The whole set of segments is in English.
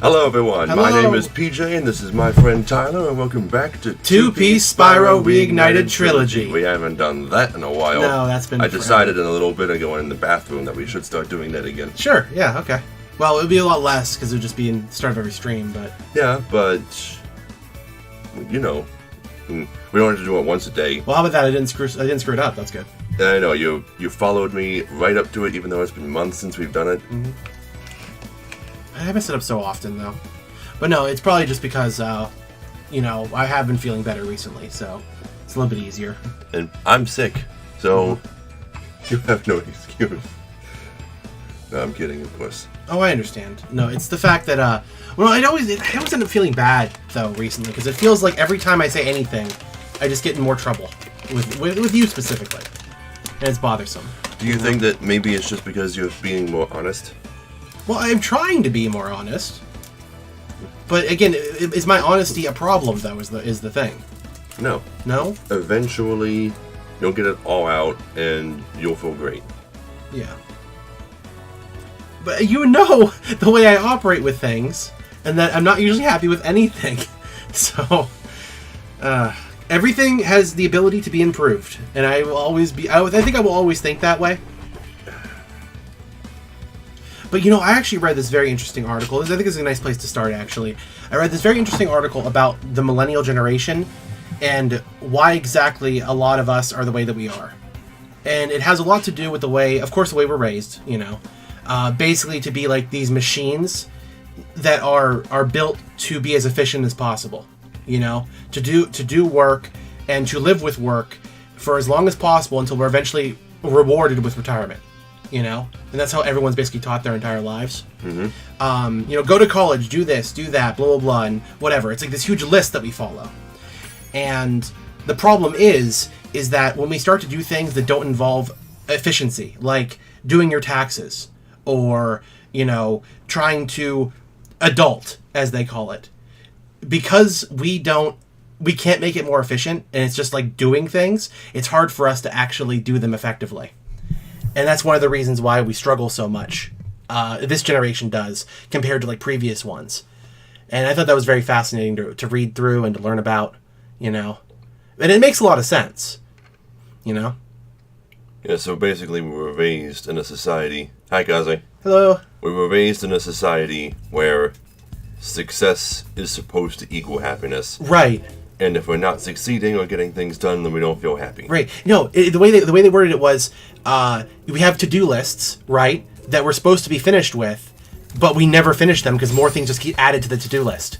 Hello everyone, Hello. My name is PJ and this is my friend Tyler and welcome back to Two-Piece Spyro Reignited Trilogy. We haven't done that in a while. No, that's been I forever. decided in a little bit ago in the bathroom that we should start doing that again. Sure, yeah, okay. Well, it would be a lot less because it would just be in the start of every stream, but... Yeah, but... you know, we don't have to do it once a day. Well, how about that? I didn't screw it up. That's good. I know, you followed me right up to it even though it's been months since we've done it. Mm-hmm. I mess it up so often, though. But no, it's probably just because, you know, I have been feeling better recently, so it's a little bit easier. And I'm sick, so you have no excuse. No, I'm kidding, of course. Oh, I understand. No, it's the fact that, well, I always end up feeling bad, though, recently, because it feels like every time I say anything, I just get in more trouble, with you specifically. And it's bothersome. Do you think that maybe it's just because you're being more honest? Well, I'm trying to be more honest. But again, is my honesty a problem, though, is the thing? No. No? Eventually, you'll get it all out, and you'll feel great. Yeah. But you know the way I operate with things, and that I'm not usually happy with anything. So, everything has the ability to be improved, and I will always be... I think I will always think that way. But, you know, I actually read this very interesting article. I think this is a nice place to start, actually. I read this very interesting article about the millennial generation and why exactly a lot of us are the way that we are. And it has a lot to do with the way, of course, the way we're raised, you know. Basically to be like these machines that are built to be as efficient as possible, you know. To do work and to live with work for as long as possible until we're eventually rewarded with retirement. You know, and that's how everyone's basically taught their entire lives. Mm-hmm. You know, go to college, do this, do that, blah, blah, blah, and whatever. It's like this huge list that we follow. And the problem is that when we start to do things that don't involve efficiency, like doing your taxes or, you know, trying to adult, as they call it, because we can't make it more efficient and it's just like doing things, it's hard for us to actually do them effectively. And that's one of the reasons why we struggle so much. This generation does, compared to like previous ones. And I thought that was very fascinating to read through and to learn about, you know. And it makes a lot of sense, you know. Yeah, so basically we were raised in a society... Hi, Kazi. Hello. We were raised in a society where success is supposed to equal happiness. Right. And if we're not succeeding or getting things done, then we don't feel happy. Right. No, the way they worded it was, we have to-do lists, right, that we're supposed to be finished with, but we never finish them because more things just get added to the to-do list.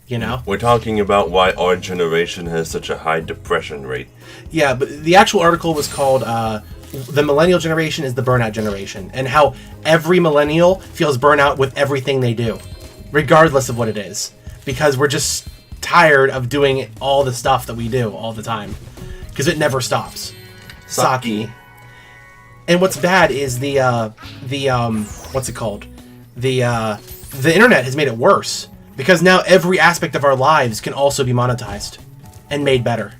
You know? We're talking about why our generation has such a high depression rate. Yeah, but the actual article was called, The Millennial Generation is the Burnout Generation, and how every millennial feels burnout with everything they do, regardless of what it is. Because we're just tired of doing all the stuff that we do all the time because it never stops. Saki. And what's bad is the what's it called? The internet has made it worse because now every aspect of our lives can also be monetized and made better.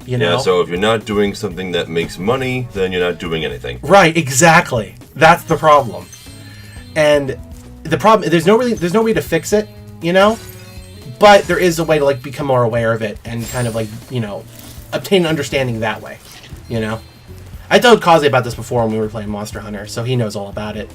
You know? Yeah, so if you're not doing something that makes money, then you're not doing anything. Right, exactly. That's the problem. And the problem, there's no way to fix it, you know? But there is a way to like become more aware of it and kind of like, you know, obtain an understanding that way, you know. I told Kazi about this before when we were playing Monster Hunter, so he knows all about it.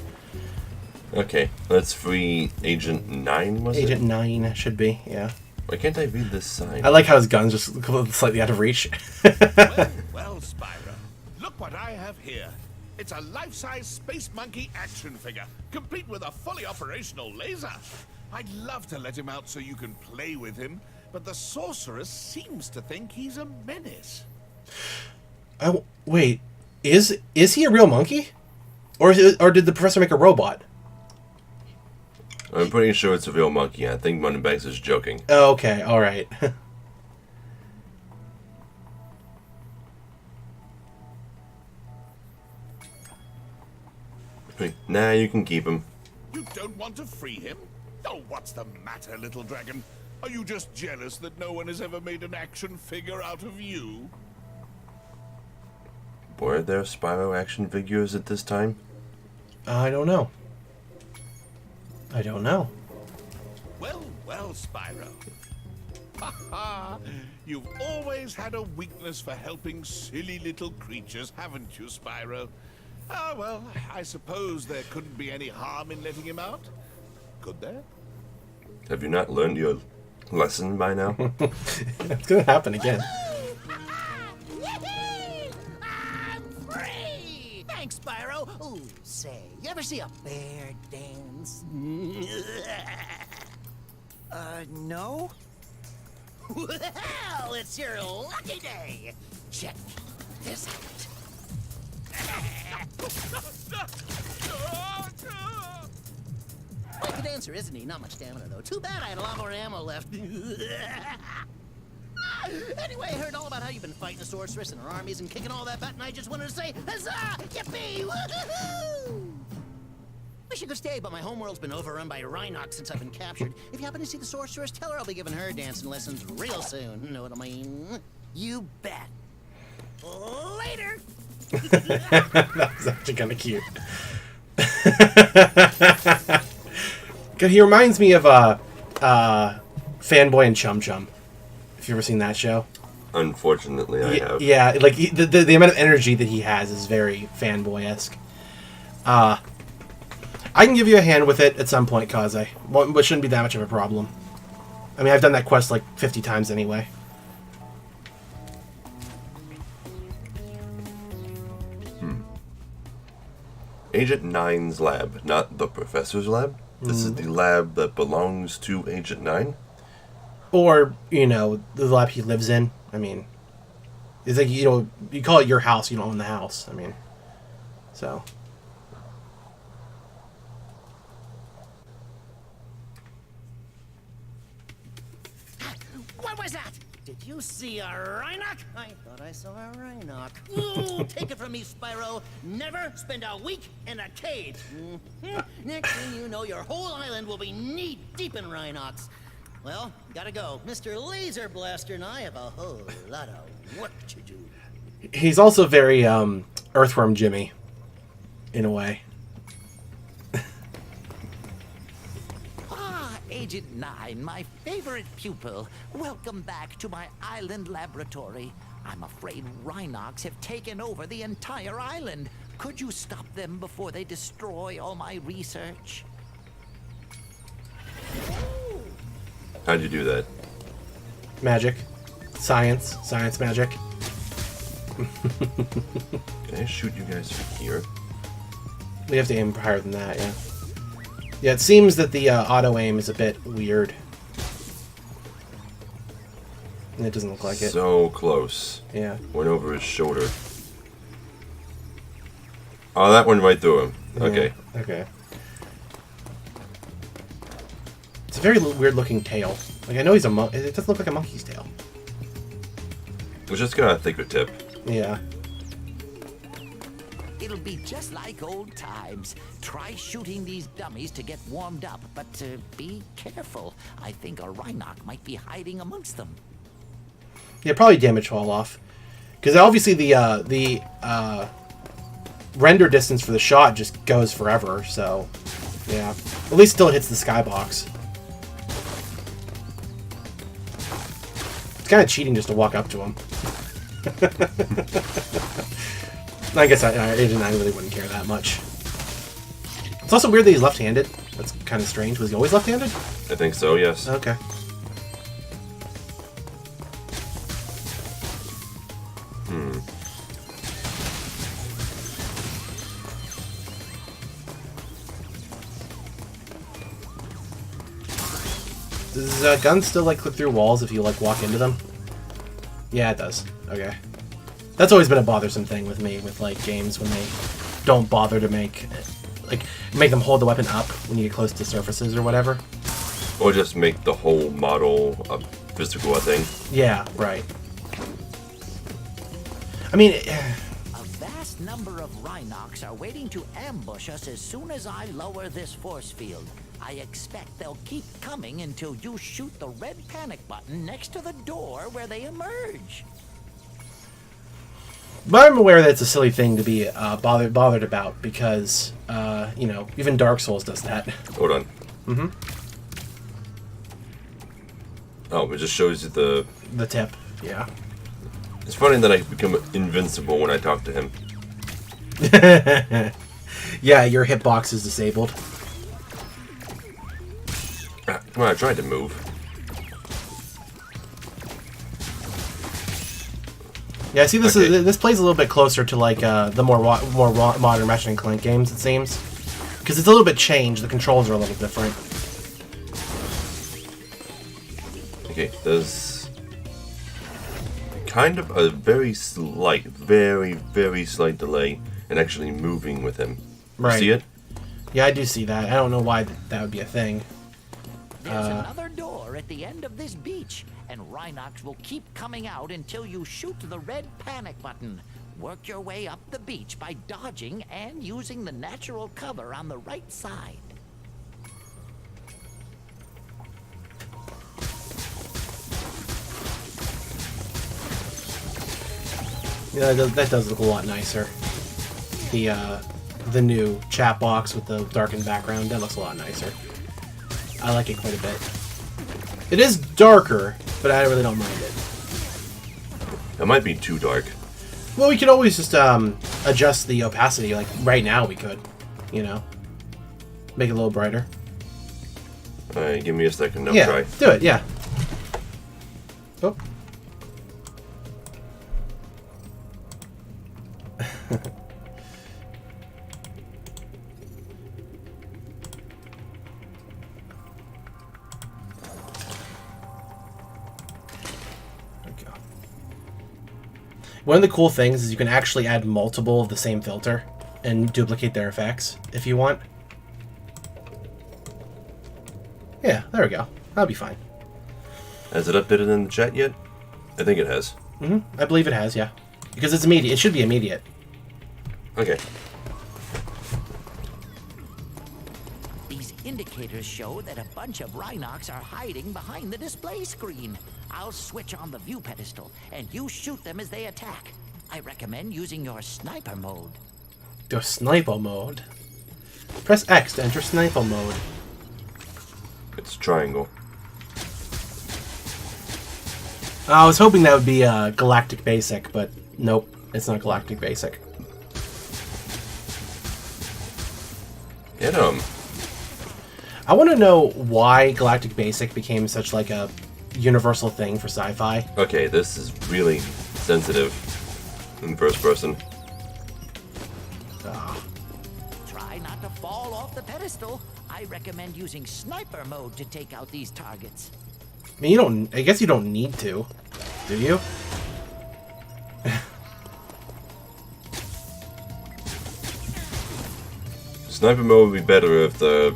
Okay, let's free Agent 9, was it? Agent 9 should be, yeah. Why can't I read this sign? I like how his gun's just slightly out of reach. Well, Spyro, look what I have here. It's a life-size Space Monkey action figure, complete with a fully operational laser. I'd love to let him out so you can play with him, but the sorceress seems to think he's a menace. Wait, is he a real monkey? Or did the professor make a robot? I'm pretty sure it's a real monkey. I think Moneybags is joking. Oh, okay, alright. Nah, you can keep him. You don't want to free him? Oh, what's the matter, little dragon? Are you just jealous that no one has ever made an action figure out of you? Were there Spyro action figures at this time? I don't know. I don't know. Spyro. Ha ha! You've always had a weakness for helping silly little creatures, haven't you, Spyro? Ah, well, I suppose there couldn't be any harm in letting him out. Could there? Have you not learned your lesson by now? It's gonna happen again. I'm free! Thanks, Spyro. Ooh, say, you ever see a bear dance? No? Well, it's your lucky day. Check this out. Quite the dancer, isn't he? Not much stamina, though. Too bad I had a lot more ammo left. Anyway, I heard all about how you've been fighting the sorceress and her armies and kicking all that butt, and I just wanted to say, huzzah! Yippee! Woohoo! Wish you could stay, but my homeworld's been overrun by Rhinox since I've been captured. If you happen to see the sorceress, tell her I'll be giving her dancing lessons real soon. Know what I mean? You bet. Later! That was actually kind of cute. He reminds me of Fanboy and Chum Chum. If you've ever seen that show. Unfortunately, I have. Yeah, like the amount of energy that he has is very fanboy-esque. I can give you a hand with it at some point, Kaze. But shouldn't be that much of a problem. I mean, I've done that quest like 50 times anyway. Agent 9's lab, not the professor's lab. This is the lab that belongs to Agent 9. Or, you know, the lab he lives in. I mean, it's like, you know, you call it your house, you don't own the house. I mean, so. What was that? Did you see a Rhinoc? I thought I saw a Rhinoc. Ooh, take it from me, Spyro. Never spend a week in a cage. Next thing you know, your whole island will be knee-deep in Rhinocs. Well, gotta go. Mr. Laser Blaster and I have a whole lot of work to do. He's also very Earthworm Jimmy, in a way. Agent 9, my favorite pupil. Welcome back to my island laboratory. I'm afraid Rhinocs have taken over the entire island. Could you stop them before they destroy all my research? How'd you do that? Magic. Science. Science magic. Can I shoot you guys from here? We have to aim higher than that, yeah. Yeah, it seems that the auto-aim is a bit weird. And it doesn't look like it. So close. Yeah. Went over his shoulder. Oh, that went right through him. Okay. Yeah, okay. It's a very weird-looking tail. Like, I know he's a monkey. It doesn't look like a monkey's tail. It's just got a thicker tip. Yeah. It'll be just like old times. Try shooting these dummies to get warmed up, but be careful. I think a Rhinoc might be hiding amongst them. Yeah, probably damage fall off. Because obviously the render distance for the shot just goes forever, so... Yeah. At least still hits the skybox. It's kind of cheating just to walk up to him. I guess Agent 9 really wouldn't care that much. It's also weird that he's left-handed. That's kind of strange. Was he always left-handed? I think so, yes. Okay. Does gun still, like, clip through walls if you, like, walk into them? Yeah, it does. Okay. That's always been a bothersome thing with me, with, like, games when they don't bother to make them hold the weapon up when you get close to surfaces or whatever. Or just make the whole model a physical thing. Yeah, right. I mean... A vast number of Rhinocs are waiting to ambush us as soon as I lower this force field. I expect they'll keep coming until you shoot the red panic button next to the door where they emerge. But I'm aware that it's a silly thing to be bothered about because, you know, even Dark Souls does that. Hold on. Mm-hmm. Oh, it just shows you the tip. Yeah. It's funny that I become invincible when I talk to him. Yeah, your hitbox is disabled. Come on, I tried to move. Yeah, see, this Okay. this plays a little bit closer to like the more modern Ratchet and Clank games, it seems, because it's a little bit changed. The controls are a little different. Okay, there's kind of a very slight delay in actually moving with him. You Right. see it? Yeah, I do see that. I don't know why that would be a thing. There's another door at the end of this beach, and Rhinox will keep coming out until you shoot the red panic button. Work your way up the beach by dodging and using the natural cover on the right side. Yeah, that does look a lot nicer. The new chat box with the darkened background, that looks a lot nicer. I like it quite a bit. It is darker, but I really don't mind it. It might be too dark. Well, we could always just adjust the opacity. Like right now, we could, you know, make it a little brighter. Alright, give me a second. I'll Yeah, try. do it. Yeah. Oh. One of the cool things is you can actually add multiple of the same filter and duplicate their effects if you want. Yeah, there we go. That'll be fine. Has it updated in the chat yet? I think it has. I believe it has, yeah. Because it's immediate. It should be immediate. Okay. These indicators show that a bunch of Rhinox are hiding behind the display screen. I'll switch on the view pedestal, and you shoot them as they attack. I recommend using your sniper mode. Your sniper mode. Press X to enter sniper mode. It's triangle. I was hoping that would be Galactic Basic, but nope, it's not Galactic Basic. Get I want to know why Galactic Basic became such like a universal thing for sci-fi. Okay, this is really sensitive in first person. Try not to fall off the pedestal. I recommend using sniper mode to take out these targets. I mean, you don't. I guess you don't need to, do you? Sniper mode would be better if the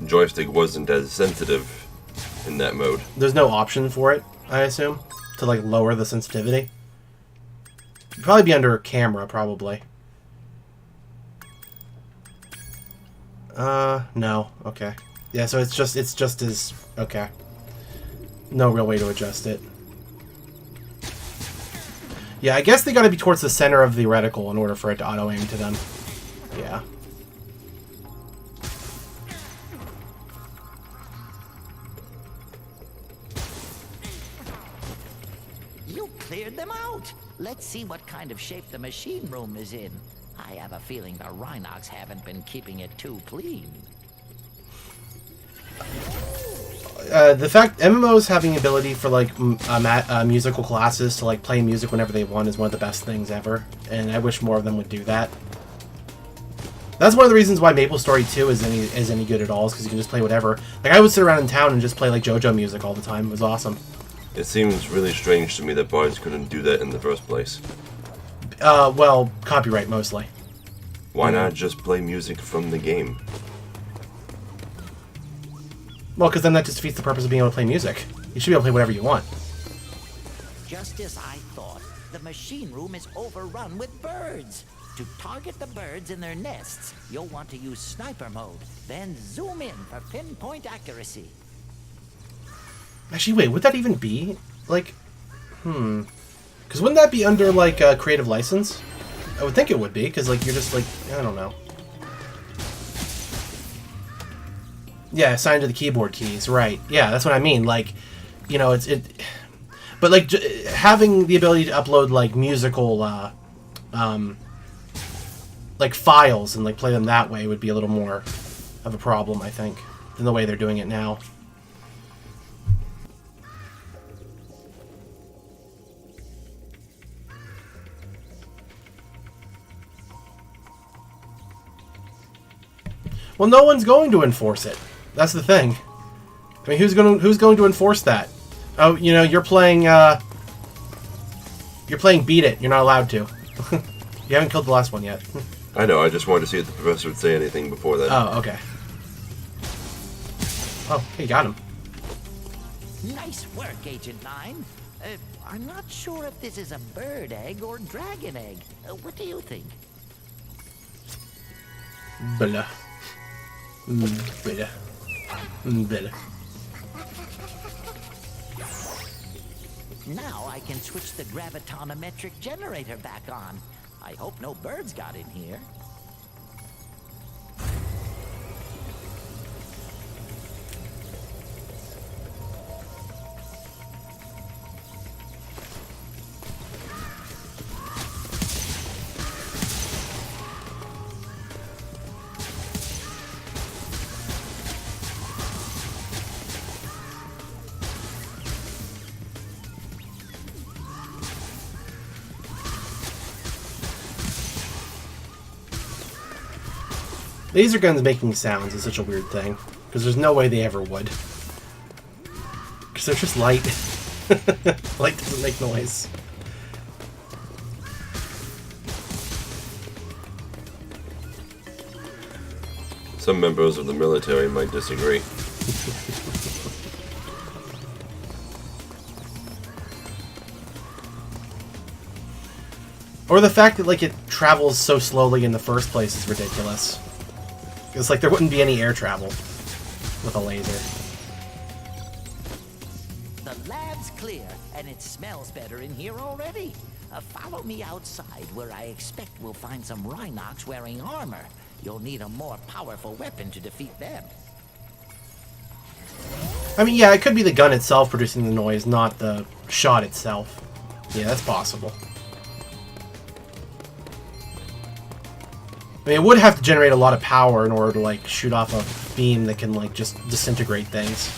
joystick wasn't as sensitive in that mode. There's no option for it, I assume, to like lower the sensitivity. It'd probably be under camera, probably. No. Okay. Yeah, so it's just as okay. No real way to adjust it. Yeah, I guess they got to be towards the center of the reticle in order for it to auto aim to them. Yeah. You cleared them out. Let's see what kind of shape the machine room is in. I have a feeling the Rhinox haven't been keeping it too clean. The fact MMOs having the ability for like musical classes to like play music whenever they want is one of the best things ever, and I wish more of them would do that. That's one of the reasons why MapleStory 2 is any good at all, is because you can just play whatever. Like I would sit around in town and just play like JoJo music all the time. It was awesome. It seems really strange to me that bards couldn't do that in the first place. Well, copyright mostly. Why not just play music from the game? Well, because then that just defeats the purpose of being able to play music. You should be able to play whatever you want. Just as I thought, the machine room is overrun with birds. To target the birds in their nests, you'll want to use sniper mode, then zoom in for pinpoint accuracy. Actually, wait, would that even be like, Because wouldn't that be under like a creative license? I would think it would be, because like you're just like, I don't know. Yeah, assigned to the keyboard keys, right? Yeah, that's what I mean. Like, you know, but like having the ability to upload like musical like files and like play them that way would be a little more of a problem, I think, than the way they're doing it now. Well, no one's going to enforce it. That's the thing. I mean, who's going to enforce that? Oh, you know, you're playing Beat It. You're not allowed to. You haven't killed the last one yet. I know, I just wanted to see if the professor would say anything before that. Oh, okay. Oh, he got him. Nice work, Agent 9. I'm not sure if this is a bird egg or dragon egg. What do you think? Blah. Blah. Blah. Now I can switch the gravitonometric generator back on. I hope no birds got in here. Laser guns making sounds is such a weird thing, because there's no way they ever would. Because they're just light. Light doesn't make noise. Some members of the military might disagree. Or the fact that like it travels so slowly in the first place is ridiculous. It's like there wouldn't be any air travel with a laser. The lab's clear, and it smells better in here already. Follow me outside, where I expect we'll find some Rhinox wearing armor. You'll need a more powerful weapon to defeat them. I mean, yeah, it could be the gun itself producing the noise, not the shot itself. Yeah, that's possible. I mean, it would have to generate a lot of power in order to, like, shoot off a beam that can, like, just disintegrate things.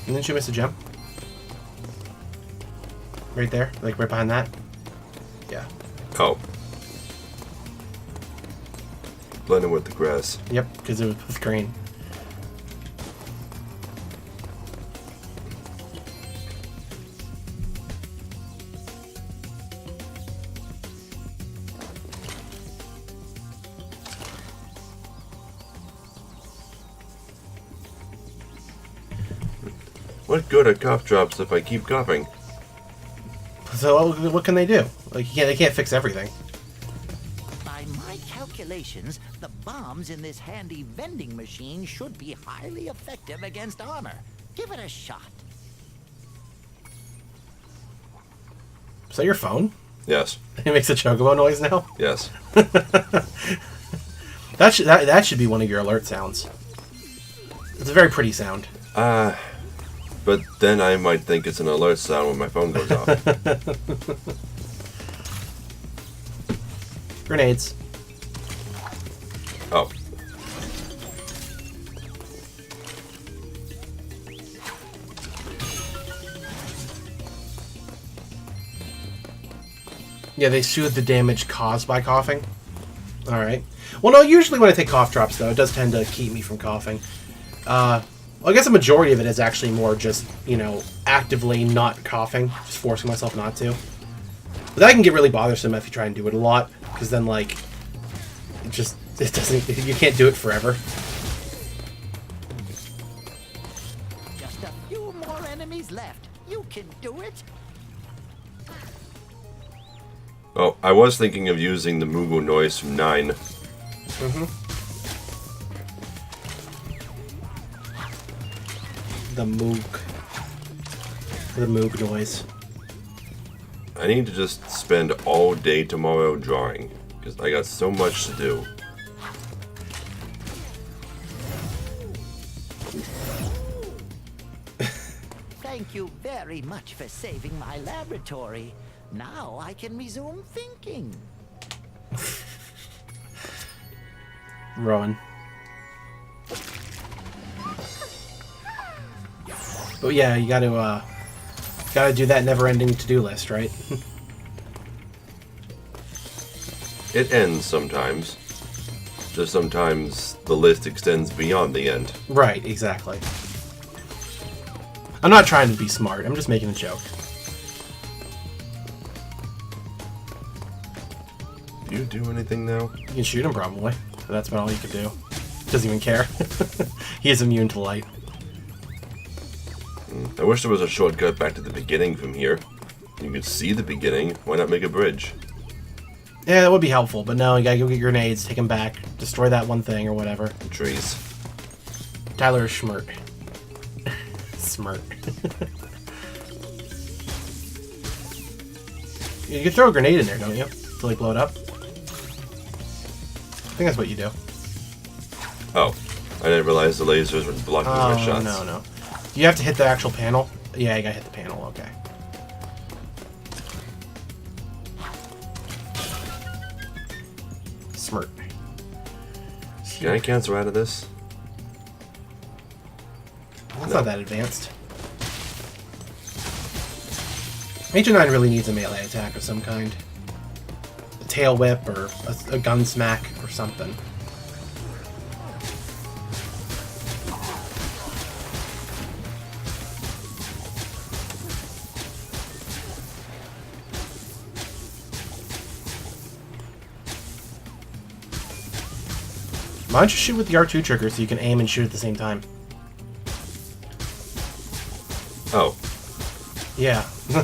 And didn't you miss a gem? Right there? Like, right behind that? Yeah. Oh. Blending with the grass. Yep, because it was with green. What good are cough drops if I keep coughing? So what can they do? Like, they can't fix everything. By my calculations, the bombs in this handy vending machine should be highly effective against armor. Give it a shot. Is that your phone? Yes. It makes a chocobo noise now? Yes. That should be one of your alert sounds. It's a very pretty sound. But then I might think it's an alert sound when my phone goes off. Grenades. Oh. Yeah, they soothe the damage caused by coughing. Alright. Well, no, usually when I take cough drops, though, it does tend to keep me from coughing. Well, I guess a majority of it is actually more just, you know, actively not coughing. Just forcing myself not to. But that can get really bothersome if you try and do it a lot. Because then, like, it doesn't, you can't do it forever. Just a few more enemies left. You can do it. Oh, I was thinking of using the Moogle noise from 9. The Moog noise. I need to just spend all day tomorrow drawing, because I got so much to do. Thank you very much for saving my laboratory. Now I can resume thinking. Rowan. But yeah, you gotta do that never-ending to-do list, right? It ends sometimes. Just sometimes the list extends beyond the end. Right, exactly. I'm not trying to be smart. I'm just making a joke. Do you do anything now? You can shoot him, probably. But that's about all you can do. Doesn't even care. He is immune to light. I wish there was a shortcut back to the beginning from here. You could see the beginning. Why not make a bridge? Yeah, that would be helpful, but no, you gotta go get grenades, take them back, destroy that one thing or whatever. Trees. Tyler is schmurt. Smirt. You can throw a grenade in there, don't you? To like blow it up? I think that's what you do. Oh, I didn't realize the lasers were blocking my shots. No. You have to hit the actual panel? Yeah, you gotta hit the panel, okay. Smirt. Can I cancel out of this? That's not that advanced. Major 9 really needs a melee attack of some kind. A tail whip or a gun smack or something. Why don't you shoot with the R2 trigger so you can aim and shoot at the same time? Oh. Yeah. I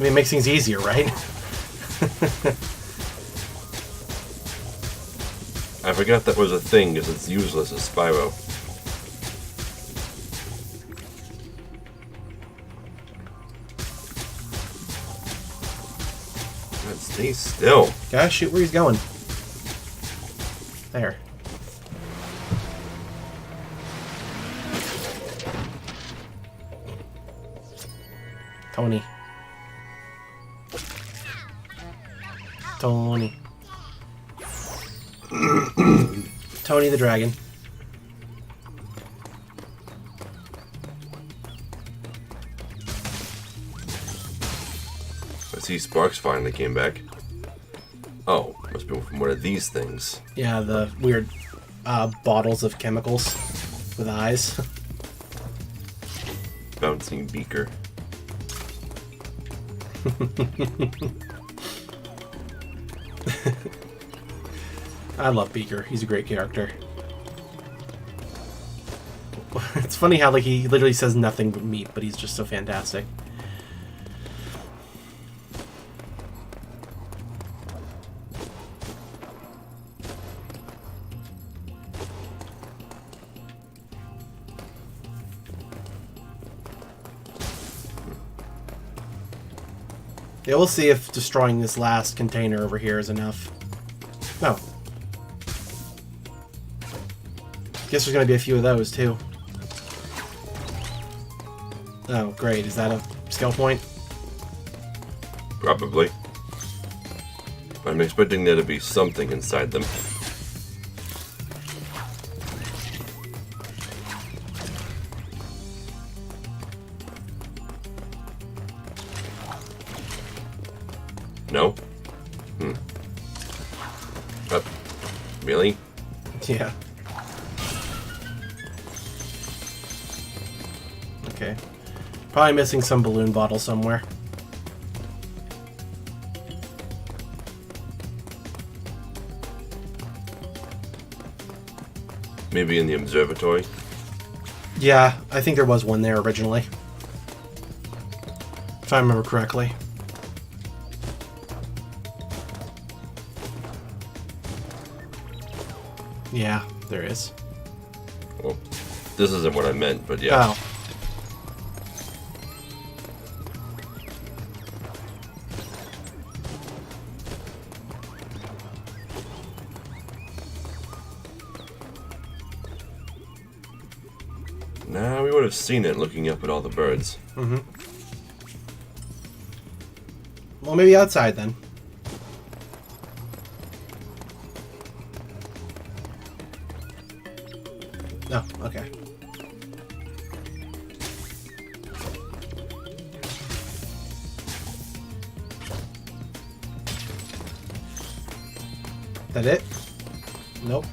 mean, it makes things easier, right? I forgot that was a thing because it's useless as Spyro. God, stay still. Gotta shoot where he's going. There. Tony. Tony the dragon. I see Sparks finally came back. Oh, must be from one of these things. Yeah, the weird bottles of chemicals with eyes. Bouncing beaker. I love Beaker. He's a great character. It's funny how like he literally says nothing but meat, but he's just so fantastic. Yeah, we'll see if destroying this last container over here is enough. No. Guess there's gonna be a few of those too. Oh, great. Is that a skill point? Probably. I'm expecting there to be something inside them. No? Really? Yeah. Okay. Probably missing some balloon bottle somewhere. Maybe in the observatory? Yeah, I think there was one there originally. If I remember correctly. Yeah, there is. Well, this isn't what I meant, but yeah. Oh. Nah, we would have seen it looking up at all the birds. Mm-hmm. Well, maybe outside then. No, okay. That it? Nope.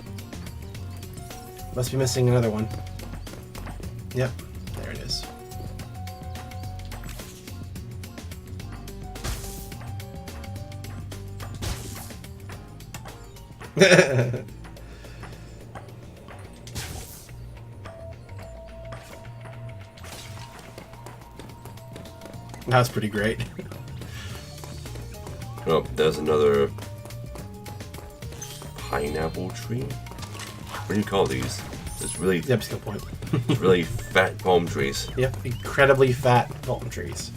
Must be missing another one. Yep, there it is. That was pretty great. Oh, there's another pineapple tree. What do you call these? It's really, Yep, skill point. really fat palm trees. Yep, incredibly fat palm trees.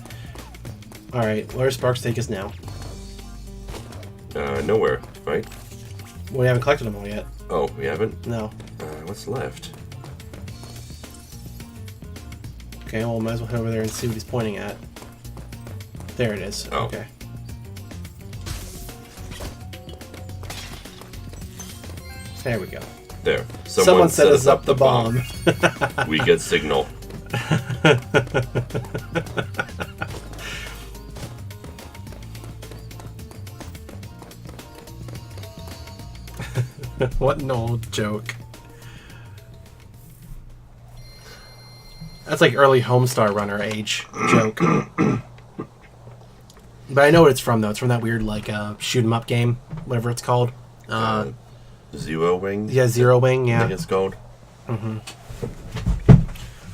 Alright, where's Sparks take us now? Nowhere, right? Well, we haven't collected them all yet. Oh, we haven't? No. What's left? Okay, well, might as well head over there and see what he's pointing at. There it is. Oh. Okay. There we go. There. Someone set us up the bomb. We get signal. What an old joke. That's like early Homestar Runner age joke. But I know what it's from, though. It's from that weird, like, shoot 'em up game, whatever it's called. Zero Wing? Yeah, Zero Wing, I yeah. think it's called. Mm-hmm.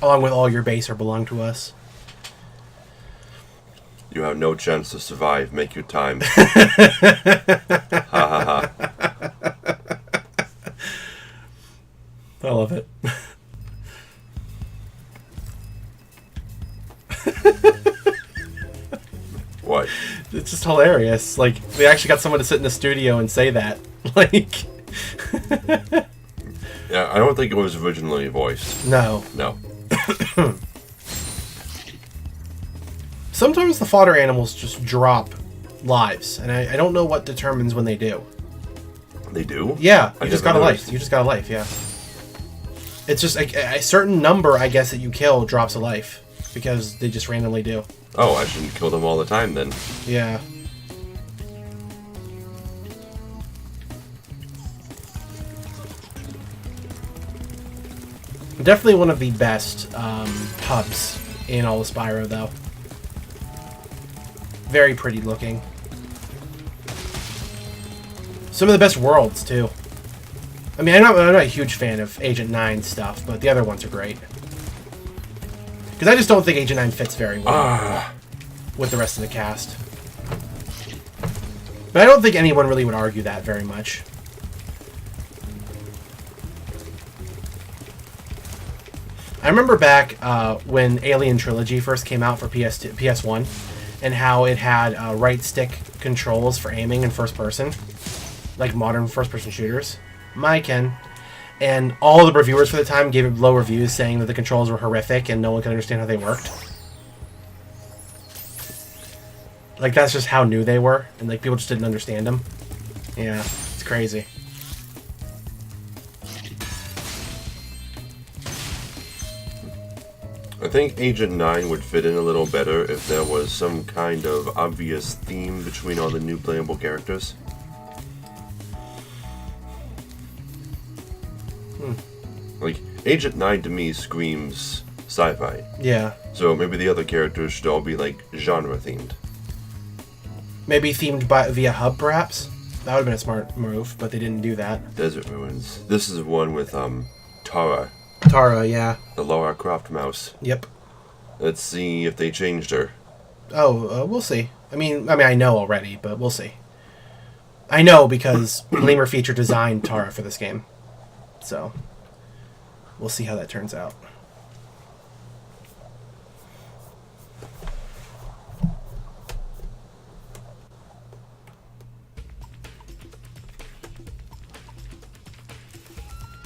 Along with all your base are belong to us. You have no chance to survive. Make your time. Ha ha ha. I love it. What? It's just hilarious. Like, they actually got someone to sit in the studio and say that. Like... Yeah, I don't think it was originally voiced. No. No. Sometimes the fodder animals just drop lives, and I don't know what determines when they do. They do? Yeah, I you just never got a noticed. life. You just got a life, yeah. It's just a certain number, I guess, that you kill drops a life. Because they just randomly do. Oh, I shouldn't kill them all the time then. Yeah. Definitely one of the best hubs in all of Spyro, though. Very pretty looking. Some of the best worlds, too. I mean, I'm not a huge fan of Agent 9 stuff, but the other ones are great. Because I just don't think Agent 9 fits very well with the rest of the cast. But I don't think anyone really would argue that very much. I remember back when Alien Trilogy first came out for PS1, and how it had right stick controls for aiming in first person, like modern first person shooters. My Ken. And all the reviewers for the time gave it low reviews, saying that the controls were horrific and no one could understand how they worked. Like, that's just how new they were, and like people just didn't understand them. Yeah, it's crazy. I think Agent 9 would fit in a little better if there was some kind of obvious theme between all the new playable characters. Like, Agent 9 to me screams sci-fi. Yeah. So maybe the other characters should all be, like, genre-themed. Maybe themed via hub, perhaps? That would have been a smart move, but they didn't do that. Desert Ruins. This is one with, Tara, Tara, yeah. the Lara Croft mouse. Yep. Let's see if they changed her. Oh, we'll see. I mean, I know already, but we'll see. I know because Lemur Feature designed Tara for this game. So, we'll see how that turns out.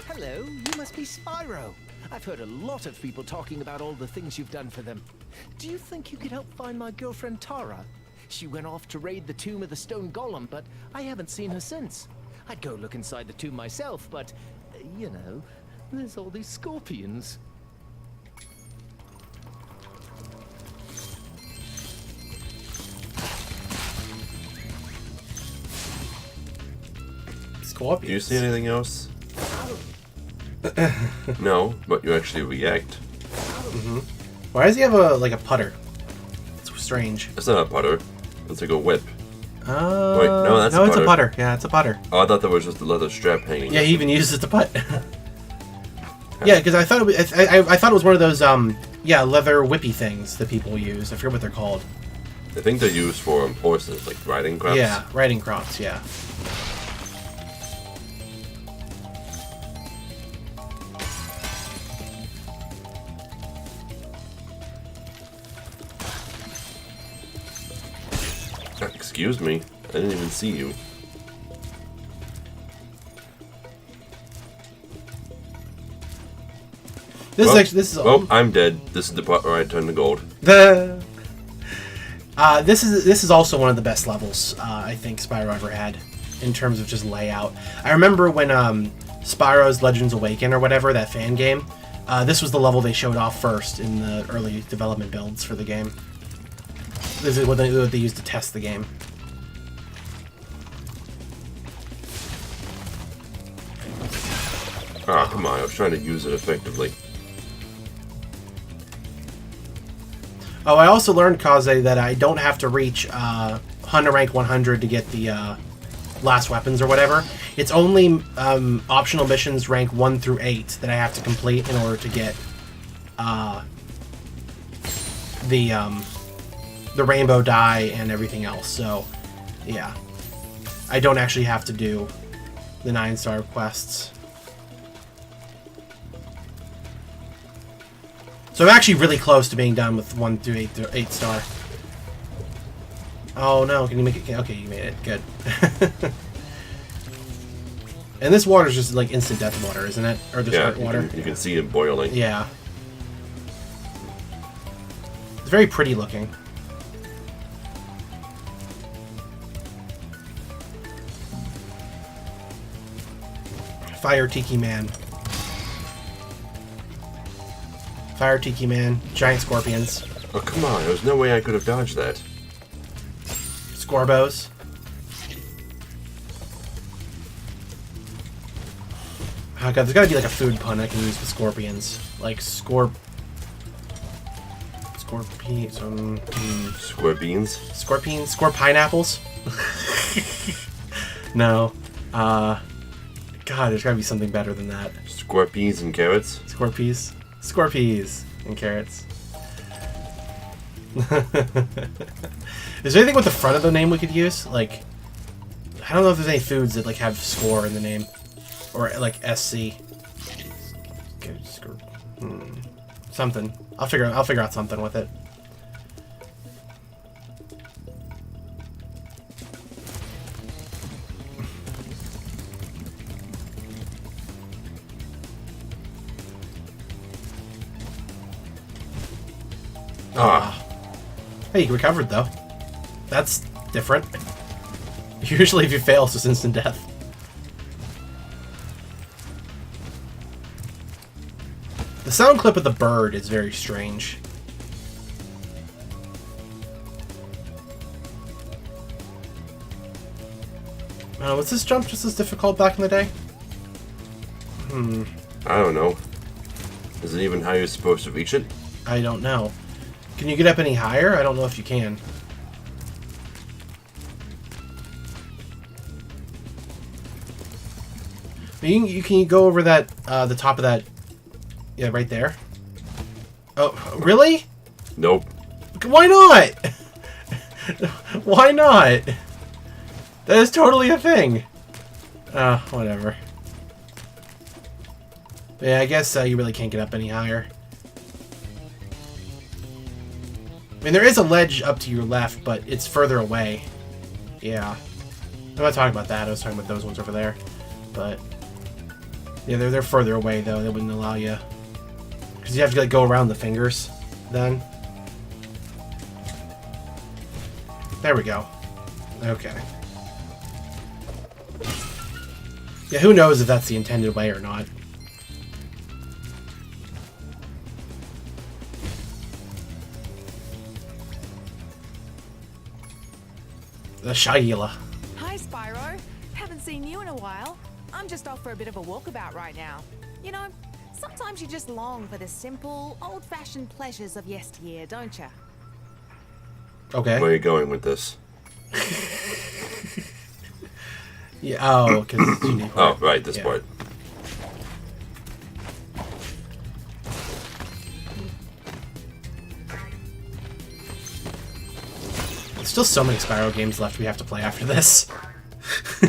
Hello, you must be Spyro. I've heard a lot of people talking about all the things you've done for them. Do you think you could help find my girlfriend Tara? She went off to raid the tomb of the stone golem, but I haven't seen her since. I'd go look inside the tomb myself, but, you know, there's all these scorpions. Scorpions. Do you see anything else? No, but you actually react. Why does he have a putter? It's strange. It's not a putter. It's like a whip. Wait, no, that's a it's putter. a putter. Yeah, it's a putter. Oh, I thought that was just a leather strap hanging. Yeah, he even uses it to putt. Yeah, because I thought I thought it was one of those leather whippy things that people use. I forget what they're called. I think they're used for horses, like riding crops. Yeah, riding crops. Yeah. Excuse me, I didn't even see you. This is Oh, I'm dead. This is the part where I turn to gold. this is also one of the best levels I think Spyro ever had in terms of just layout. I remember when Spyro's Legends Awaken or whatever, that fan game, this was the level they showed off first in the early development builds for the game. This is what they used to test the game. Ah, come on, I was trying to use it effectively. Oh, I also learned, Kaze, that I don't have to reach Hunter rank 100 to get the last weapons or whatever. It's only optional missions rank 1 through 8 that I have to complete in order to get the rainbow dye and everything else. So, yeah. I don't actually have to do the 9-star quests. So I'm actually really close to being done with 1 through 8 star. Oh no, can you make it? Okay, you made it. Good. And this water is just like instant death water, isn't it? Or just hurt water? You can see it boiling. Yeah. It's very pretty looking. Fire Tiki Man. Fire Tiki Man. Giant scorpions. Oh, come on. There's no way I could have dodged that. Scorbos. Oh god, there's gotta be like a food pun I can use with scorpions. Like Scorpions. Scorpions? Scorpions? Pineapples? No. God, there's gotta be something better than that. Scorpions and carrots? Scorpies? Scorpies and carrots. Is there anything with the front of the name we could use? Like, I don't know if there's any foods that like have score in the name. Or like SC. Something. I'll figure out something with it. Hey, you recovered though. That's different. Usually if you fail, it's just instant death. The sound clip of the bird is very strange. Was this jump just as difficult back in the day? I don't know. Is it even how you're supposed to reach it? I don't know. Can you get up any higher? I don't know if you can. You can go over that, the top of that, yeah, right there. Oh, really? Nope. Why not? Why not? That is totally a thing. Whatever. But yeah, I guess you really can't get up any higher. I mean, there is a ledge up to your left, but it's further away. Yeah. I'm not talking about that. I was talking about those ones over there. But yeah, they're further away though. They wouldn't allow you Because you have to like go around the fingers then. There we go. Okay. Yeah, who knows if that's the intended way or not. The Shayla. Hi, Spyro. Haven't seen you in a while. I'm just off for a bit of a walkabout right now. You know, sometimes you just long for the simple, old-fashioned pleasures of yesteryear, don't you? Okay. Where are you going with this? Yeah. Oh, because it's unique. Oh, right, this Yeah. part. There's still so many Spyro games left we have to play after this.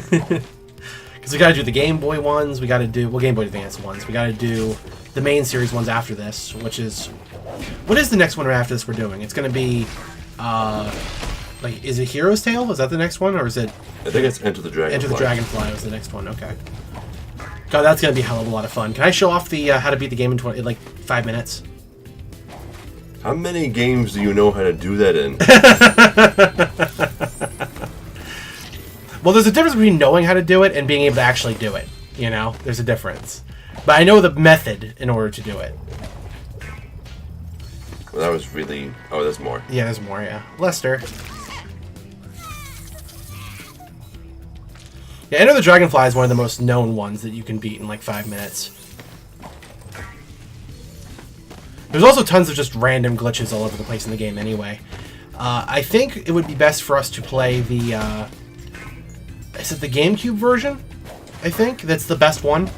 Because we gotta do the Game Boy ones, we gotta do, well, Game Boy Advance ones, we gotta do the main series ones after this, which is, what is the next one after this we're doing? It's gonna be, like, is it Hero's Tale? Is that the next one, or is it? I think it's Enter the Dragonfly. Enter the Dragonfly was the next one, okay. God, that's gonna be a hell of a lot of fun. Can I show off the, how to beat the game in like 5 minutes? How many games do you know how to do that in? Well, there's a difference between knowing how to do it and being able to actually do it. You know, there's a difference. But I know the method in order to do it. Well, that was really... Oh, there's more. Yeah, there's more, yeah. Lester. Yeah, Enter the Dragonfly is one of the most known ones that you can beat in like 5 minutes. There's also tons of just random glitches all over the place in the game anyway. I think it would be best for us to play the... is it the GameCube version? I think that's the best one.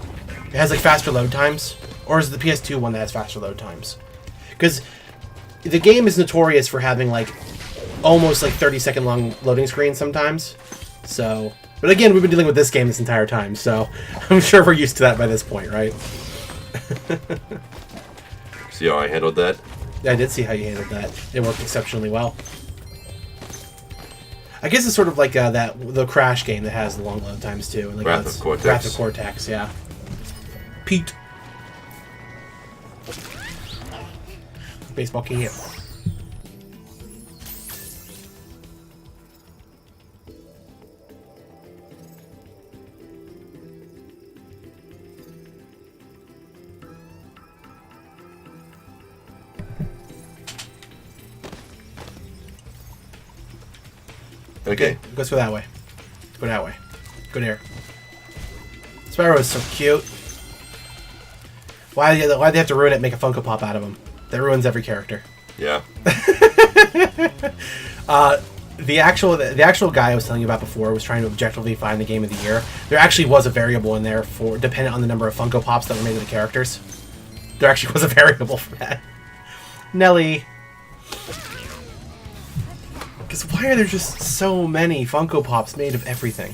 It has like faster load times. Or is it the PS2 one that has faster load times? Because the game is notorious for having like almost like 30-second long loading screens sometimes. So, but again, we've been dealing with this game this entire time, so I'm sure we're used to that by this point, right? See how I handled that? Yeah, I did see how you handled that. It worked exceptionally well. I guess it's sort of like the Crash game that has the long load times too. Like Wrath of Cortex. Wrath of Cortex, yeah. Pete. Baseball key. Okay. Let's go that way. Go that way. Go there. Spyro is so cute. Why do they have to ruin it and make a Funko Pop out of him? That ruins every character. Yeah. The actual guy I was telling you about before was trying to objectively find the game of the year. There actually was a variable in there for dependent on the number of Funko Pops that were made of the characters. There actually was a variable for that. Nelly. Because why are there just so many Funko Pops made of everything?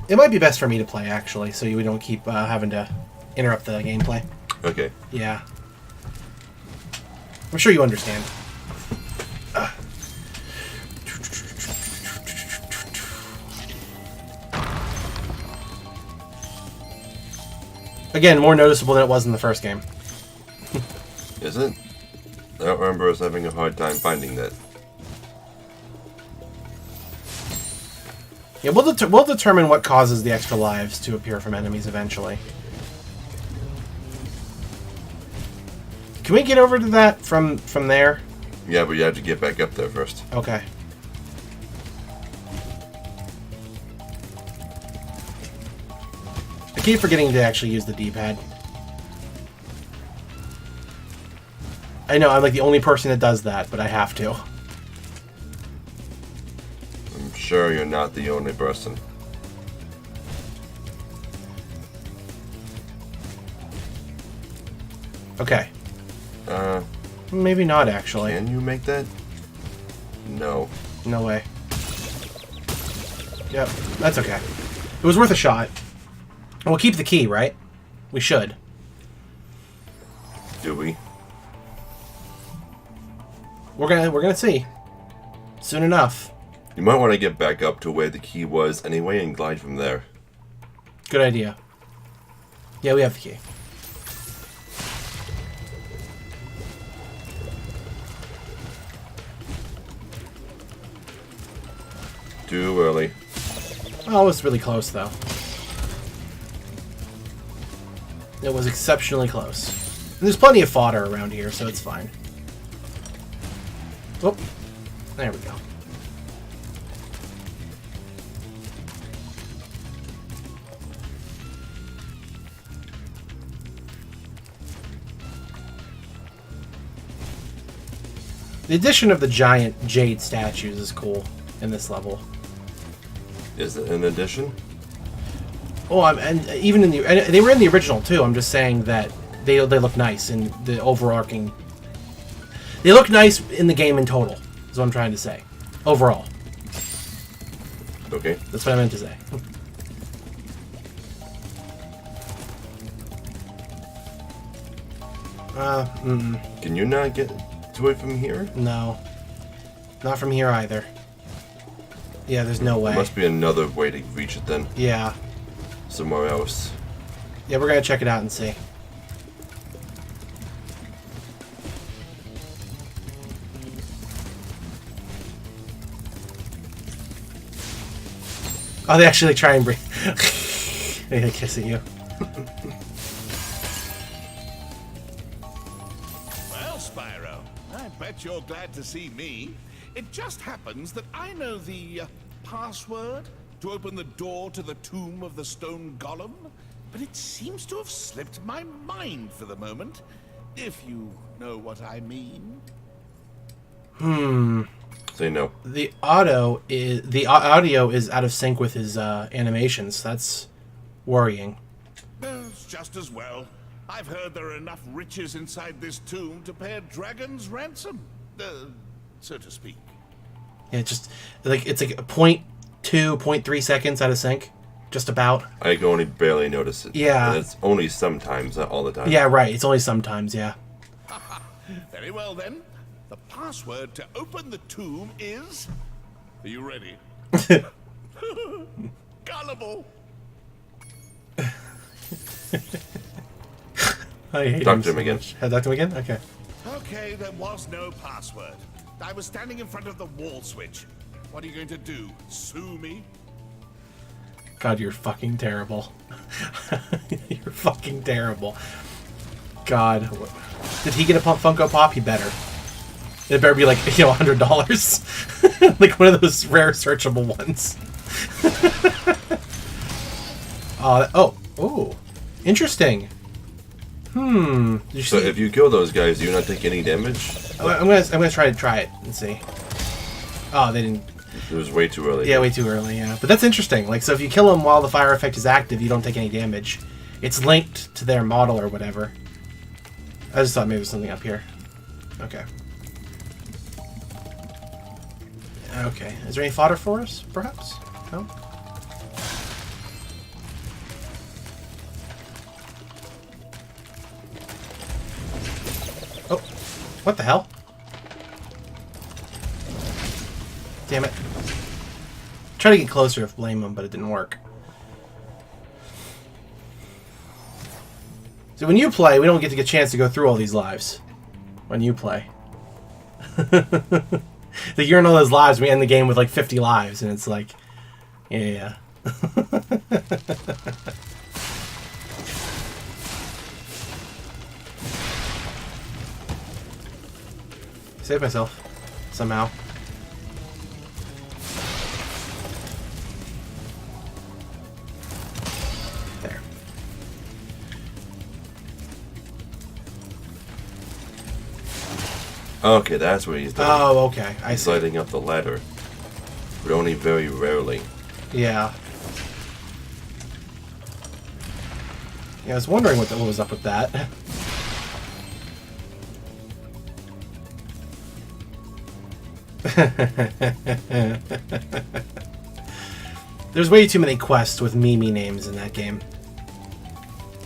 It might be best for me to play, actually, so we don't keep having to interrupt the gameplay. Okay. Yeah. I'm sure you understand. Again, more noticeable than it was in the first game. Is it? I don't remember us having a hard time finding that. Yeah, we'll determine what causes the extra lives to appear from enemies eventually. Can we get over to that from there? Yeah, but you have to get back up there first. Okay. I keep forgetting to actually use the D-pad. I know, I'm like the only person that does that, but I have to. I'm sure you're not the only person. Okay. Maybe not, actually. Can you make that? No. No way. Yep, that's okay. It was worth a shot. And we'll keep the key, right? We should. Do we? We're gonna see. Soon enough. You might want to get back up to where the key was anyway and glide from there. Good idea. Yeah, we have the key. Too early. Oh, it was really close, though. It was exceptionally close. And there's plenty of fodder around here, so it's fine. Oh, there we go. The addition of the giant jade statues is cool in this level. Is it an addition? Oh, and even in the and they were in the original too. I'm just saying that they look nice in the overarching. They look nice in the game in total. Is what I'm trying to say. Overall, Okay. that's what I meant to say. Can you not get to it from here? No, not from here either. Yeah, there's no way. There must be another way to reach it then. Yeah, Somewhere else. yeah, we're gonna check it out and see. Oh, they actually try and bring. They kiss at you. Well, Spyro, I bet you're glad to see me. It just happens that I know the password to open the door to the tomb of the stone golem, but it seems to have slipped my mind for the moment, if you know what I mean. Say no. The audio is out of sync with his animations. That's worrying. It's just as well. I've heard there are enough riches inside this tomb to pay a dragon's ransom, so to speak. Yeah, just like it's like 0.2, 0.3 seconds out of sync, just about. I can only barely notice it. Yeah. And it's only sometimes, not all the time. Yeah, right. It's only sometimes. Yeah. Very well then. The password to open the tomb is... Are you ready? Gullible. I hate Talk him to him so again. much. Talk to him again? Okay. Okay, there was no password. I was standing in front of the wall switch. What are you going to do? Sue me? God, you're fucking terrible. You're fucking terrible. God. Did he get a Funko Pop? He better. It better be like, $100. Like one of those rare searchable ones. Oh. Interesting. Did you So see? if you kill those guys, do you not take any damage? I'm gonna try it and see. Oh, they didn't. It was way too early. Yeah, way too early. Yeah, but that's interesting. Like, so if you kill them while the fire effect is active, you don't take any damage. It's linked to their model or whatever. I just thought maybe there's something up here. Okay. Okay. Is there any fodder for us, perhaps? No? Oh. What the hell? Damn it. Try to get closer to blame him, but it didn't work. So when you play, we don't get a chance to go through all these lives. When you play. Like, you're in all those lives, we end the game with like 50 lives, and it's like, yeah. Save myself. Somehow. There. Okay, that's what he's doing. Oh, okay. I He's see. lighting up the ladder. But only very rarely. Yeah. Yeah, I was wondering what was up with that. There's way too many quests with Mimi names in that game.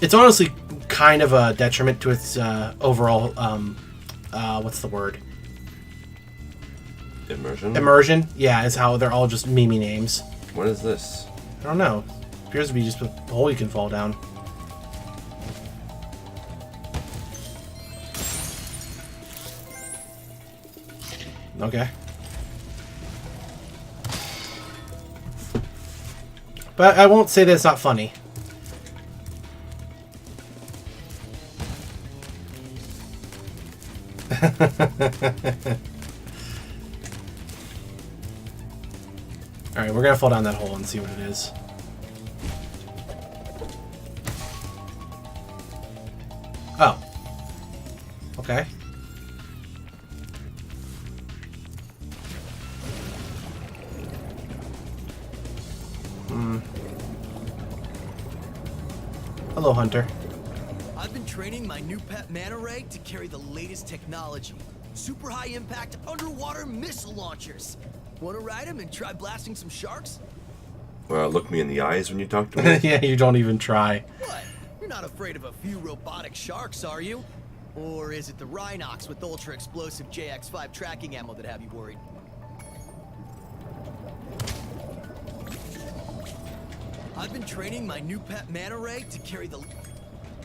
It's honestly kind of a detriment to its overall, what's the word? Immersion? Immersion? Yeah, is how they're all just meme names. What is this? I don't know. Appears to be just a hole you can fall down. Okay. But I won't say that it's not funny. Alright, we're gonna fall down that hole and see what it is. Oh. Okay. Hello, Hunter. I've been training my new pet manta ray to carry the latest technology. Super high impact underwater missile launchers. Want to ride him and try blasting some sharks? Well, look me in the eyes when you talk to me. Yeah, you don't even try. What? You're not afraid of a few robotic sharks, are you? Or is it the Rhinox with ultra explosive JX5 tracking ammo that have you worried? I've been training my new pet manta ray to carry the...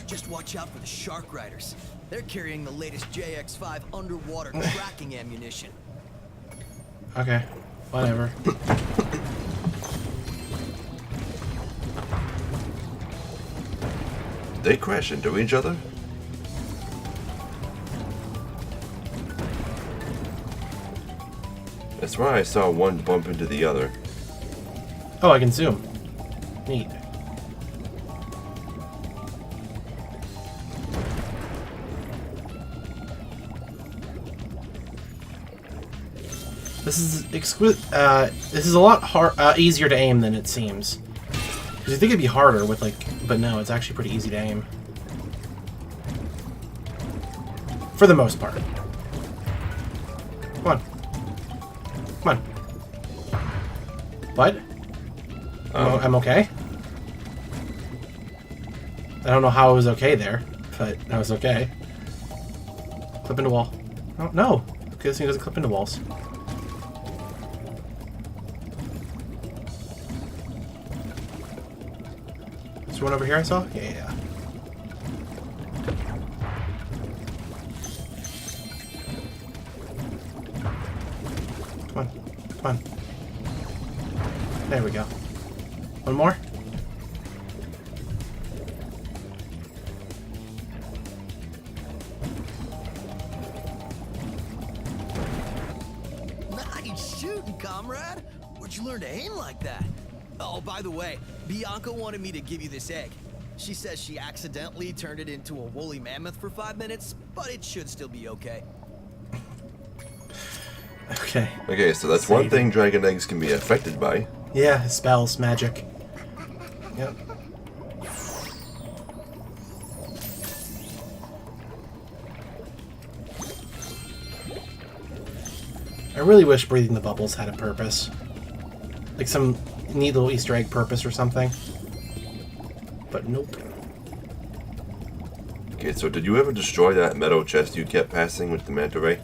Just watch out for the shark riders. They're carrying the latest JX5 underwater tracking ammunition. Okay, whatever. They crash into each other? That's why I saw one bump into the other. Oh, I can zoom. Neat. This is exquisite. This is a lot easier to aim than it seems. Because you think it'd be harder with but no, it's actually pretty easy to aim. For the most part. Come on. Come on. What? I'm okay. I don't know how I was okay there, but I was okay. Clip into wall. Oh, no. Okay, this thing doesn't clip into walls. Is there one over here I saw? Yeah. Come on. Come on. There we go. One more? Nice shooting, comrade. Where'd you learn to aim like that? Oh, by the way, Bianca wanted me to give you this egg. She says she accidentally turned it into a woolly mammoth for 5 minutes, but it should still be okay. Okay. Okay, so that's one thing dragon eggs can be affected by. Yeah, spells, magic. Yep. I really wish breathing the bubbles had a purpose. Like some neat little Easter egg purpose or something. But nope. Okay, so did you ever destroy that metal chest you kept passing with the manta ray?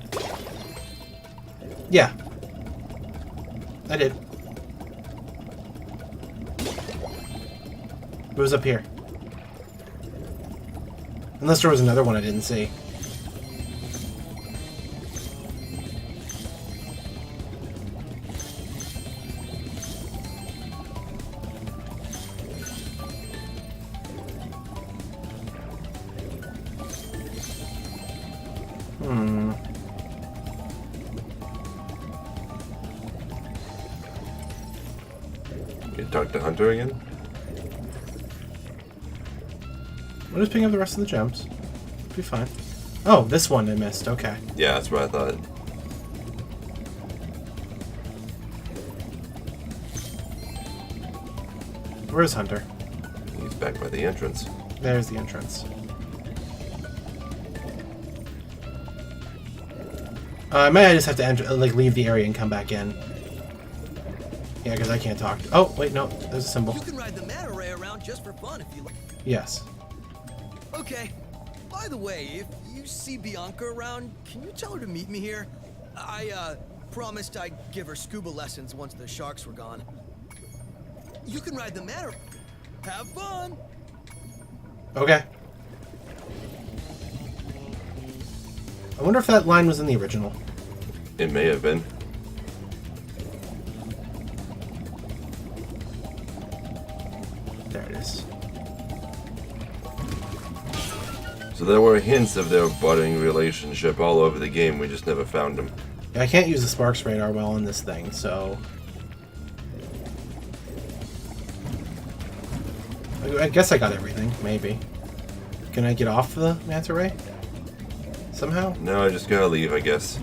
Yeah. I did. It was up here. Unless there was another one I didn't see. You talk to Hunter again? We'll just pick up the rest of the gems. Be fine. Oh, this one I missed. Okay. Yeah, that's what I thought. Where's Hunter? He's back by the entrance. There's the entrance. I might just have to enter, leave the area and come back in. Yeah, because I can't talk. Oh, wait, no. There's a symbol. You can ride the manta ray around just for fun if you like. Yes. Okay. By the way, if you see Bianca around, can you tell her to meet me here? I Promised I'd give her scuba lessons once the sharks were gone. You can ride the manor. Have fun! Okay. I wonder if that line was in the original. It may have been. There it is. So there were hints of their budding relationship all over the game. We just never found them. I can't use the Sparks radar well on this thing, so... I guess I got everything, maybe. Can I get off the manta ray? Somehow? No, I just gotta leave, I guess.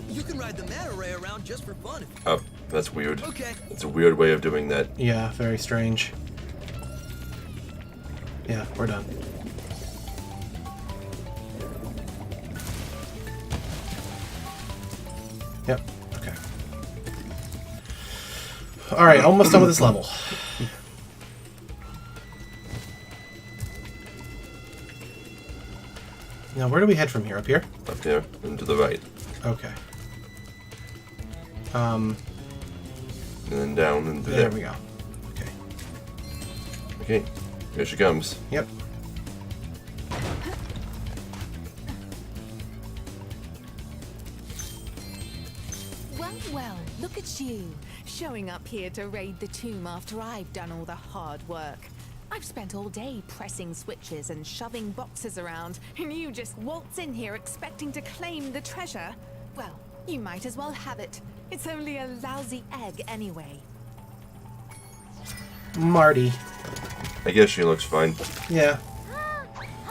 You can ride the manta ray around just for fun. Oh, that's weird. Okay. It's a weird way of doing that. Yeah, very strange. Yeah, we're done. Yep, okay. Alright, almost done with this level. Now, where do we head from here? Up here? Up here and to the right. Okay. And then down and through There there. we go. Okay. Okay, here she comes. Yep. Well, well, look at you. Showing up here to raid the tomb after I've done all the hard work. I've spent all day pressing switches and shoving boxes around, and you just waltz in here expecting to claim the treasure? Well, you might as well have it. It's only a lousy egg anyway. Marty. I guess she looks fine. Yeah.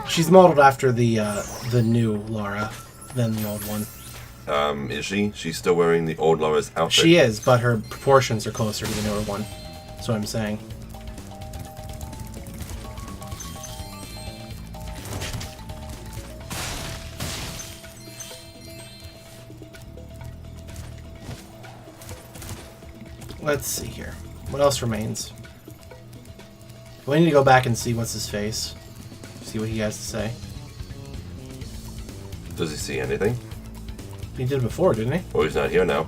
She's modeled after the new Laura than the old one. Is she? She's still wearing the old Laura's outfit. She is, but her proportions are closer to the newer one. That's what I'm saying. Let's see here. What else remains? We need to go back and see what's his face. See what he has to say. Does he see anything? He did before, didn't he? Oh, he's not here now.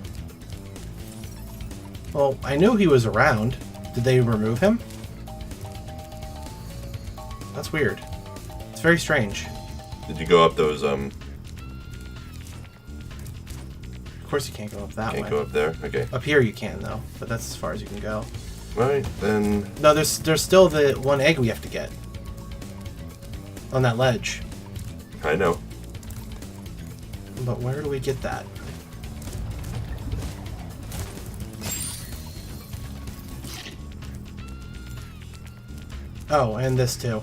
Well, I knew he was around. Did they remove him? That's weird. It's very strange. Did you go up those, Of course you can't go up that can't way. go up there? Okay. Up here you can, though. But that's as far as you can go. Right, then... No, there's still the one egg we have to get. On that ledge. I know. But where do we get that? Oh, and this too.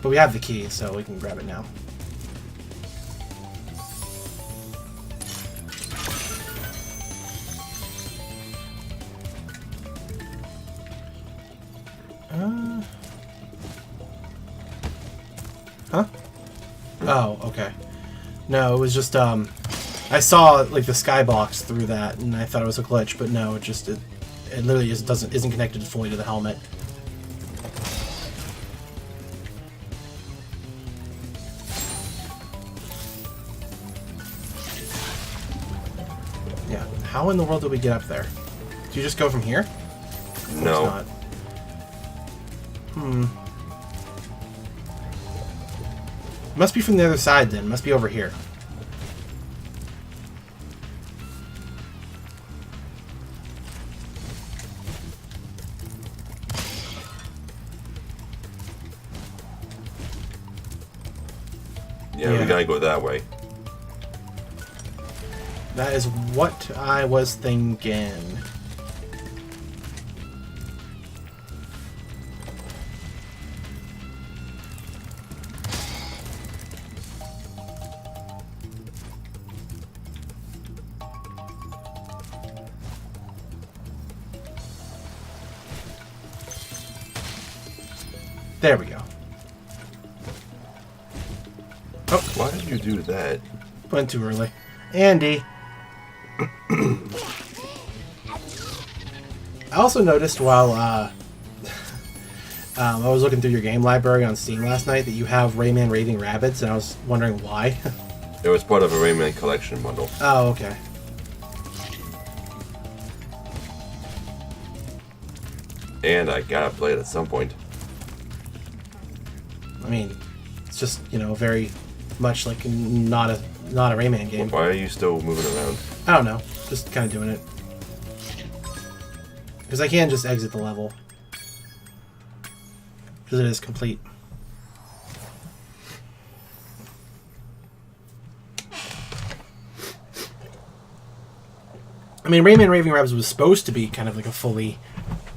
But we have the key, so we can grab it now. Huh? Oh, okay. No, it was just, I saw, like, the skybox through that, and I thought it was a glitch, but no, it just, it literally isn't connected fully to the helmet. Yeah, how in the world did we get up there? Do you just go from here? Of course No. not. Must be from the other side then. Must be over here. Yeah, Yeah. we gotta go that way. That is what I was thinking. There we go. Oh, Why did you do that? went too early. Andy. I also noticed while I was looking through your game library on Steam last night that you have Rayman Raving Rabbids, and I was wondering why. It was part of a Rayman collection bundle. Oh, okay. And I gotta play it at some point. I mean, it's just, you know, very much like not a Rayman game. Why are you still moving around? I don't know. Just kind of doing it. Because I can just exit the level. Because it is complete. I mean, Rayman Raving Rabbids was supposed to be kind of like a fully,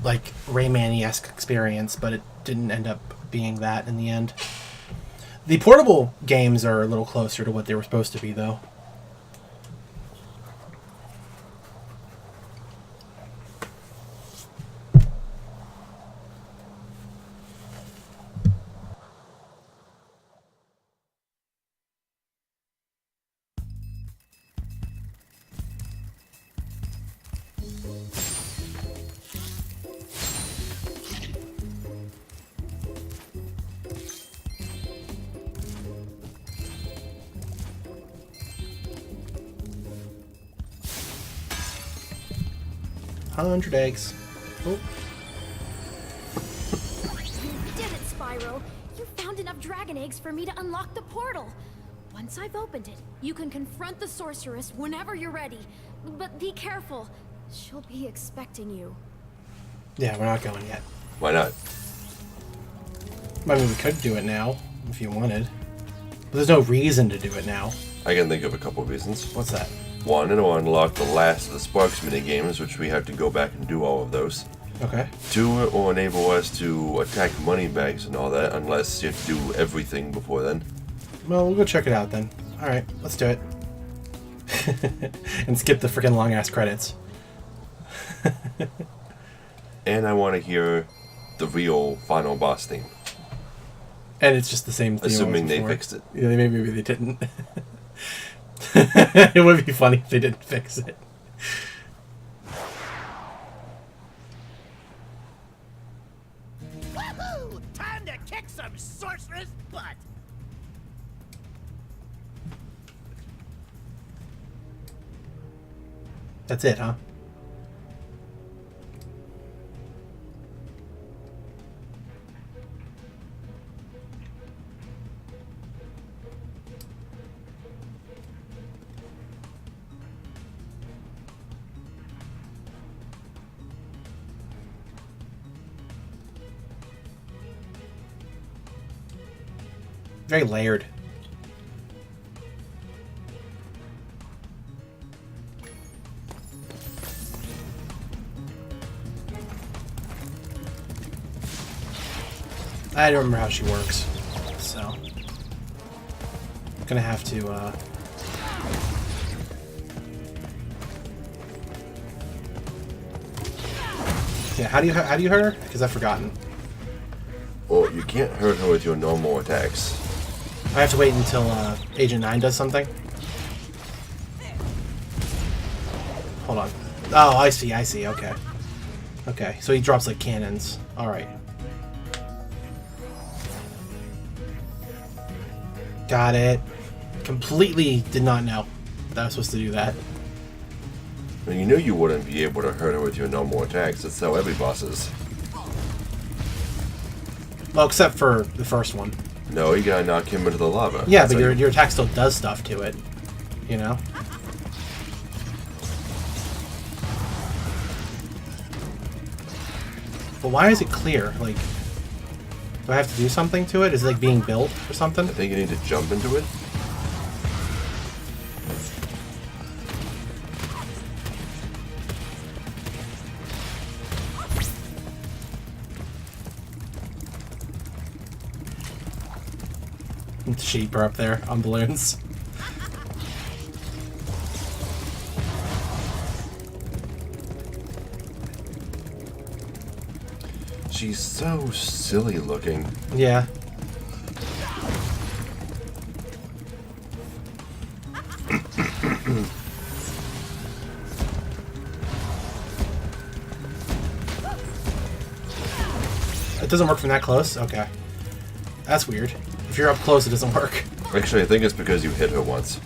like, Rayman-esque experience, but it didn't end up being that in the end. The portable games are a little closer to what they were supposed to be, though. $100 eggs. Oh. You did it, Spyro. You found enough dragon eggs for me to unlock the portal. Once I've opened it, you can confront the sorceress whenever you're ready. But be careful. She'll be expecting you. Yeah, we're not going yet. Why not? I mean, we could do it now, if you wanted. But there's no reason to do it now. I can think of a couple of reasons. What's that? One, it'll unlock the last of the Sparks minigames, which we have to go back and do all of those. Okay. Two, it will enable us to attack money bags and all that, unless you have to do everything before then. Well, we'll go check it out then. Alright, let's do it. And skip the freaking long-ass credits. And I want to hear the real final boss theme. And it's just the same thing. Assuming they fixed it. Yeah, maybe they didn't. It would be funny if they didn't fix it. Woohoo! Time to kick some sorceress butt! That's it, huh? Very layered. I don't remember how she works, so I'm gonna have to. Yeah, how do you hurt her? Because I've forgotten. Well, you can't hurt her with your normal attacks. I have to wait until Agent 9 does something. Hold on. Oh, I see. Okay. Okay, so he drops like cannons. Alright. Got it. Completely did not know that I was supposed to do that. And you knew you wouldn't be able to hurt her with your normal attacks. That's how every boss is. Well, except for the first one. No, you gotta knock him into the lava. Yeah, That's but how your attack still does stuff to it. You know? But why is it clear? Like, do I have to do something to it? Is it like being built or something? I think you need to jump into it. Sheep are up there on balloons. She's so silly looking. Yeah. It doesn't work from that close? Okay. That's weird. If you're up close, it doesn't work. Actually, I think it's because you hit her once.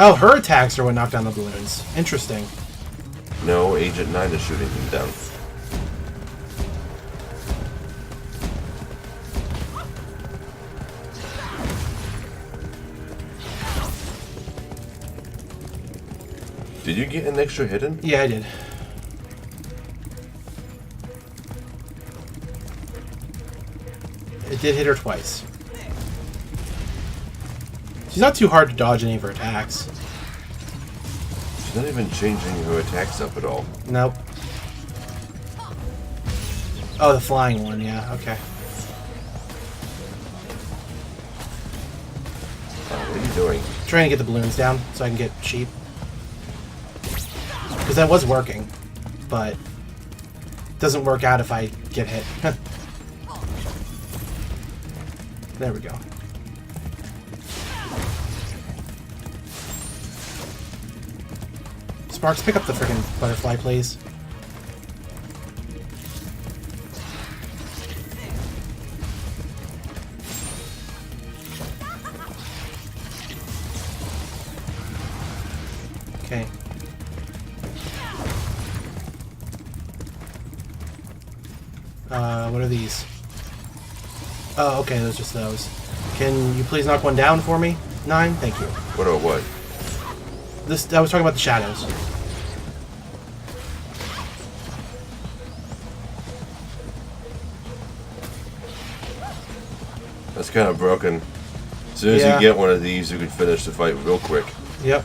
Oh, her attacks are what knocked down the balloons. Interesting. No, Agent 9 is shooting them down. Did you get an extra hidden? Yeah, I did. It did hit her twice. She's not too hard to dodge any of her attacks. She's not even changing her attacks up at all. Nope. Oh, the flying one, yeah, okay. What are you doing? Trying to get the balloons down so I can get sheep. Because that was working, but it doesn't work out if I get hit. There we go. Sparks, pick up the freaking butterfly, please. Okay. What are these? Oh, okay, those just those. Can you please knock one down for me? 9? Thank you. What or what? This, I was talking about the shadows. That's kind of broken. As soon as Yeah. you get one of these, you can finish the fight real quick. Yep.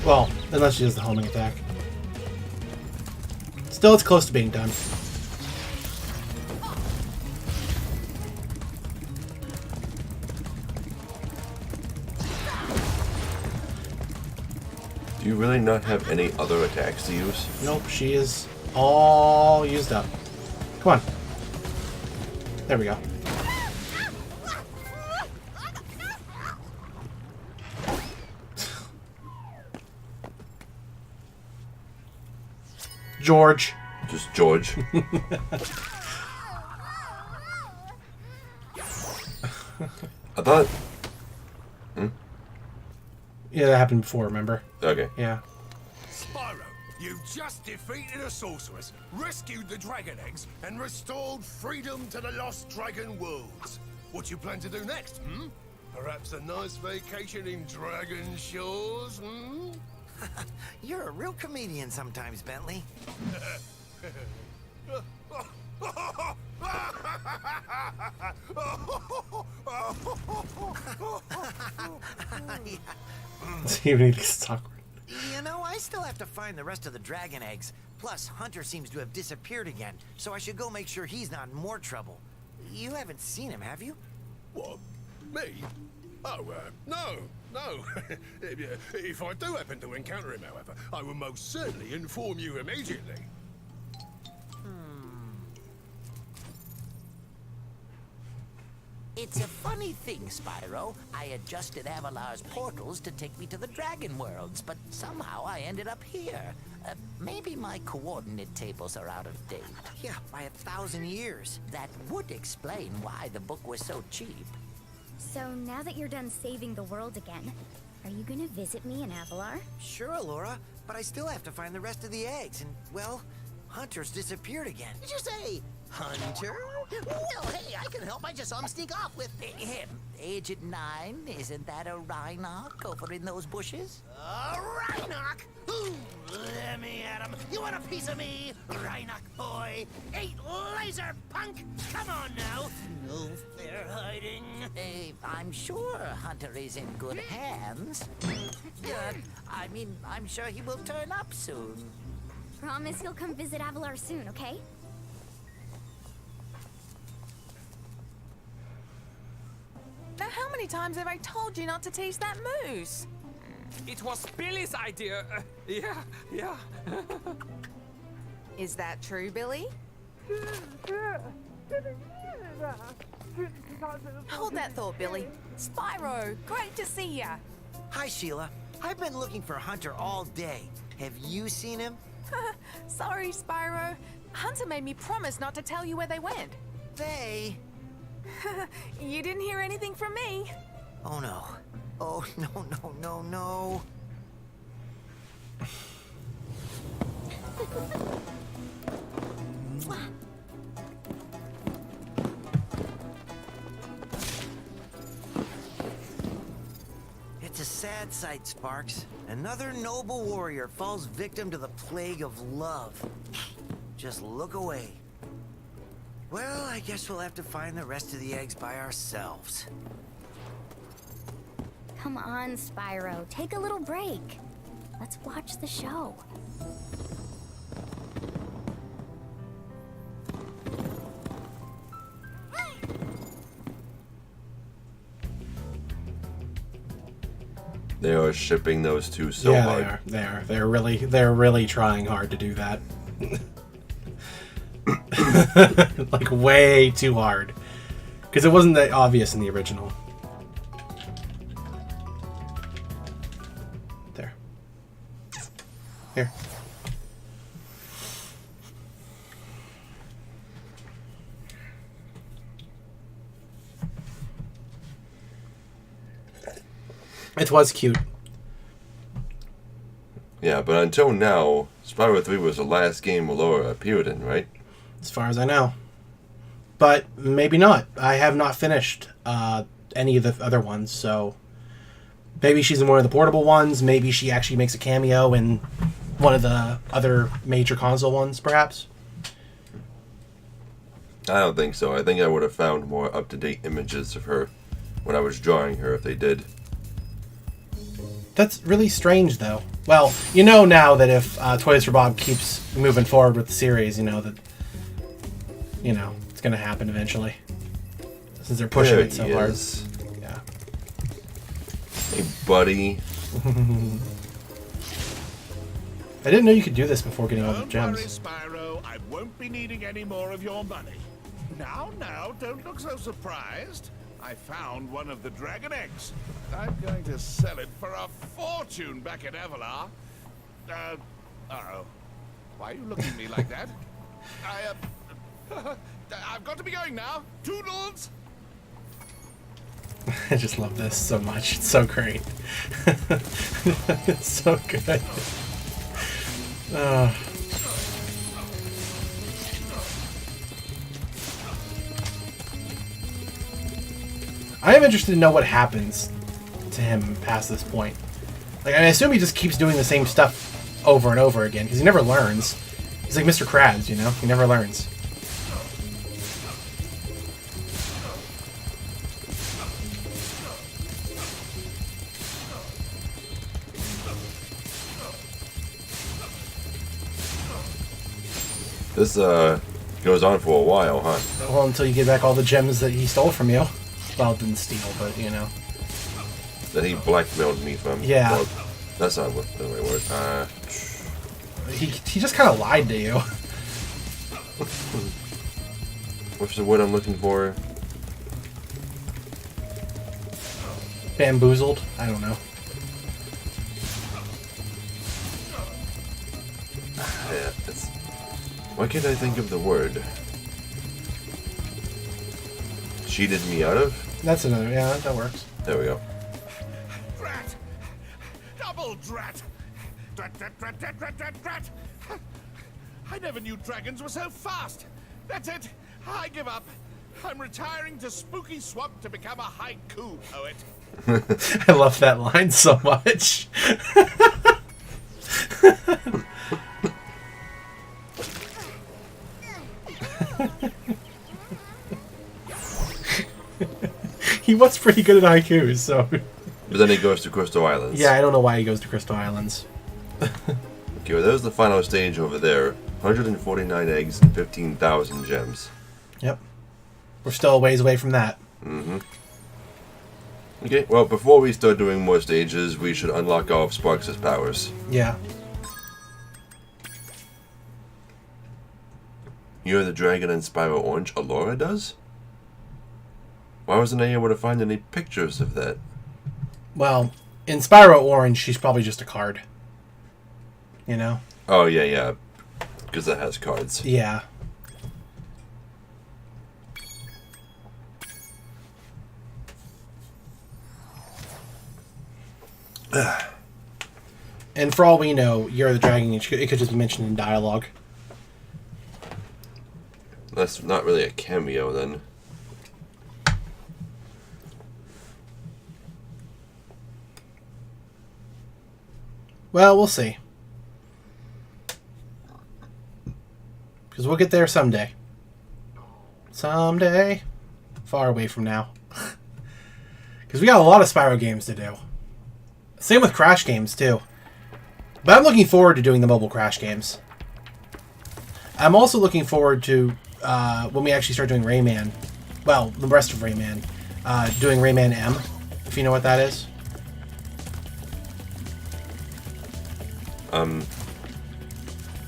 Well, unless she does the homing attack. Still, it's close to being done. Do you really not have any other attacks to use? Nope, she is all used up. Come on. There we go. George. Just George. I thought... Yeah, that happened before, remember? Okay. Yeah. Spyro, you've just defeated a sorceress, rescued the dragon eggs, and restored freedom to the lost dragon worlds. What do you plan to do next, hmm? Perhaps a nice vacation in Dragon Shores, hmm? You're a real comedian sometimes, Bentley. Even it's awkward. You know, I still have to find the rest of the dragon eggs. Plus, Hunter seems to have disappeared again, so I should go make sure he's not in more trouble. You haven't seen him, have you? What? Me? Oh, no. If I do happen to encounter him, however, I will most certainly inform you immediately. It's a funny thing, Spyro. I adjusted Avalar's portals to take me to the Dragon Worlds, but somehow I ended up here. Maybe my coordinate tables are out of date. Yeah, by 1,000 years. That would explain why the book was so cheap. So now that you're done saving the world again, are you gonna visit me in Avalar? Sure, Laura, but I still have to find the rest of the eggs, and, well, Hunter's disappeared again. Did you say Hunter? Well, hey, I can help. I just saw him sneak off with Him, Agent 9, isn't that a Rhinoc over in those bushes? Rhinoc. Ooh, let me at him. You want a piece of me, Rhinoc boy? 8 laser punk. Come on now. No fair hiding. I'm sure Hunter is in good hands. I'm sure he will turn up soon. Promise you'll come visit Avalar soon, okay? Now, how many times have I told you not to taste that moose? It was Billy's idea. Yeah. Is that true, Billy? Hold that thought, Billy. Spyro, great to see ya. Hi, Sheila. I've been looking for Hunter all day. Have you seen him? Sorry, Spyro. Hunter made me promise not to tell you where they went. They? You didn't hear anything from me. Oh no. Oh no, no, no, no. It's a sad sight, Sparks. Another noble warrior falls victim to the plague of love. Just look away. Well, I guess we'll have to find the rest of the eggs by ourselves. Come on, Spyro. Take a little break. Let's watch the show. They are shipping those two so hard. Yeah, they are. They're really trying hard to do that. Like way too hard. Because it wasn't that obvious in the original. There. Here. It was cute. Yeah, but until now, Spyro 3 was the last game Elyro appeared in, right? As far as I know. But maybe not. I have not finished any of the other ones, so maybe she's in one of the portable ones. Maybe she actually makes a cameo in one of the other major console ones, perhaps. I don't think so. I think I would have found more up-to-date images of her when I was drawing her if they did. That's really strange, though. Well, you know now that if Toys for Bob keeps moving forward with the series, you know that, you know, it's going to happen eventually. Since they're pushing it so hard. Yeah. Hey, buddy. I didn't know you could do this before getting all the Don't gems. worry, Spyro. I won't be needing any more of your money. Now, don't look so surprised. I found one of the dragon eggs. I'm going to sell it for a fortune back at Evelar. Uh-oh. Why are you looking at me like that? I've got to be going now. Toodles! I just love this so much. It's so great. It's so good. I am interested to know what happens to him past this point. Like, I assume he just keeps doing the same stuff over and over again, because he never learns. He's like Mr. Krabs, you know? He never learns. This goes on for a while, huh? Well, until you get back all the gems that he stole from you. Well, didn't steal, but, you know. That he blackmailed me from. Yeah. Well, that's not what the right word. He just kind of lied to you. What's the word I'm looking for? Bamboozled? I don't know. Yeah, it's... Why can't I think of the word? Cheated me out of? That's another, yeah, that works. There we go. Drat! Double drat! Drat, drat, drat, drat, drat, drat, drat! I never knew dragons were so fast! That's it! I give up! I'm retiring to Spooky Swamp to become a haiku poet. I love that line so much. He was pretty good at haikus, so... But then he goes to Crystal Islands. Yeah, I don't know why he goes to Crystal Islands. Okay, well, there's the final stage over there. 149 eggs and 15,000 gems. Yep. We're still a ways away from that. Mm-hmm. Okay, well, before we start doing more stages, we should unlock all of Sparks' powers. Yeah. You're the dragon in Spyro Orange, Elyro does? Why wasn't I able to find any pictures of that? Well, in Spyro Orange, she's probably just a card. You know? Oh, yeah. Because that has cards. Yeah. And for all we know, Year of the Dragon Age, it could just be mentioned in dialogue. That's not really a cameo, then. Well, we'll see. Because we'll get there someday. Someday. Far away from now. Because we got a lot of Spyro games to do. Same with Crash games, too. But I'm looking forward to doing the mobile Crash games. I'm also looking forward to, when we actually start doing Rayman. Well, the rest of Rayman. Doing Rayman M, if you know what that is.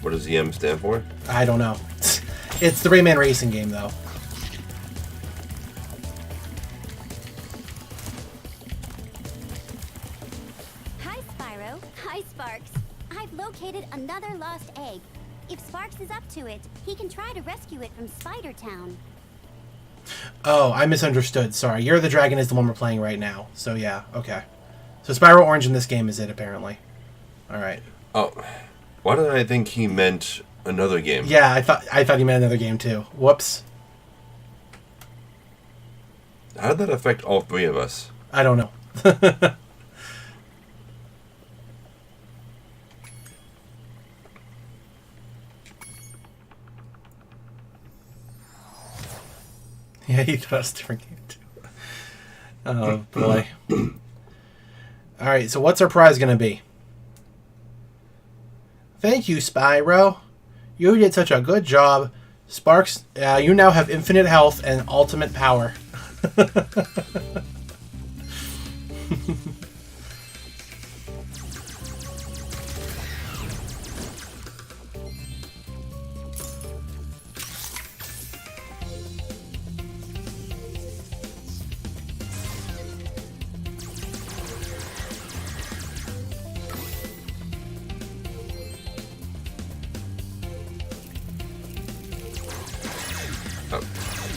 What does the M stand for? I don't know. It's the Rayman racing game, though. Hi, Spyro. Hi, Sparks. I've located another lost egg. If Sparks is up to it, he can try to rescue it from Spider Town. Oh, I misunderstood. Sorry. Year of the Dragon is the one we're playing right now. So, yeah. Okay. So, Spyro Orange in this game is it, apparently. Alright. Oh. Why did I think he meant another game? Yeah, I thought he meant another game, too. Whoops. How did that affect all three of us? I don't know. Yeah, he thought it was a different game, too. Oh, boy. Alright, so what's our prize going to be? Thank you, Spyro. You did such a good job. Sparks, you now have infinite health and ultimate power.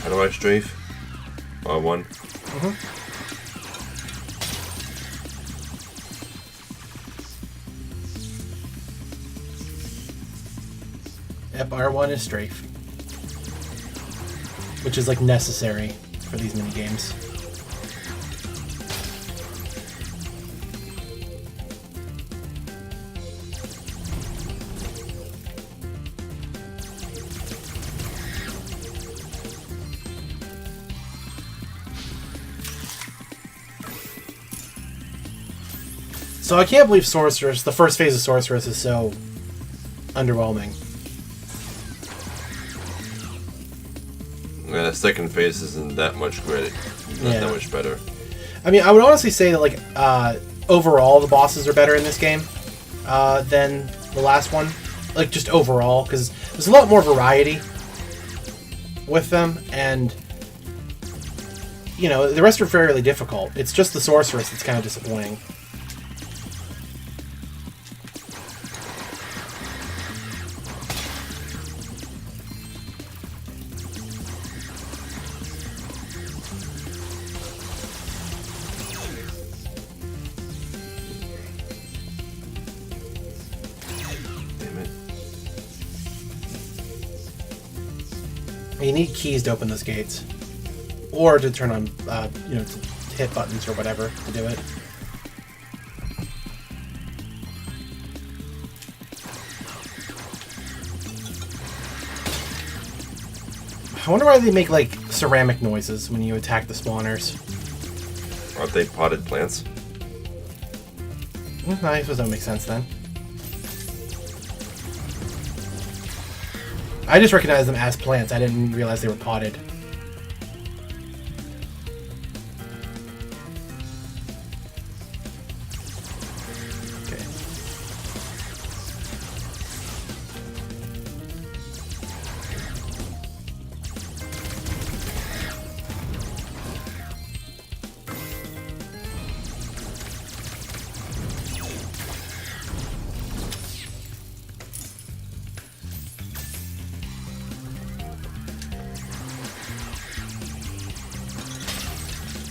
How do I strafe? R1. Yep, R1 is strafe. Which is, like, necessary for these mini games. So I can't believe Sorceress, the first phase of Sorceress is so underwhelming. Yeah, the second phase isn't that much great. Not that much better. I mean, I would honestly say that, like, overall, the bosses are better in this game than the last one. Like, just overall, because there's a lot more variety with them, and, you know, the rest are fairly difficult. It's just the Sorceress that's kind of disappointing. You need keys to open those gates. Or to turn on, you know, to hit buttons or whatever to do it. I wonder why they make, like, ceramic noises when you attack the spawners. Aren't they potted plants? I suppose that makes sense then. I just recognize them as plants. I didn't realize they were potted. Okay.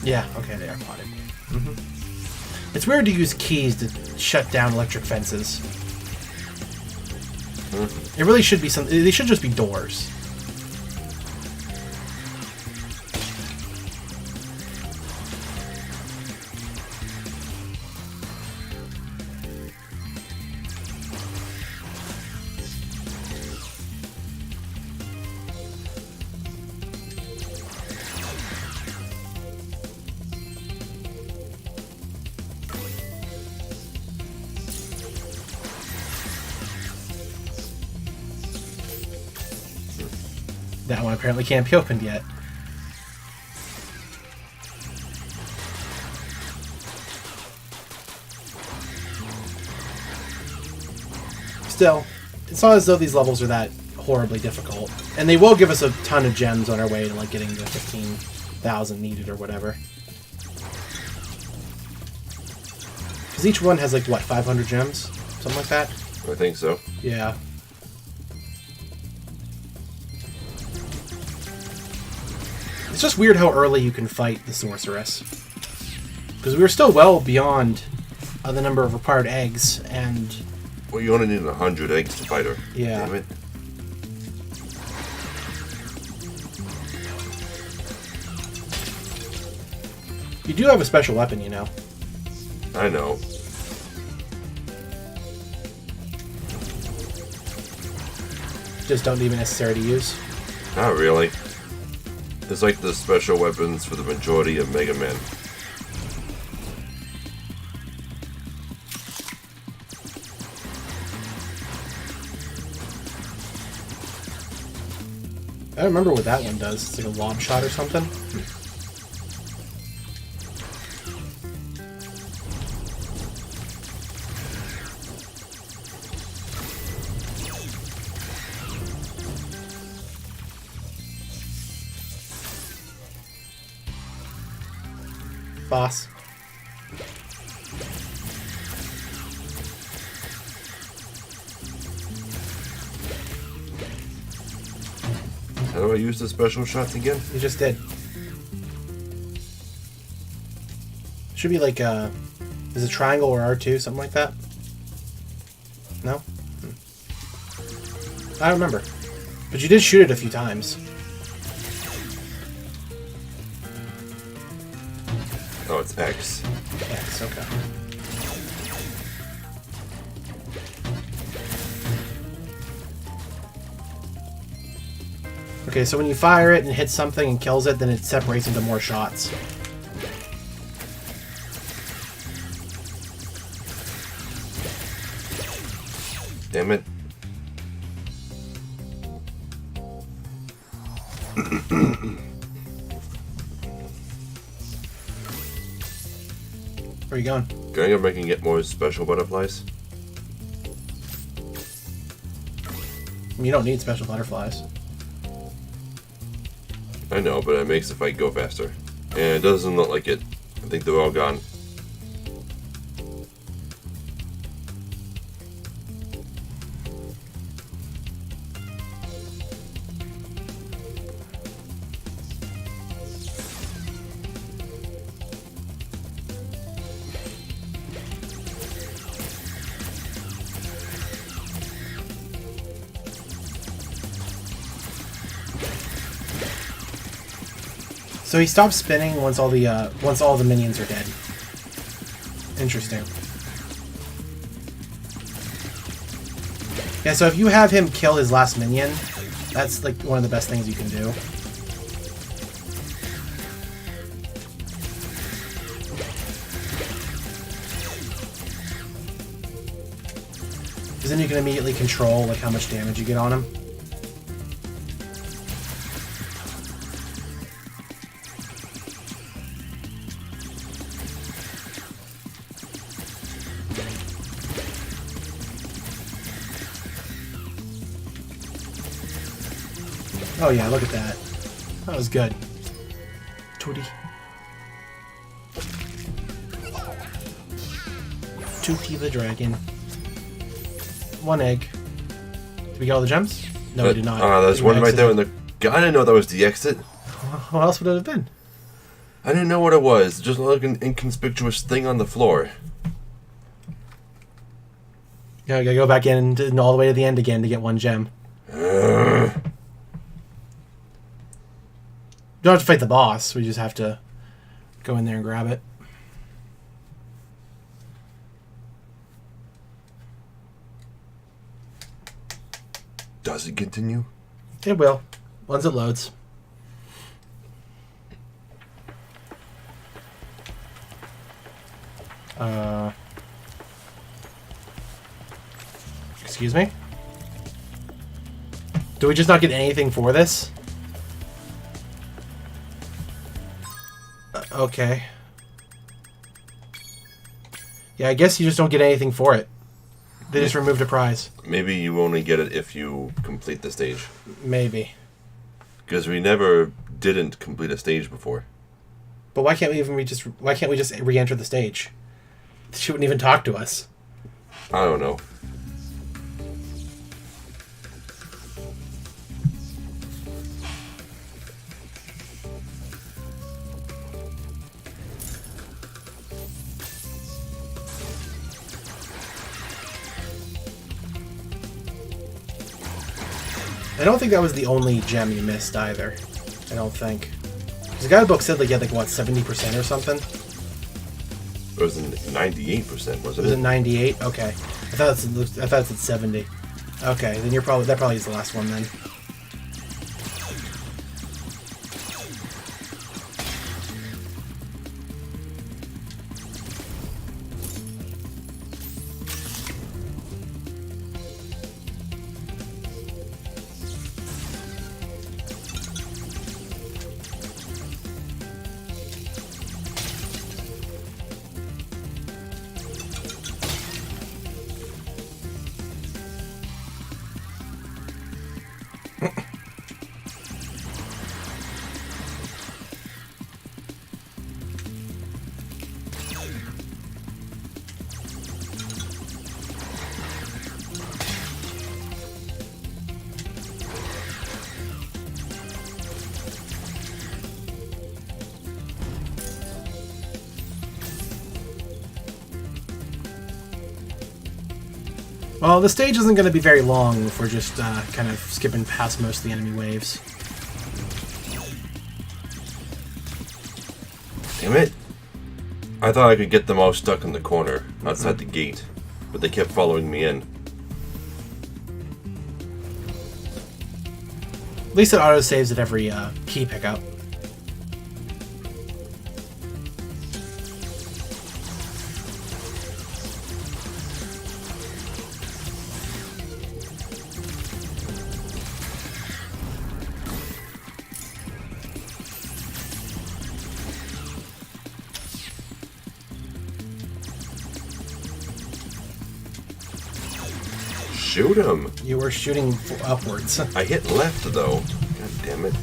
Yeah, okay, they are potted. It's weird to use keys to shut down electric fences. It really should be they should just be doors. That one apparently can't be opened yet. Still, it's not as though these levels are that horribly difficult. And they will give us a ton of gems on our way to like getting the 15,000 needed or whatever. Because each one has like, what, 500 gems? Something like that? I think so. Yeah. It's just weird how early you can fight the sorceress. Because we were still well beyond the number of required eggs, and... Well, you only need 100 eggs to fight her. Yeah. Damn it. You do have a special weapon, you know. I know. Just don't deem it necessary to use. Not really. It's like the special weapons for the majority of Mega Man. I don't remember what that one does. It's like a lob shot or something. Boss. How do I use the special shots again? You just did. Should be like is it triangle or R2, something like that? No? I don't remember. But you did shoot it a few times. Oh, it's X. X, okay. Okay, so when you fire it and hit something and kills it, then it separates into more shots. Damn it. Where are you going? Going up, I can get more special butterflies. You don't need special butterflies. I know, but it makes the fight go faster. And it doesn't look like it. I think they're all gone. So he stops spinning once all the minions are dead. Interesting. Yeah, so if you have him kill his last minion, that's like one of the best things you can do. Because then you can immediately control like how much damage you get on him. Oh yeah, look at that. That was good. Tootie. Tootie the dragon. One egg. Did we get all the gems? No, we did not. There's one right there in the... I didn't know that was the exit. What else would it have been? I didn't know what it was. Just like an inconspicuous thing on the floor. Yeah, I gotta go back in and all the way to the end again to get one gem. You don't have to fight the boss. We just have to go in there and grab it. Does it continue? It will. Once it loads. Excuse me? Do we just not get anything for this? Okay. Yeah, I guess you just don't get anything for it. They just removed a prize. Maybe you only get it if you complete the stage. Maybe. Because we never didn't complete a stage before. But why can't we just re-enter the stage? She wouldn't even talk to us. I don't know. I don't think that was the only gem you missed either. I don't think. The guidebook said like you had like what, 70% or something? It was 98%, wasn't it? Was it 98? Okay. I thought it said 70. Okay, then that probably is the last one then. Well, the stage isn't going to be very long if we're just kind of skipping past most of the enemy waves. Damn it. I thought I could get them all stuck in the corner outside the gate, but they kept following me in. At least it auto-saves at every key pickup. Shoot him! You were shooting upwards. I hit left, though. God damn it.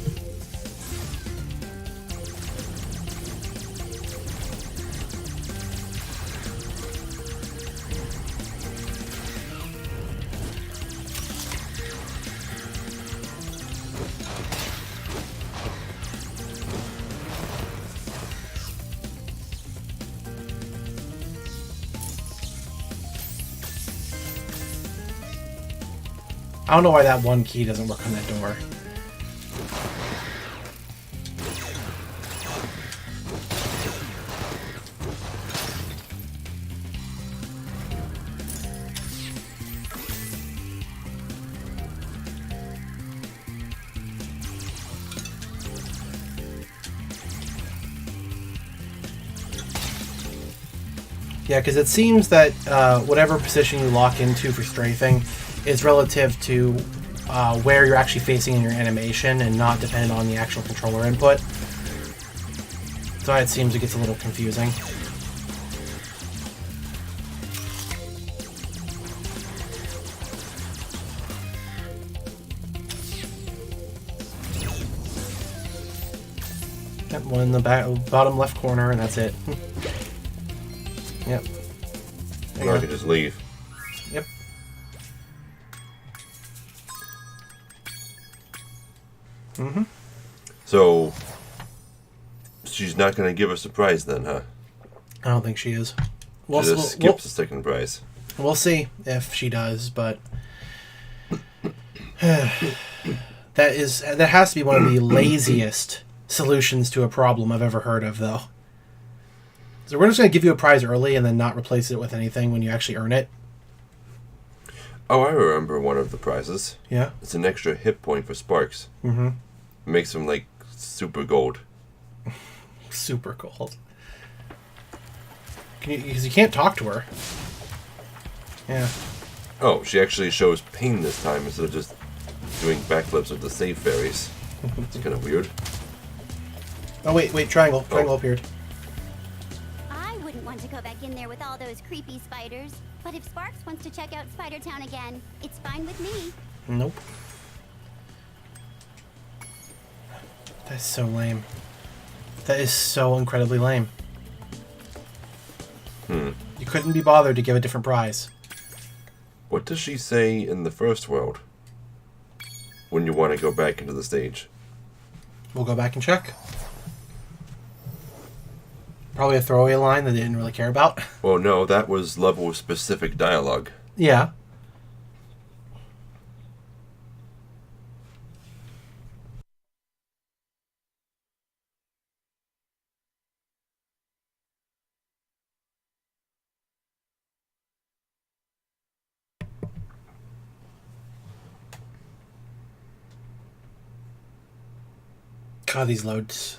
I don't know why that one key doesn't work on that door. Yeah, because it seems that whatever position you lock into for strafing is relative to where you're actually facing in your animation and not dependent on the actual controller input. So it seems it gets a little confusing. Yep, one in the bottom left corner, and that's it. Yep. Or I could just leave. Yep. So, she's not going to give us a prize then, huh? I don't think she is. She just skips the second prize. We'll see if she does, but that has to be one of the laziest solutions to a problem I've ever heard of, though. So we're just going to give you a prize early and then not replace it with anything when you actually earn it. Oh, I remember one of the prizes. Yeah? It's an extra hit point for Sparks. Mm-hmm. It makes him, like, super gold. Super gold. Because you can't talk to her. Yeah. Oh, she actually shows pain this time instead of just doing backflips with the save fairies. It's kind of weird. Oh, wait, Triangle. Triangle appeared. I wouldn't want to go back in there with all those creepy spiders. But if Sparks wants to check out Spider Town again, it's fine with me. Nope. That's so lame. That is so incredibly lame. You couldn't be bothered to give a different prize. What does she say in the first world? When you want to go back into the stage? We'll go back and check. Probably a throwaway line that they didn't really care about. Well, no, that was level-specific dialogue. Yeah. God, these loads,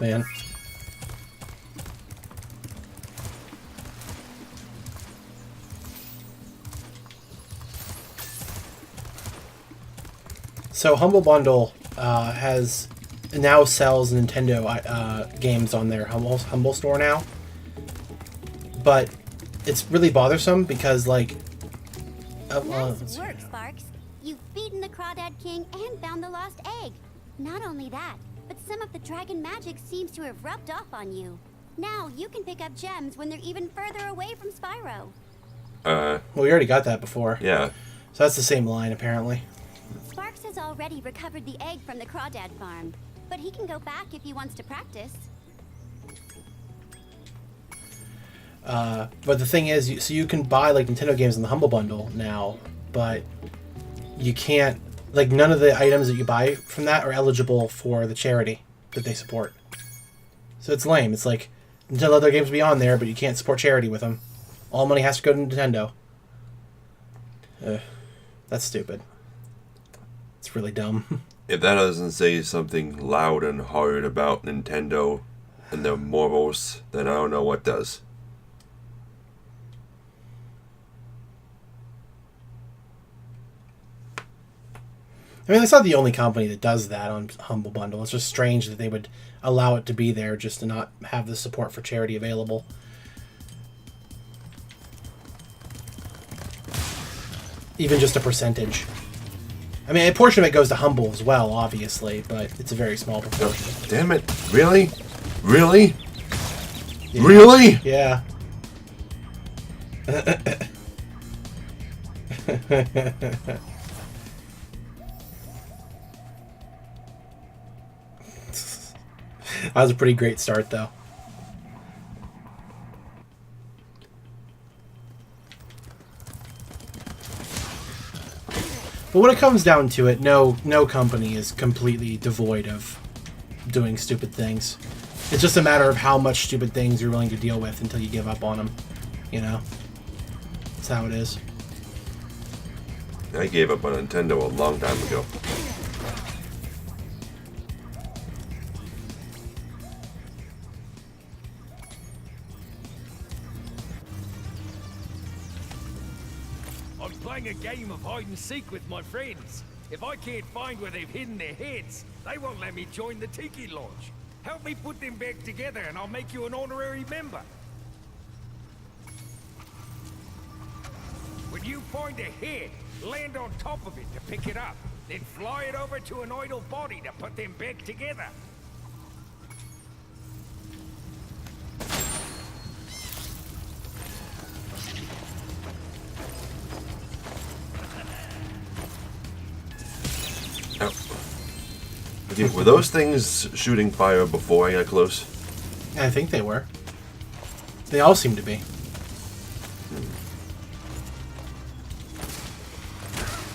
man. So Humble Bundle now sells Nintendo games on their Humble store now, but it's really bothersome because like. Nice work, Sparks. You've beaten the Crawdad King and found the lost egg. Not only that, but some of the dragon magic seems to have rubbed off on you. Now you can pick up gems when they're even further away from Spyro. Well, we already got that before. Yeah. So that's the same line, apparently. Sparks has already recovered the egg from the Crawdad farm, but he can go back if he wants to practice. But the thing is, so you can buy like Nintendo games in the Humble Bundle now, but you can't. Like, none of the items that you buy from that are eligible for the charity that they support. So it's lame. It's like, Nintendo let their games be on there, but you can't support charity with them. All money has to go to Nintendo. That's stupid. It's really dumb. If that doesn't say something loud and hard about Nintendo and their morals, then I don't know what does. I mean, it's not the only company that does that on Humble Bundle. It's just strange that they would allow it to be there just to not have the support for charity available. Even just a percentage. I mean, a portion of it goes to Humble as well, obviously, but it's a very small proportion. Oh, damn it. Really? Really? Yeah. Really? Yeah. That was a pretty great start, though. But when it comes down to it, no company is completely devoid of doing stupid things. It's just a matter of how much stupid things you're willing to deal with until you give up on them. You know? That's how it is. I gave up on Nintendo a long time ago. I'm playing a game of hide and seek with my friends. If I can't find where they've hidden their heads, they won't let me join the Tiki Lodge. Help me put them back together and I'll make you an honorary member. When you find a head, land on top of it to pick it up. Then fly it over to an idle body to put them back together. Okay, were those things shooting fire before I got close? I think they were. They all seem to be.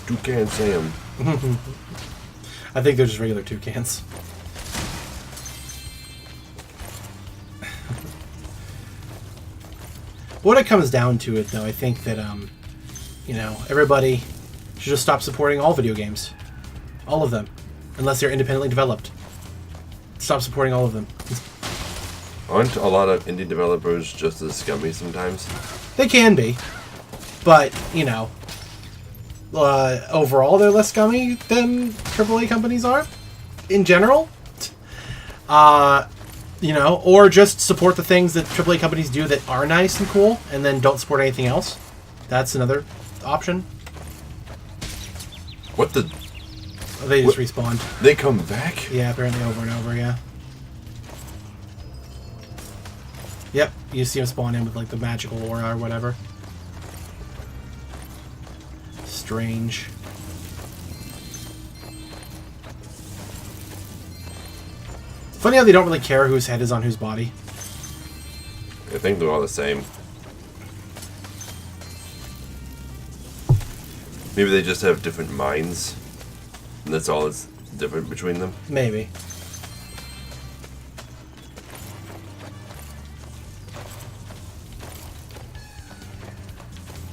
Toucan Sam. I think they're just regular toucans. What it comes down to it, though, I think that, you know, everybody should just stop supporting all video games. All of them. Unless they're independently developed. Stop supporting all of them. Aren't a lot of indie developers just as scummy sometimes? They can be. But, you know, overall they're less scummy than AAA companies are. In general. You know, or just support the things that AAA companies do that are nice and cool, and then don't support anything else. That's another option. What the... They just respawned. They come back? Yeah, apparently over and over, yeah. Yep, you see them spawn in with, like, the magical aura or whatever. Strange. Funny how they don't really care whose head is on whose body. I think they're all the same. Maybe they just have different minds. And that's all that's different between them. Maybe.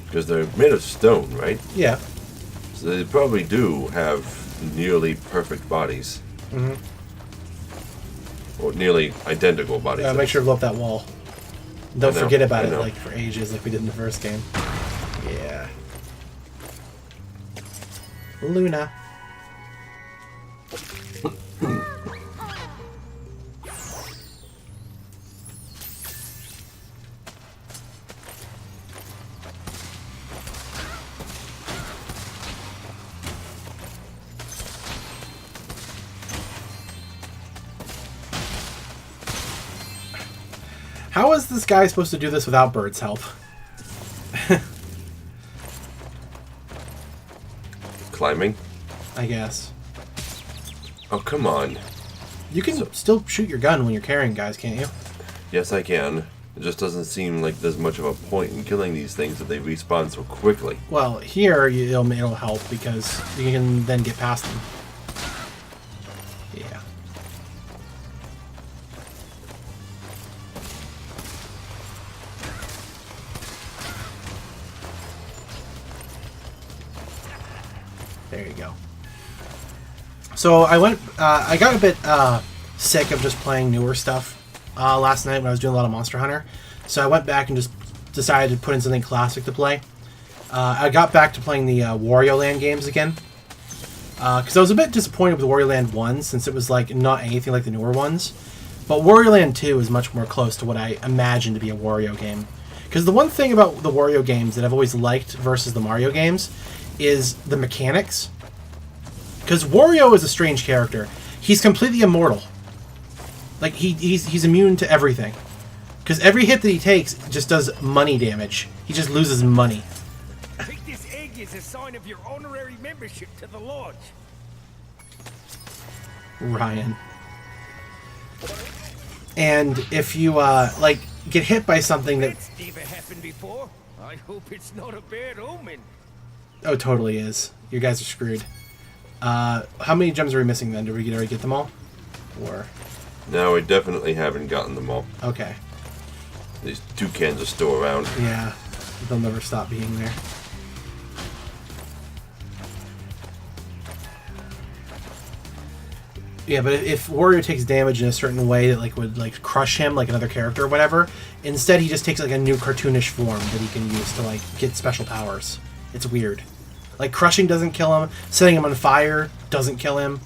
Because they're made of stone, right? Yeah. So they probably do have nearly perfect bodies. Mm-hmm. Or nearly identical bodies. Make sure to blow up that wall. Don't forget about I it know. like for ages, like we did in the first game. Yeah. Luna. How is this guy supposed to do this without Bird's help? Climbing? I guess. Oh, come on. You can still shoot your gun when you're carrying guys, can't you? Yes, I can. It just doesn't seem like there's much of a point in killing these things if they respawn so quickly. Well, here it'll help because you can then get past them. Yeah. There you go. So I got a bit sick of just playing newer stuff last night when I was doing a lot of Monster Hunter. So I went back and just decided to put in something classic to play. I got back to playing the Wario Land games again. Because I was a bit disappointed with Wario Land 1 since it was like not anything like the newer ones. But Wario Land 2 is much more close to what I imagined to be a Wario game. Because the one thing about the Wario games that I've always liked versus the Mario games is the mechanics. Because Wario is a strange character. He's completely immortal. Like, he's immune to everything. Because every hit that he takes just does money damage. He just loses money. Take this egg as a sign of your honorary membership to the lodge. Ryan. And if you, like, get hit by something that... That's never happened before. I hope it's not a bad omen. Oh, totally is. You guys are screwed. How many gems are we missing then? Did we already get them all? Or... No, we definitely haven't gotten them all. Okay. These toucans are still around. Yeah. They'll never stop being there. Yeah, but if Wario takes damage in a certain way that like would like crush him like another character or whatever, instead he just takes like a new cartoonish form that he can use to like get special powers. It's weird. Like crushing doesn't kill him, setting him on fire doesn't kill him.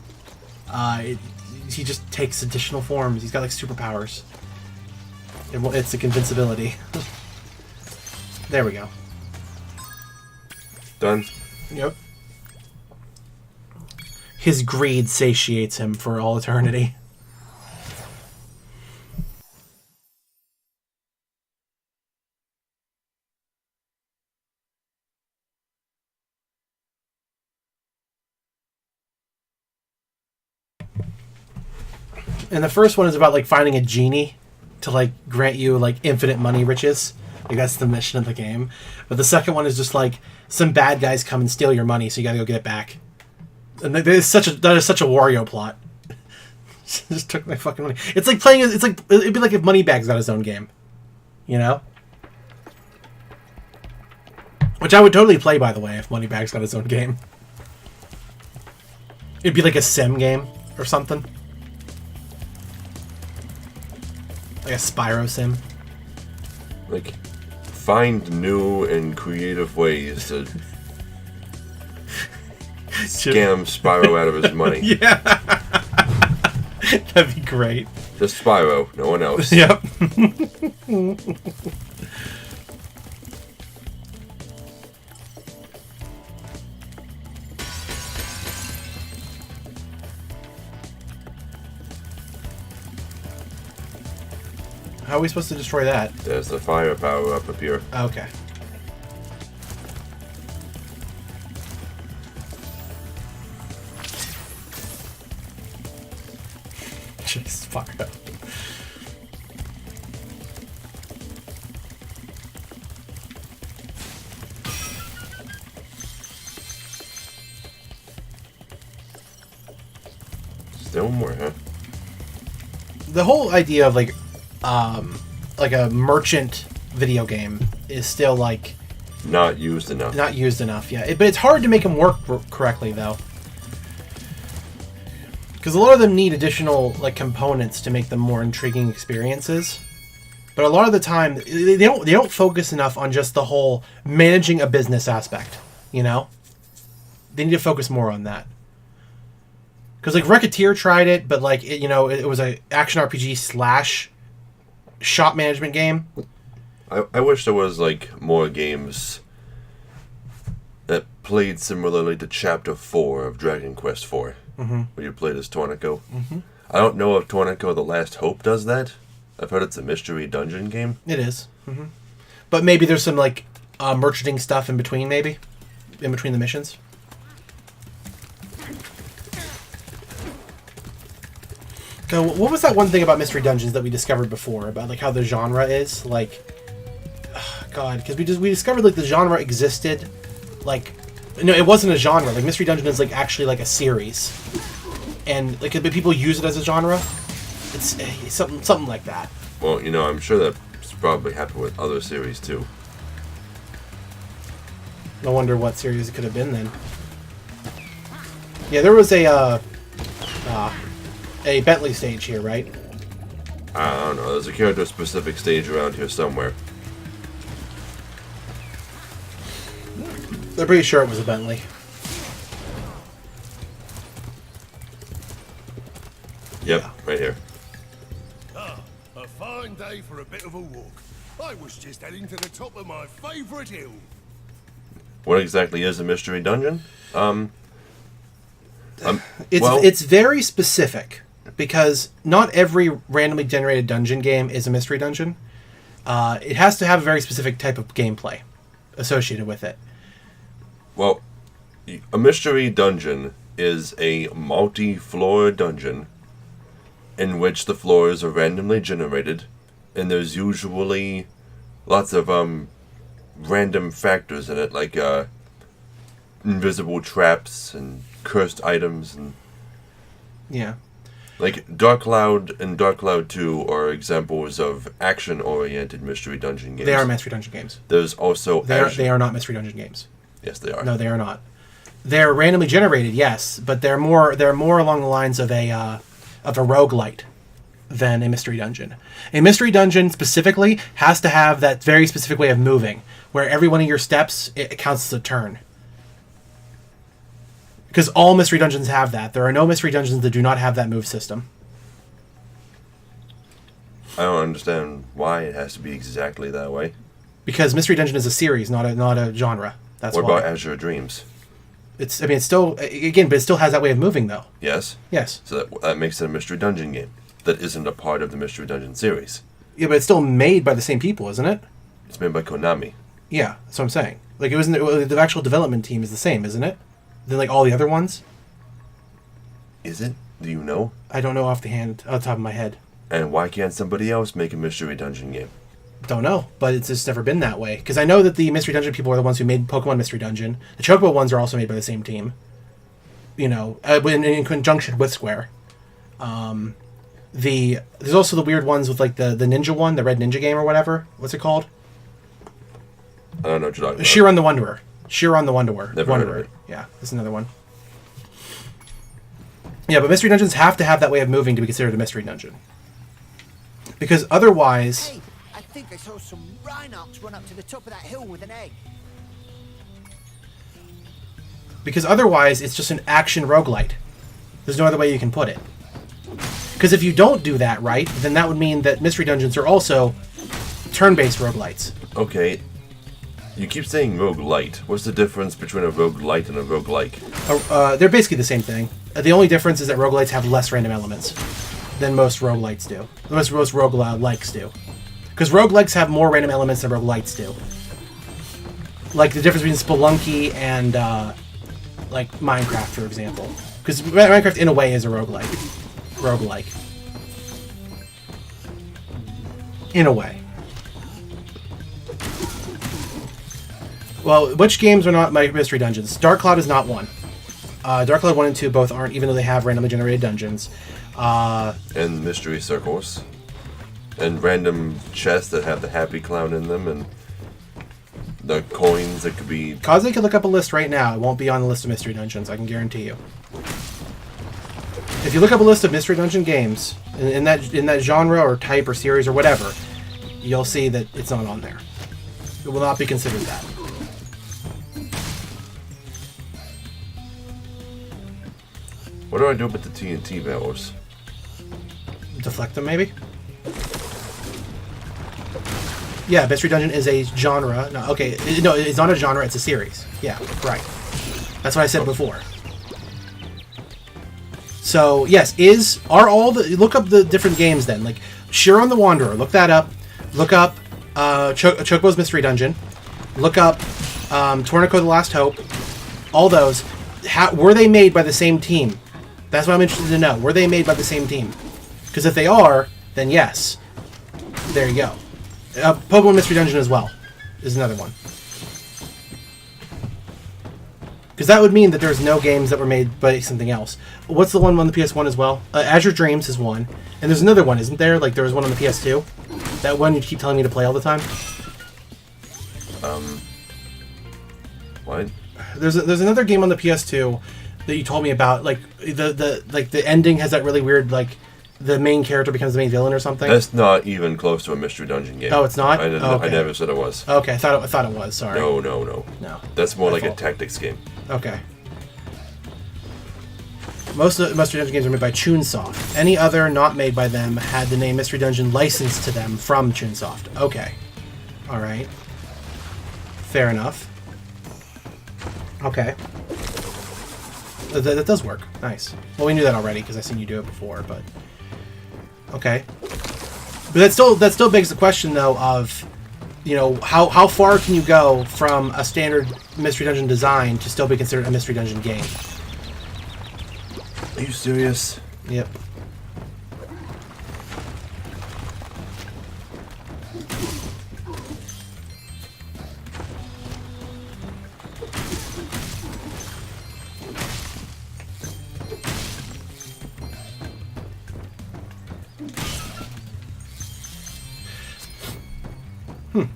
He just takes additional forms. He's got like superpowers. It's like invincibility. There we go. Done? Yep. His greed satiates him for all eternity. And the first one is about like finding a genie to like grant you like infinite money riches. Like that's the mission of the game. But the second one is just like some bad guys come and steal your money, so you gotta go get it back. And that is such a Wario plot. Just took my fucking money. It's like playing. It's like it'd be like if Moneybags got his own game, you know. Which I would totally play, by the way, if Moneybags got his own game. It'd be like a sim game or something. Like a Spyro sim. Like, find new and creative ways to scam Spyro out of his money. Yeah. That'd be great. Just Spyro, no one else. Yep. How are we supposed to destroy that? There's the fire power up here. Okay. Jeez, fuck up. Still more, huh? The whole idea of like a merchant video game is still like not used enough. Not used enough, yeah. But it's hard to make them work correctly though, because a lot of them need additional like components to make them more intriguing experiences. But a lot of the time, they don't focus enough on just the whole managing a business aspect. You know, they need to focus more on that. Because like Racketeer tried it, but like it was a action RPG / shop management game. I wish there was like more games that played similarly to Chapter 4 of Dragon Quest IV, where you played as Torneko. I don't know if Torneko The Last Hope does that. I've heard it's a mystery dungeon game. It is. But maybe there's some like merchanting stuff in between, maybe in between the missions. So what was that one thing about Mystery Dungeons that we discovered before about like how the genre is like? God, because we discovered like the genre existed, like no, it wasn't a genre. Like Mystery Dungeon is like actually like a series, and like people use it as a genre. It's something like that. Well, I'm sure that's probably happened with other series too. No wonder what series it could have been then. Yeah, there was a Bentley stage here, right? I don't know. There's a character-specific stage around here somewhere. They're pretty sure it was a Bentley. Yep, right here. A fine day for a bit of a walk. I was just heading to the top of my favourite hill. What exactly is a mystery dungeon? It's very specific because not every randomly generated dungeon game is a mystery dungeon. It has to have a very specific type of gameplay associated with it. Well, a mystery dungeon is a multi-floor dungeon in which the floors are randomly generated, and there's usually lots of random factors in it, like invisible traps and cursed items, and yeah, like Dark Cloud and Dark Cloud 2 are examples of action-oriented mystery dungeon games. They are mystery dungeon games. There's also they are not mystery dungeon games. Yes, they are. No, they are not. They're randomly generated, yes, but they're more along the lines of a roguelite than a mystery dungeon. A mystery dungeon specifically has to have that very specific way of moving, where every one of your steps it counts as a turn. Because all mystery dungeons have that. There are no mystery dungeons that do not have that move system. I don't understand why it has to be exactly that way. Because Mystery Dungeon is a series, not a genre. That's what why. About Azure Dreams? It's still but it still has that way of moving though. Yes. Yes. So that makes it a Mystery Dungeon game that isn't a part of the Mystery Dungeon series. Yeah, but it's still made by the same people, isn't it? It's made by Konami. Yeah, that's what I'm saying. Like the actual development team is the same, isn't it? Than like all the other ones. Is it? Do you know? I don't know off the top of my head. And why can't somebody else make a mystery dungeon game? Don't know, but it's just never been that way. Because I know that the Mystery Dungeon people are the ones who made Pokemon Mystery Dungeon. The Chocobo ones are also made by the same team. You know, in conjunction with Square. There's also the weird ones with like the Ninja one, the Red Ninja game or whatever. What's it called? I don't know what you're talking about. Shiron the Wanderer. Shiron the Wanderer. Never heard of it. Yeah, that's another one. Yeah, but Mystery Dungeons have to have that way of moving to be considered a Mystery Dungeon. Because otherwise... Hey, I think I saw some Rhinox run up to the top of that hill with an egg. Because otherwise, it's just an action roguelite. There's no other way you can put it. Because if you don't do that right, then that would mean that Mystery Dungeons are also turn-based roguelites. Okay. You keep saying roguelite. What's the difference between a roguelite and a roguelike? They're basically the same thing. The only difference is that roguelites have less random elements than most roguelites do. Most roguelikes do. Because roguelikes have more random elements than roguelites do. Like the difference between Spelunky and like Minecraft, for example. Because Minecraft, in a way, is a roguelike. In a way. Well, which games are not my Mystery Dungeons? Dark Cloud is not one. Dark Cloud 1 and 2 both aren't, even though they have randomly generated dungeons. And mystery circles. And random chests that have the happy clown in them, and the coins that could be... Kaze could look up a list right now. It won't be on the list of Mystery Dungeons, I can guarantee you. If you look up a list of Mystery Dungeon games, in that genre or type or series or whatever, you'll see that it's not on there. It will not be considered that. What do I do with the TNT barrels? Deflect them, maybe? Yeah, Mystery Dungeon is a genre. No, okay. No, it's not a genre, it's a series. Yeah, right. That's what I said before. So, yes, look up the different games then. Like, Shiron the Wanderer, look that up. Look up Chocobo's Mystery Dungeon. Look up Tornico the Last Hope. All those. Were they made by the same team? That's what I'm interested to know. Were they made by the same team? Because if they are, then yes. There you go. Pokemon Mystery Dungeon as well is another one. Because that would mean that there's no games that were made by something else. What's the one on the PS1 as well? Azure Dreams is one. And there's another one, isn't there? Like there was one on the PS2? That one you keep telling me to play all the time? What? There's another game on the PS2 that you told me about. Like the ending has that really weird, like the main character becomes the main villain or something. That's not even close to a Mystery Dungeon game. Oh, it's not? I Okay. never said it was. Okay, I thought it was. Sorry. No. No. That's more My like fault. a tactics game. Okay. Most of the Mystery Dungeon games are made by Chunsoft. Any other not made by them had the name Mystery Dungeon licensed to them from Chunsoft. Okay. Alright. Fair enough. Okay. That does work. Nice. Well, we knew that already because I've seen you do it before, but... Okay. But that still begs the question, though, of... You know, how far can you go from a standard Mystery Dungeon design to still be considered a Mystery Dungeon game? Are you serious? Yep.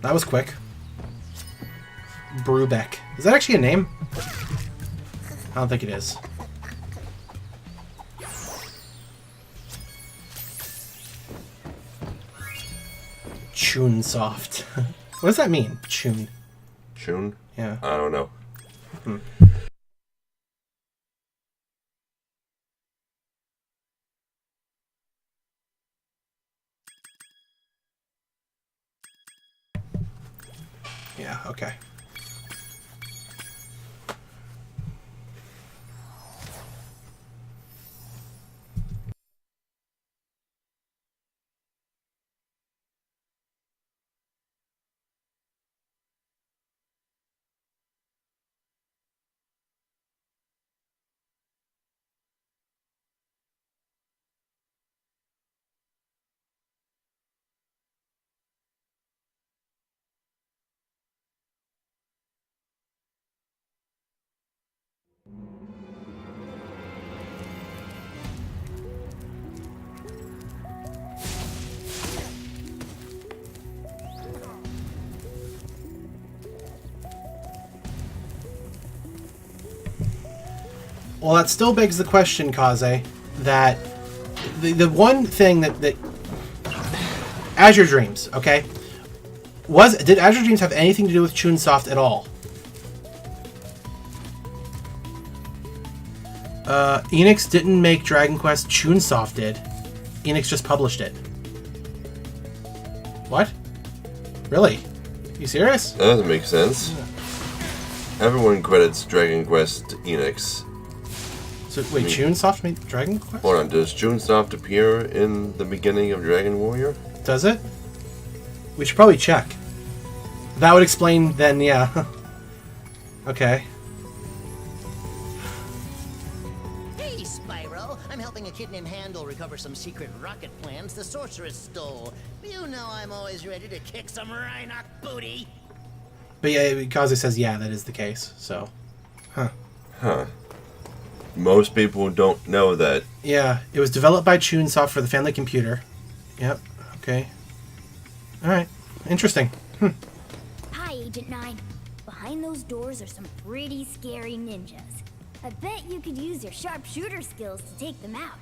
That was quick. Brubeck. Is that actually a name? I don't think it is. Chunsoft. What does that mean? Chun. Chun? Yeah. I don't know. Yeah, okay. Well, that still begs the question, Kaze, that the one thing that Azure Dreams, okay, did Azure Dreams have anything to do with Chunsoft at all? Enix didn't make Dragon Quest. Chunsoft did. Enix just published it. What? Really? You serious? That doesn't make sense. Everyone credits Dragon Quest to Enix. So wait, Chunsoft made Dragon Quest? Hold on, does Chunsoft appear in the beginning of Dragon Warrior? Does it? We should probably check. That would explain then, yeah. Okay. Hey, Spyro. I'm helping a kid named Handel recover some secret rocket plans the sorceress stole. You know I'm always ready to kick some Rhinoc booty. But yeah, Kaze says yeah, that is the case, so. Huh. Most people don't know that. Yeah, it was developed by Chunsoft for the family computer. Yep, okay. Alright, interesting. Hi, Agent 9. Behind those doors are some pretty scary ninjas. I bet you could use your sharpshooter skills to take them out.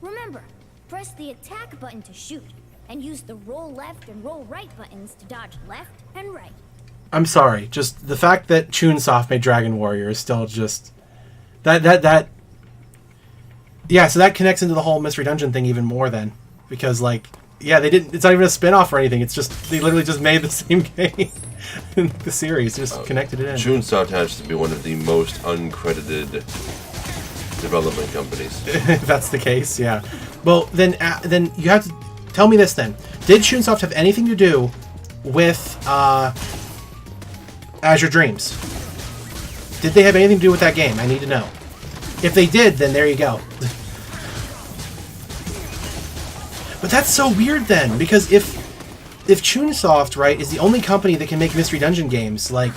Remember, press the attack button to shoot, and use the roll left and roll right buttons to dodge left and right. I'm sorry, just the fact that Chunsoft made Dragon Warrior is still just... That... Yeah, so that connects into the whole Mystery Dungeon thing even more then. Because, like, yeah, they didn't... It's not even a spin-off or anything, it's just... They literally just made the same game in the series, just connected it in. Chunsoft has to be one of the most uncredited development companies. If that's the case, yeah. Well, then you have to... Tell me this then. Did Chunsoft have anything to do with, Azure Dreams? Did they have anything to do with that game? I need to know. If they did, then there you go. But that's so weird then, because if Chunsoft, right, is the only company that can make Mystery Dungeon games, like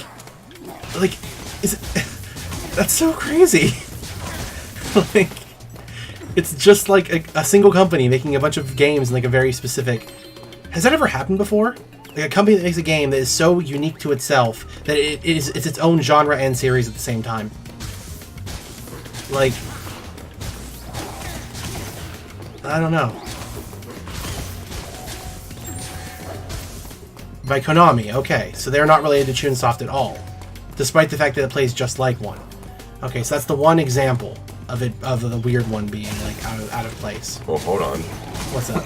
is it? That's so crazy. Like, it's just like a single company making a bunch of games in like a very specific. Has that ever happened before? Like a company that makes a game that is so unique to itself that it's its own genre and series at the same time. Like, I don't know. By Konami, okay, so they're not related to Chunsoft at all, despite the fact that it plays just like one. Okay, so that's the one example of it, of the weird one being like out of place. Well, hold on. What's that?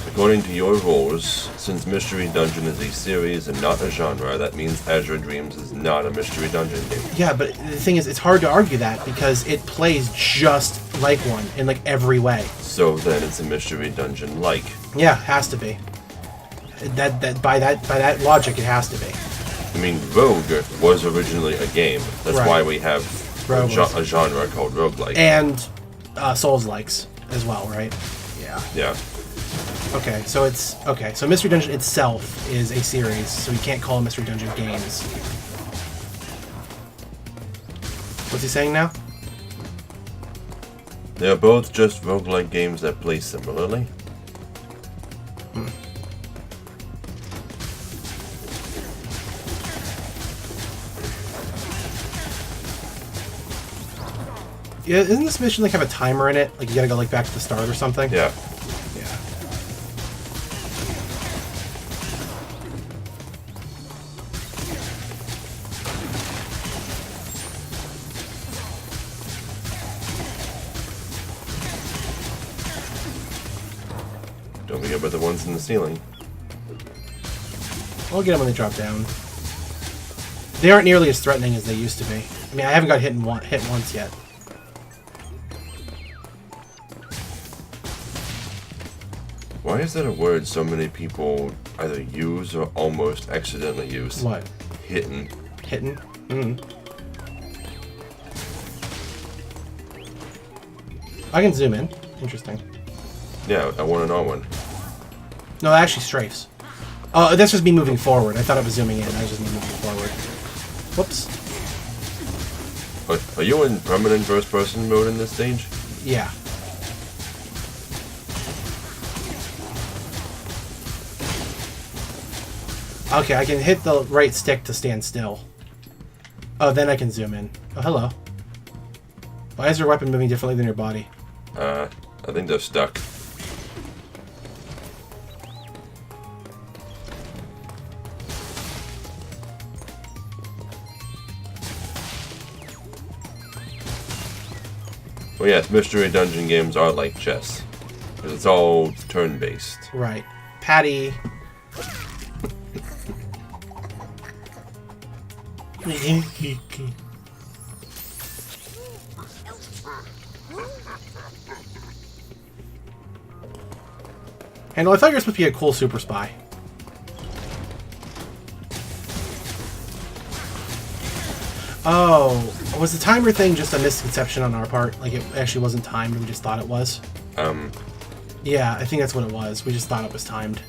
According to your rules, since Mystery Dungeon is a series and not a genre, that means Azure Dreams is not a Mystery Dungeon game. Yeah, but the thing is, it's hard to argue that because it plays just like one in like every way. So then it's a Mystery Dungeon like. Yeah, has to be. By that logic, it has to be. I mean, Rogue was originally a game. That's Right. why we have a genre called roguelike. And Souls-likes as well, right? Yeah. Yeah. Okay, so so Mystery Dungeon itself is a series, so you can't call it Mystery Dungeon games. What's he saying now? They're both just roguelike games that play similarly. Yeah, isn't this mission like have a timer in it? Like you gotta go like back to the start or something? Yeah. Yeah. Don't forget about the ones in the ceiling. I'll get them when they drop down. They aren't nearly as threatening as they used to be. I mean, I haven't got hit once yet. Why is that a word so many people either use or almost accidentally use? What? Hitting. Hitting? Mm. I can zoom in. Interesting. Yeah, I want an R1. No, that actually strafes. Oh, that's just me moving forward. I thought it was zooming in. I was just me moving forward. Whoops. Are you in permanent first-person mode in this stage? Yeah. Okay, I can hit the right stick to stand still. Oh, then I can zoom in. Oh, hello. Why is your weapon moving differently than your body? I think they're stuck. Well, yes, mystery dungeon games are like chess. Because it's all turn-based. Right. Patty. And I thought you were supposed to be a cool super spy. Oh, was the timer thing just a misconception on our part? Like, it actually wasn't timed, we just thought it was? Yeah, I think that's what it was. We just thought it was timed.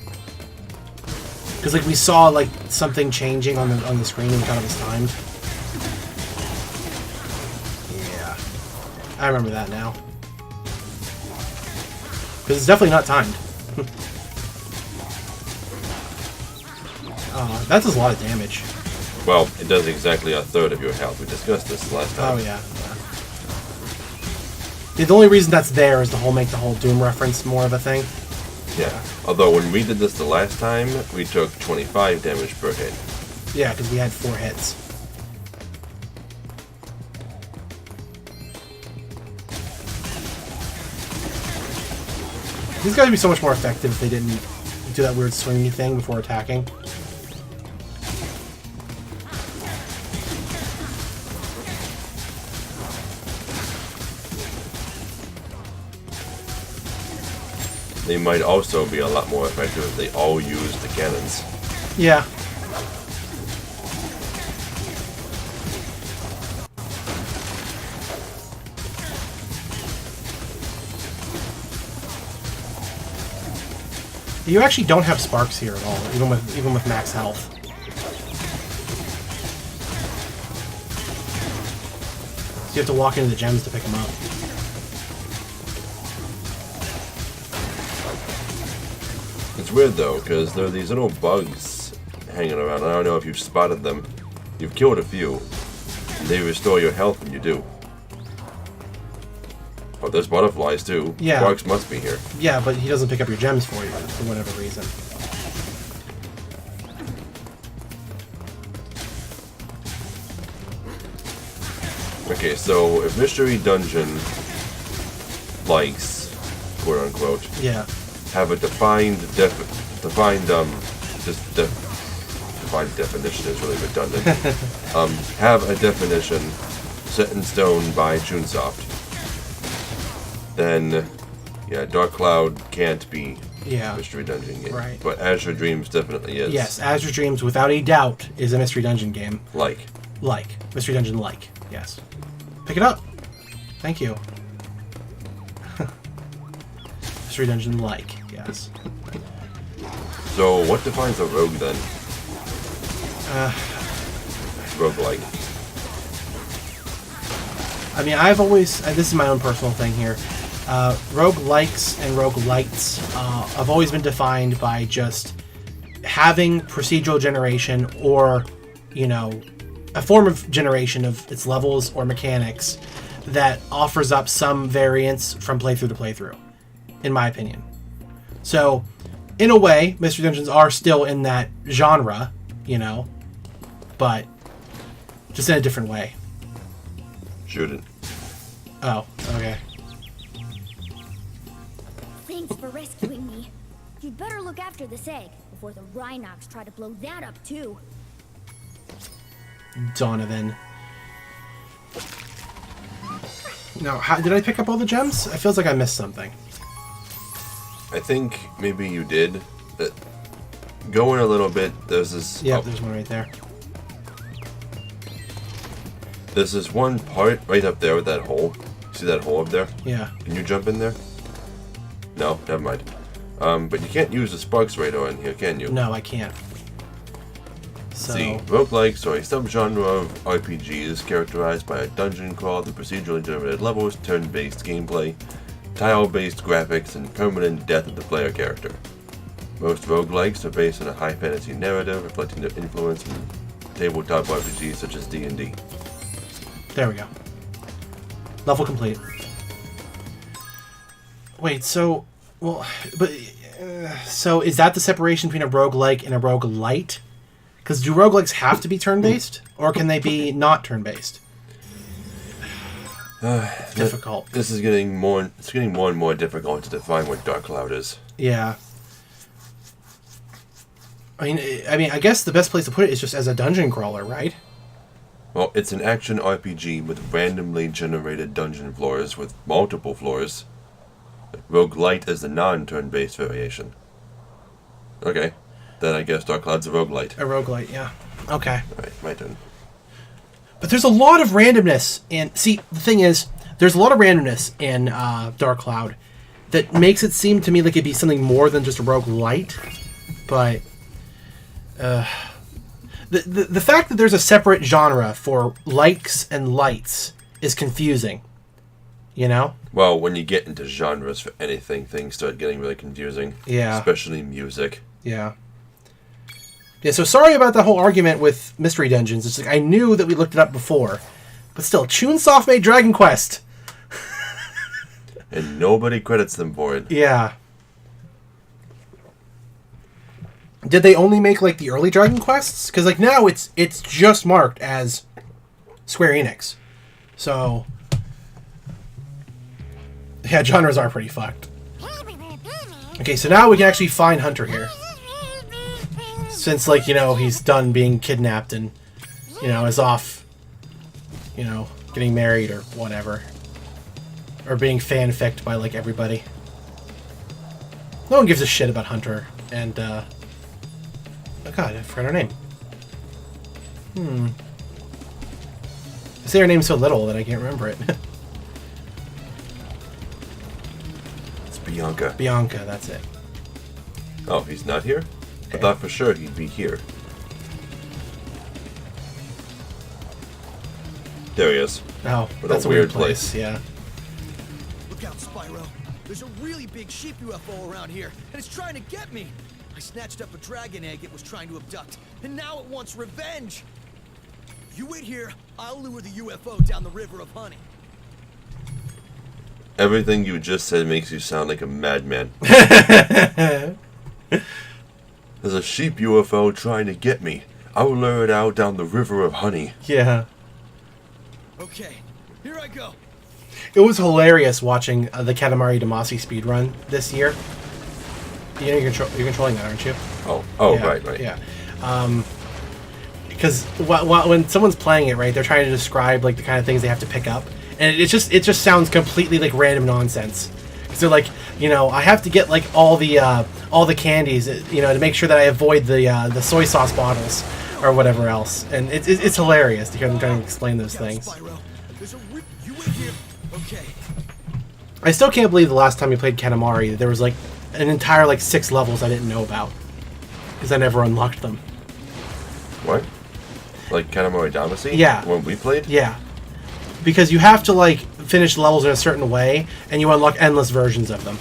Because, like, we saw, like, something changing on the screen and we thought it was timed. Yeah. I remember that now. Because it's definitely not timed. That does a lot of damage. Well, it does exactly a third of your health. We discussed this last time. Oh, yeah. The only reason that's there is to make the whole Doom reference more of a thing. Yeah. Although, when we did this the last time, we took 25 damage per hit. Yeah, because we had 4 hits. These guys would be so much more effective if they didn't do that weird swingy thing before attacking. They might also be a lot more effective if they all use the cannons. Yeah. You actually don't have sparks here at all, even with max health. So you have to walk into the gems to pick them up. It's weird though, because there are these little bugs hanging around. I don't know if you've spotted them. You've killed a few. And they restore your health when you do. Oh, there's butterflies too. Yeah. Sparks must be here. Yeah, but he doesn't pick up your gems for you, for whatever reason. Okay, so if Mystery Dungeon likes, quote unquote, Yeah. have a defined definition is really redundant. Have a definition set in stone by Chunsoft. Then, yeah, Dark Cloud can't be Mystery Dungeon game. Right. But Azure Dreams definitely is. Yes, Azure Dreams, without a doubt, is a Mystery Dungeon game. Like. Mystery Dungeon like, yes. Pick it up. Thank you. Mystery Dungeon like, yes. So, what defines a rogue then? Roguelike. I mean, I've always... this is my own personal thing here. Roguelikes and roguelites have always been defined by just having procedural generation or, you know, a form of generation of its levels or mechanics that offers up some variance from playthrough to playthrough, in my opinion. So, in a way, Mystery Dungeons are still in that genre, you know, but just in a different way. Shouldn't. Oh, okay. Thanks for rescuing me. You'd better look after this egg before the Rhinox try to blow that up too. Donovan. Now, did I pick up all the gems? It feels like I missed something. I think maybe you did. Go in a little bit. There's this... Yeah, there's one right there. There's this one part right up there with that hole. See that hole up there? Yeah. Can you jump in there? No? Never mind. But you can't use the sparks radar in here, can you? No, I can't. So... See, roguelikes are a subgenre of RPGs characterized by a dungeon crawl, the procedurally generated levels, turn-based gameplay, tile-based graphics, and permanent death of the player character. Most roguelikes are based on a high fantasy narrative, reflecting their influence in tabletop RPGs such as D&D. There we go. Level complete. Wait, so... Well, but... so is that the separation between a roguelike and a roguelite? Because do roguelikes have to be turn-based? Or can they be not turn-based? It's difficult. This is getting more... It's getting more and more difficult to define what Dark Cloud is. Yeah. I mean, I guess the best place to put it is just as a dungeon crawler, right? Well, it's an action RPG with randomly generated dungeon floors with multiple floors. Roguelite is the non-turn-based variation. Okay. Then I guess Dark Cloud's a roguelite. A roguelite, yeah. Okay. Alright, my turn. But there's a lot of randomness in... See, the thing is, there's a lot of randomness in Dark Cloud that makes it seem to me like it'd be something more than just a roguelite. But... The fact that there's a separate genre for likes and lights is confusing. You know? Well, when you get into genres for anything, things start getting really confusing. Yeah. Especially music. Yeah. Yeah, so sorry about that whole argument with Mystery Dungeons. It's like, I knew that we looked it up before. But still, Chunsoft made Dragon Quest. And nobody credits them for it. Yeah. Did they only make, like, the early Dragon Quests? Because, like, now it's just marked as Square Enix. So... yeah, genres are pretty fucked. Okay, so now we can actually find Hunter here. Since, like, you know, he's done being kidnapped and, you know, is off, you know, getting married or whatever. Or being fanficked by, like, everybody. No one gives a shit about Hunter. And, oh god, I forgot her name. I say her name so little that I can't remember it. It's Bianca. Bianca, that's it. Oh, he's not here? I thought for sure he'd be here. There he is. Oh, what that's a weird place. Yeah. Look out, Spyro. There's a really big sheep UFO around here, and it's trying to get me. I snatched up a dragon egg it was trying to abduct, and now it wants revenge. You wait here, I'll lure the UFO down the river of honey. Everything you just said makes you sound like a madman. There's a sheep UFO trying to get me. I will lure it out down the river of honey. Yeah. Okay, here I go. It was hilarious watching the Katamari Damacy speedrun this year. You know, you're controlling that, aren't you? Oh, yeah, right. Yeah. Because when someone's playing it, right, they're trying to describe like the kind of things they have to pick up, and it just sounds completely like random nonsense. Because they're like, you know, I have to get like all the candies, you know, to make sure that I avoid the soy sauce bottles or whatever else, and it's hilarious to hear them trying to explain those things. You wait here. Okay. I still can't believe the last time we played Katamari, there was like an entire like 6 levels I didn't know about because I never unlocked them. What? Like Katamari Damacy? Yeah. When we played? Yeah. Because you have to like finish levels in a certain way, and you unlock endless versions of them.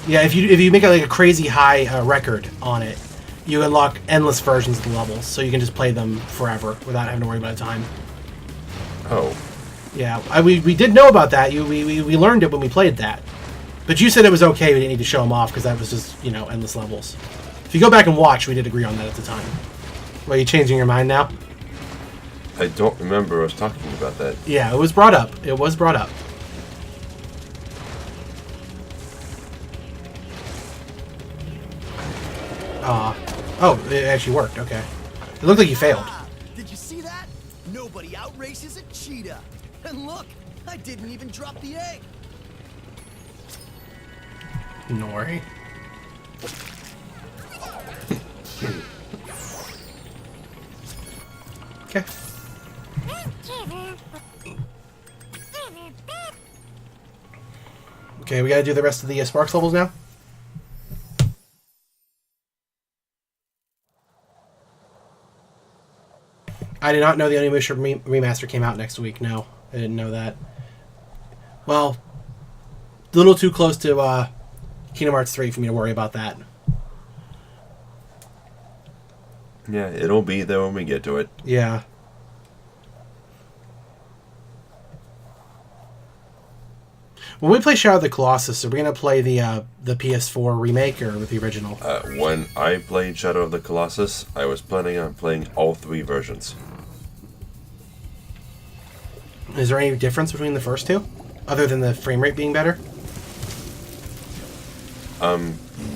Yeah, if you make like a crazy high record on it, you unlock endless versions of the levels, so you can just play them forever without having to worry about time. Oh. Yeah, we did know about that. We learned it when we played that. But you said it was okay, we didn't need to show them off, because that was just, you know, endless levels. If you go back and watch, we did agree on that at the time. Well, are you changing your mind now? I don't remember us talking about that. Yeah, it was brought up. It was brought up. Oh, it actually worked. Okay. It looked like you failed. Did you see that? Nobody outraces a cheetah. And look, I didn't even drop the egg. Nori. Okay. Okay, we gotta do the rest of the Sparks levels now? I did not know the Onimusha remaster came out next week. No, I didn't know that. Well, a little too close to Kingdom Hearts 3 for me to worry about that. Yeah, it'll be there when we get to it. Yeah. When we play Shadow of the Colossus, are we going to play the PS4 remake or the original? When I played Shadow of the Colossus, I was planning on playing all 3 versions. Is there any difference between the first two? Other than the frame rate being better?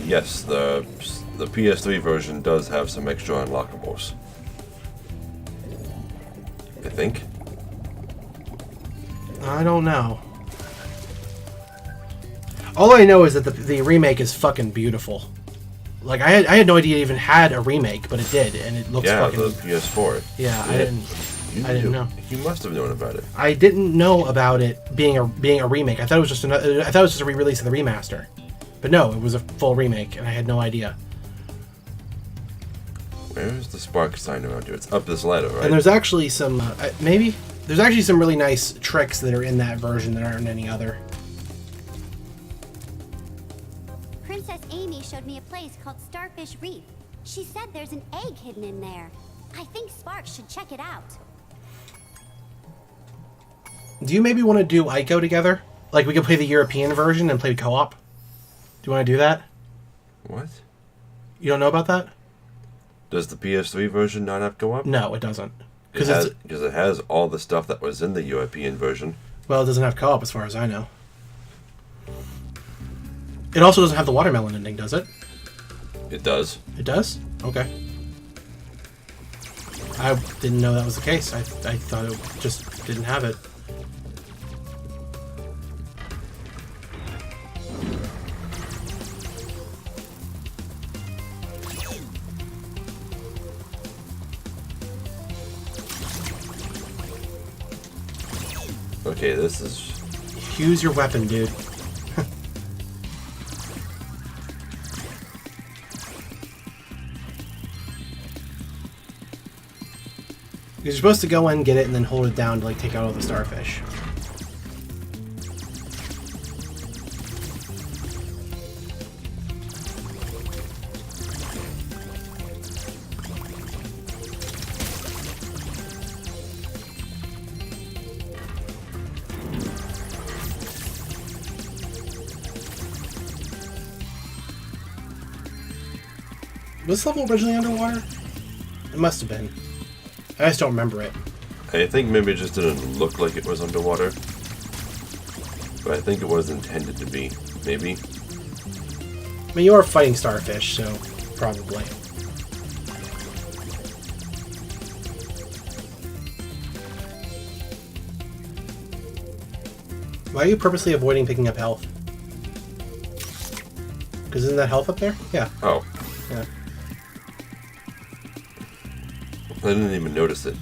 Yes, the PS3 version does have some extra unlockables. I think. I don't know. All I know is that the remake is fucking beautiful. Like, I had no idea it even had a remake, but it did, and it looks fucking... Yeah, the PS4. Yeah, I didn't know. You must have known about it. I didn't know about it being a remake. I thought it was just a re-release of the remaster. But no, it was a full remake, and I had no idea. Where's the spark sign around here? It's up this ladder, right? And there's actually some there's actually some really nice tricks that are in that version that aren't in any other. Princess Amy showed me a place called Starfish Reef. She said there's an egg hidden in there. I think Sparks should check it out. Do you maybe want to do Ico together? Like, we could play the European version and play co-op? Do you want to do that? What? You don't know about that? Does the PS3 version not have co-op? No, it doesn't. Because it has all the stuff that was in the European version. Well, it doesn't have co-op as far as I know. It also doesn't have the watermelon ending, does it? It does. It does? Okay. I didn't know that was the case. I thought it just didn't have it. Okay, this is... Use your weapon, dude. You're supposed to go in, get it, and then hold it down to, like, take out all the starfish. Was this level originally underwater? It must have been. I just don't remember it. I think maybe it just didn't look like it was underwater. But I think it was intended to be. Maybe. I mean, you are fighting starfish, so probably. Why are you purposely avoiding picking up health? Because isn't that health up there? Yeah. Oh. Yeah. I didn't even notice it.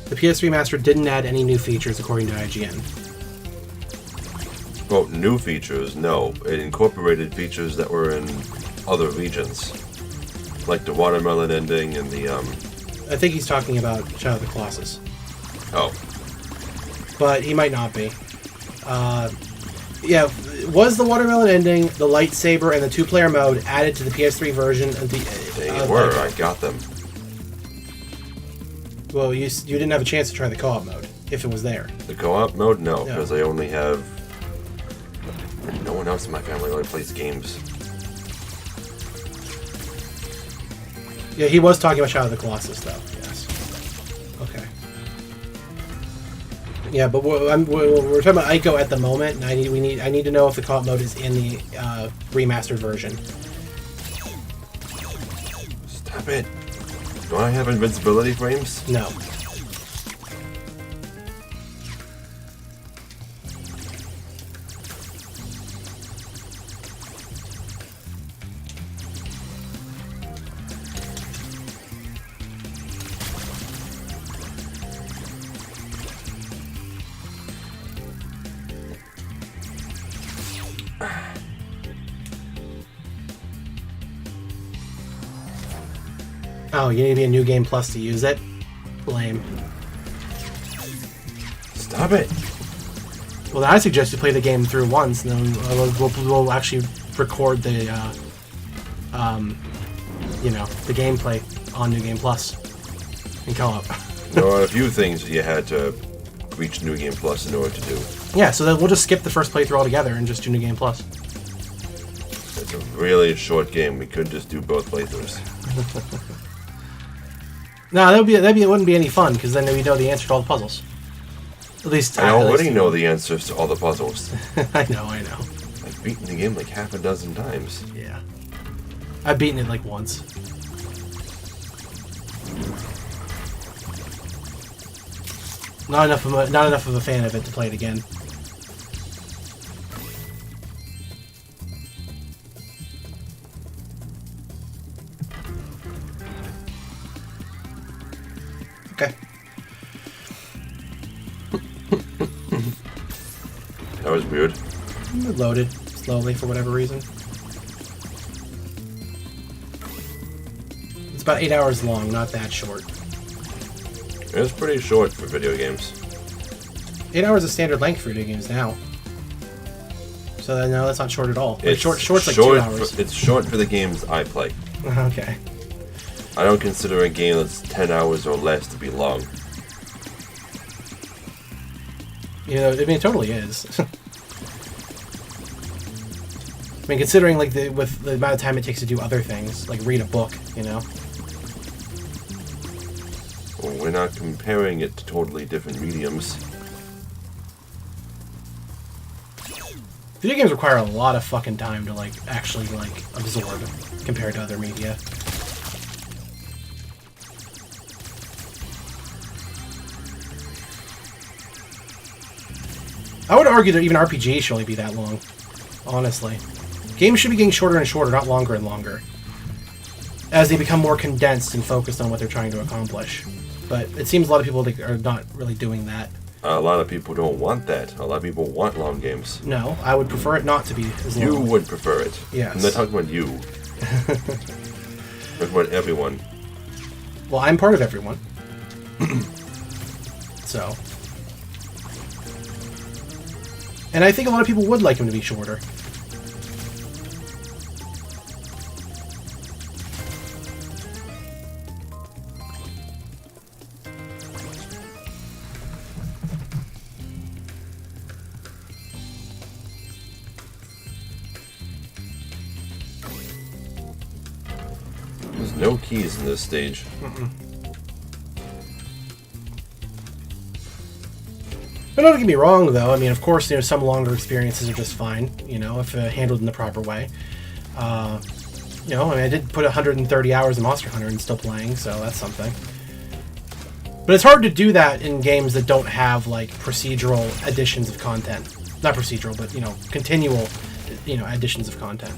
The PS3 Master didn't add any new features according to IGN. Well, new features, no. It incorporated features that were in other regions. Like the watermelon ending and the, I think he's talking about Shadow of the Colossus. Oh. But he might not be. Yeah, was the watermelon ending, the lightsaber, and the two-player mode added to the PS3 version of the... They were, I got them. Well, you didn't have a chance to try the co-op mode, if it was there. The co-op mode? No, because I only have... No one else in my family only plays games. Yeah, he was talking about Shadow of the Colossus, though. Yes. Okay. Yeah, but we're talking about Ico at the moment, and I need to know if the co-op mode is in the remastered version. Stop it! Don't I have invincibility frames? No. Oh, you need to be a New Game Plus to use it? Lame. Stop it! Well, then I suggest you play the game through once, and then we'll actually record the you know, the gameplay on New Game Plus in co-op. There are a few things that you had to reach New Game Plus in order to do. Yeah, so then we'll just skip the first playthrough altogether and just do New Game Plus. It's a really short game. We could just do both playthroughs. No, it wouldn't be any fun because then we know the answer to all the puzzles. At least I already know the answers to all the puzzles. I know. I've beaten the game like half a dozen times. Yeah, I've beaten it like once. Not enough of a fan of it to play it again. Okay. That was weird. It loaded slowly for whatever reason. It's about 8 hours long, not that short. It's pretty short for video games. 8 hours is standard length for video games now. So no, that's not short at all. It's short's like 2 hours. It's short for the games I play. Okay. I don't consider a game that's 10 hours or less to be long. You know, I mean, it totally is. I mean, considering like with the amount of time it takes to do other things, like read a book, you know. Well, we're not comparing it to totally different mediums. Video games require a lot of fucking time to like actually like absorb compared to other media. I would argue that even RPGs should only be that long, honestly. Games should be getting shorter and shorter, not longer and longer, as they become more condensed and focused on what they're trying to accomplish. But it seems a lot of people are not really doing that. A lot of people don't want that. A lot of people want long games. No, I would prefer it not to be as long. You would prefer it. Yes. I'm not talking about you. I'm talking about everyone. Well, I'm part of everyone. So. And I think a lot of people would like them to be shorter. There's no keys in this stage. But don't get me wrong, though. I mean, of course, you know, some longer experiences are just fine, you know, if handled in the proper way. You know, I mean, I did put 130 hours in Monster Hunter and still playing, so that's something. But it's hard to do that in games that don't have, like, procedural additions of content. Not procedural, but, you know, continual, you know, additions of content.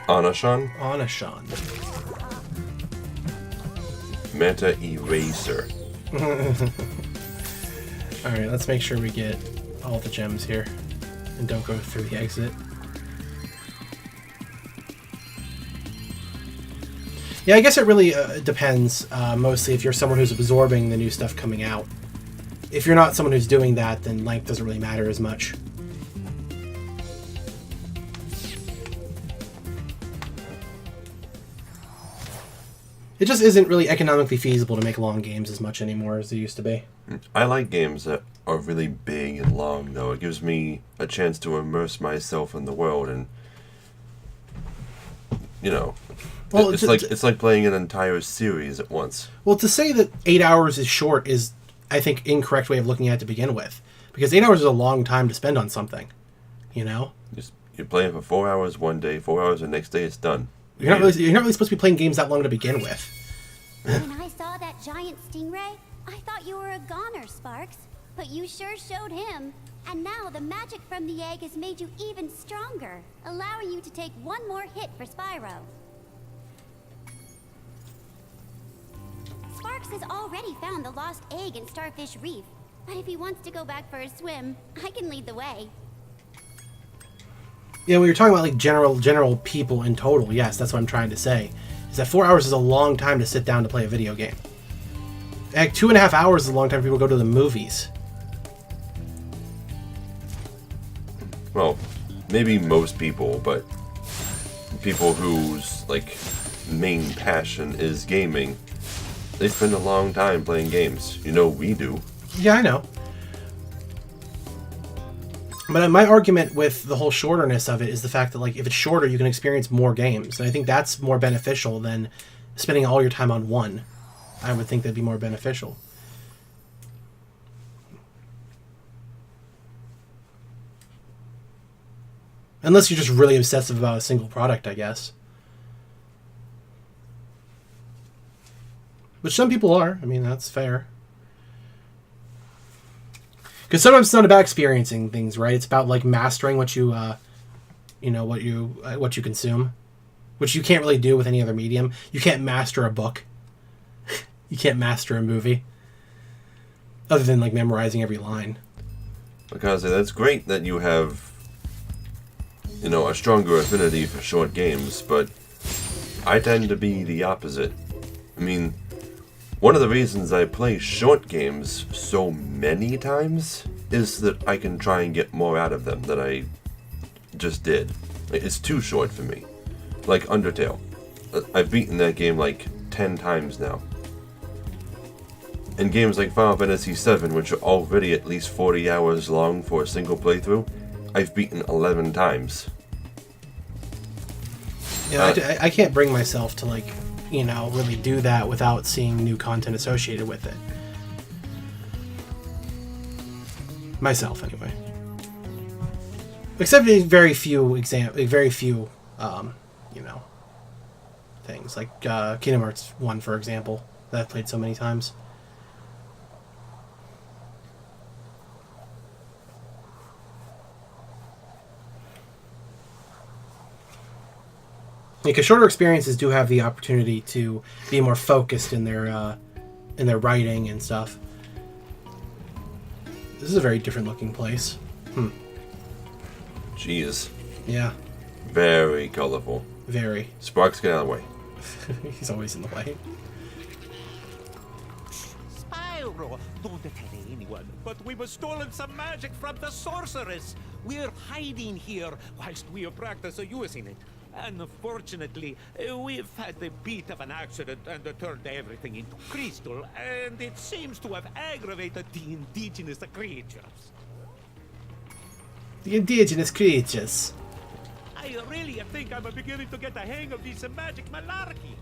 Anashan? Anashan. Meta Eraser. Alright, let's make sure we get all the gems here. And don't go through the exit. Yeah, I guess it really depends, mostly if you're someone who's absorbing the new stuff coming out. If you're not someone who's doing that, then length doesn't really matter as much. It just isn't really economically feasible to make long games as much anymore as it used to be. I like games that are really big and long, though. It gives me a chance to immerse myself in the world and, you know, well, it's like playing an entire series at once. Well, to say that 8 hours is short is, I think, incorrect way of looking at it to begin with. Because 8 hours is a long time to spend on something, you know? You're playing for 4 hours one day, 4 hours the next day, it's done. You're not really supposed to be playing games that long to begin with. When I saw that giant stingray, I thought you were a goner, Sparks. but you sure showed him. And now the magic from the egg has made you even stronger, allowing you to take one more hit for Spyro. Sparks has already found the lost egg in Starfish Reef, but if he wants to go back for a swim, I can lead the way. Yeah, we were talking about like general people in total. Yes, that's what I'm trying to say. Is that 4 hours is a long time to sit down to play a video game. Heck, 2.5 hours is a long time people go to the movies. Well, maybe most people, but people whose like main passion is gaming, they spend a long time playing games. You know, we do. Yeah, I know. But my argument with the whole shorterness of it is the fact that, like, if it's shorter, you can experience more games. And I think that's more beneficial than spending all your time on one. I would think that'd be more beneficial. Unless you're just really obsessive about a single product, I guess. Which some people are. I mean, that's fair. Because sometimes it's not about experiencing things, right? It's about like mastering what you, what you consume, which you can't really do with any other medium. You can't master a book. You can't master a movie, other than like memorizing every line. Because that's great that you have, a stronger affinity for short games, but I tend to be the opposite. I mean, one of the reasons I play short games so many times is that I can try and get more out of them than I just did. It's too short for me. Like Undertale. I've beaten that game like 10 times now. And games like Final Fantasy VII, which are already at least 40 hours long for a single playthrough, I've beaten 11 times. Yeah, I can't bring myself to like, really do that without seeing new content associated with it. Myself, anyway. Except in very few things like Kingdom Hearts 1, for example, that I've played so many times. Because shorter experiences do have the opportunity to be more focused in their writing and stuff. This is a very different looking place. Jeez. Yeah. Very colorful. Very. Sparks, get out of the way. He's always in the way. Spyro, don't tell anyone, but we were stolen some magic from the sorceress. We're hiding here whilst we practice using it. Unfortunately, we've had a bit of an accident and turned everything into crystal, and it seems to have aggravated the indigenous creatures. The indigenous creatures. I really think I'm beginning to get the hang of this magic malarkey.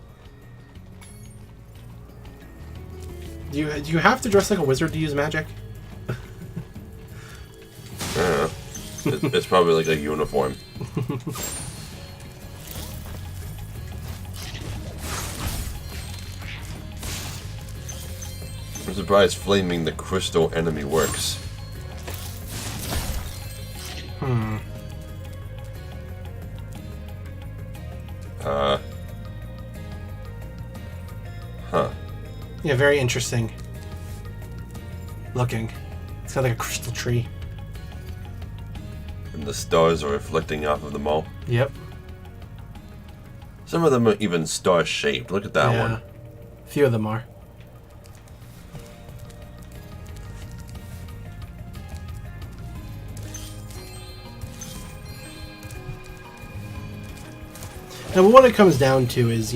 Do you have to dress like a wizard to use magic? It's probably like a uniform. I'm surprised flaming the crystal enemy works. Yeah, very interesting looking. It's got like a crystal tree. And the stars are reflecting off of them all. Yep. Some of them are even star-shaped. Look at that one. A few of them are. Now, what it comes down to is,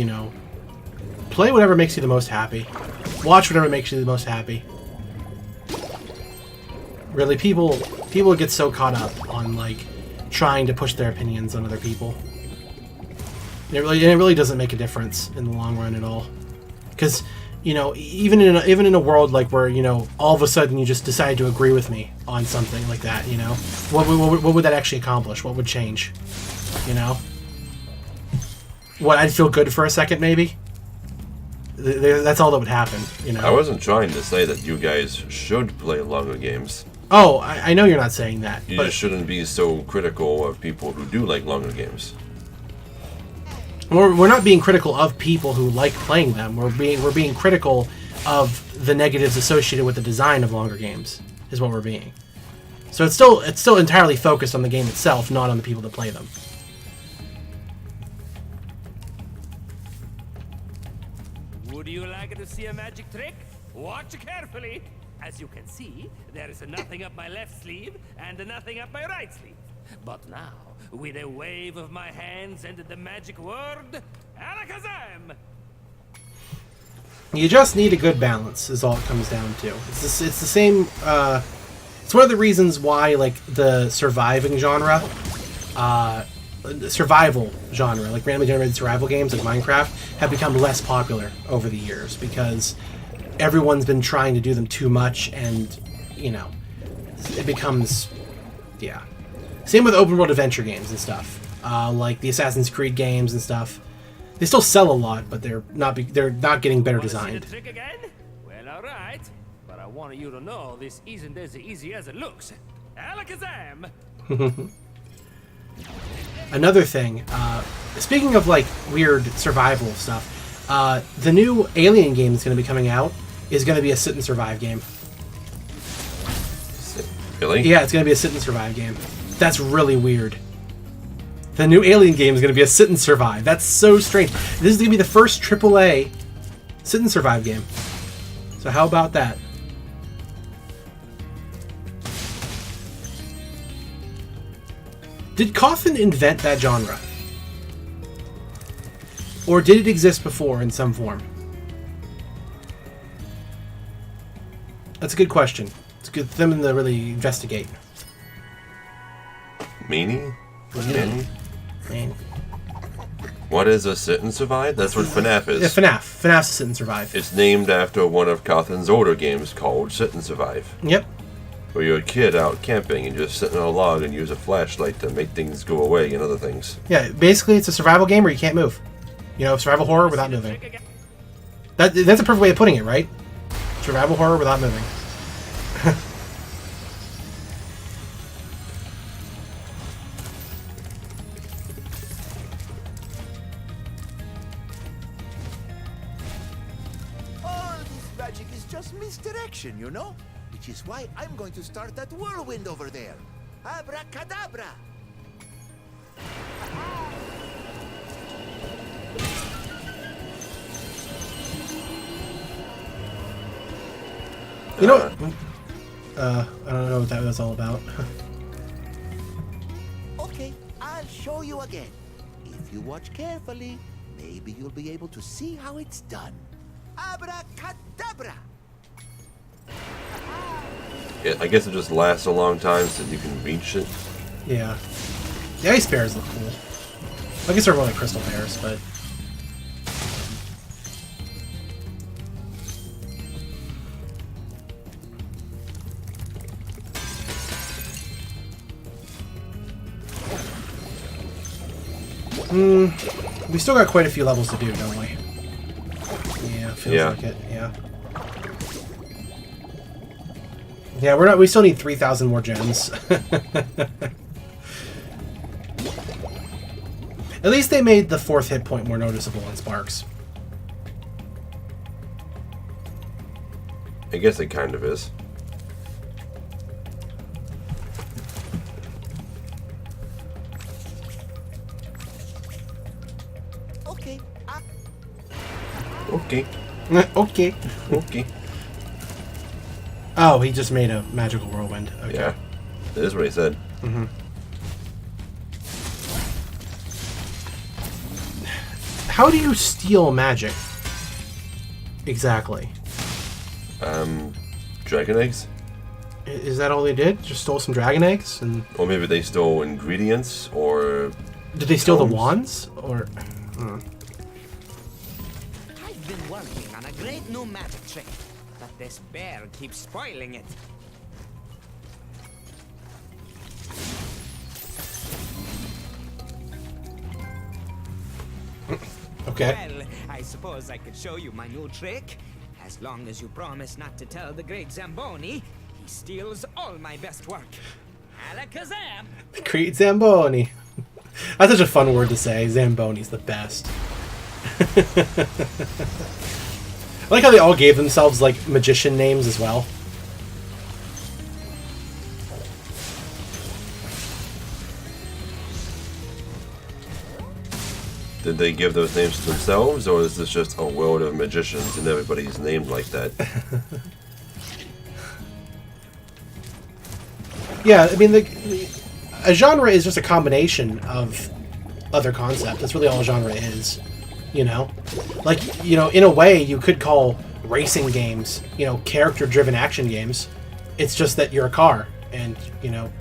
play whatever makes you the most happy. Watch whatever makes you the most happy. Really, people get so caught up on, like, trying to push their opinions on other people. And it really doesn't make a difference in the long run at all. Because, even in a world like where, all of a sudden you just decide to agree with me on something like that, what would that actually accomplish? What would change? What, I'd feel good for a second, maybe? That's all that would happen, you know? I wasn't trying to say that you guys should play longer games. Oh, I know you're not saying that. You but just shouldn't be so critical of people who do like longer games. we're not being critical of people who like playing them. We're being critical of the negatives associated with the design of longer games, is what we're being. So it's still entirely focused on the game itself, not on the people that play them. Would you like to see a magic trick? Watch carefully. As you can see, there is nothing up my left sleeve and nothing up my right sleeve. But now, with a wave of my hands and the magic word, Alakazam! You just need a good balance, is all it comes down to. It's the same. It's one of the reasons why, like, the surviving genre, the survival genre, like randomly generated survival games like Minecraft, have become less popular over the years because everyone's been trying to do them too much, and you know, it becomes, yeah. Same with open world adventure games and stuff, like the Assassin's Creed games and stuff. They still sell a lot, but they're not getting better designed. See the trick again? Well, all right. But I want you to know this isn't as easy as it looks. Alakazam! Another thing, speaking of like weird survival stuff, the new Alien game that's going to be coming out is going to be a sit and survive game. Really? Yeah, it's going to be a sit and survive game. That's really weird. The new Alien game is going to be a sit and survive. That's so strange. This is going to be the first AAA sit and survive game. So how about that? Did Coffin invent that genre? Or did it exist before in some form? That's a good question. It's good for them to really investigate. Meanie? Meanie? What is a sit and survive? That's what FNAF is. Yeah, FNAF. FNAF's Sit and Survive. It's named after one of Cawthon's older games called Sit and Survive. Yep. Where you're a kid out camping and just sit on a log and use a flashlight to make things go away and other things. Yeah, basically it's a survival game where you can't move. You know, survival horror without moving. That's a perfect way of putting it, right? Survival horror without moving. All this magic is just misdirection, you know? Which is why I'm going to start that whirlwind over there. Abracadabra! You know what? I don't know what that was all about. Okay, I'll show you again. If you watch carefully, maybe you'll be able to see how it's done. Abracadabra! I guess it just lasts a long time so you can reach it. Yeah. The ice bears look cool. I guess they're more like crystal bears, but... we still got quite a few levels to do, don't we? Yeah, feels like it, yeah. Yeah, we still need 3,000 more gems. At least they made the 4th hit point more noticeable on Sparks. I guess it kind of is. Okay. Okay. Okay. Okay. Oh, he just made a magical whirlwind. Okay. Yeah. That is what he said. Mm-hmm. How do you steal magic? Exactly. Dragon eggs? Is that all they did? Just stole some dragon eggs? And Or maybe they stole ingredients, or... did they steal the wands? Or... I've been working on a great new magic trick, but this bear keeps spoiling it. Okay. Well, I suppose I could show you my new trick. As long as you promise not to tell the great Zamboni, he steals all my best work. Alakazam! Great Zamboni. That's such a fun word to say. Zamboni's the best. I like how they all gave themselves, like, magician names as well. Did they give those names to themselves, or is this just a world of magicians and everybody's named like that? Yeah, I mean, a genre is just a combination of other concepts. That's really all a genre is, you know? Like, you know, in a way, you could call racing games, you know, character-driven action games. It's just that you're a car, and, you know,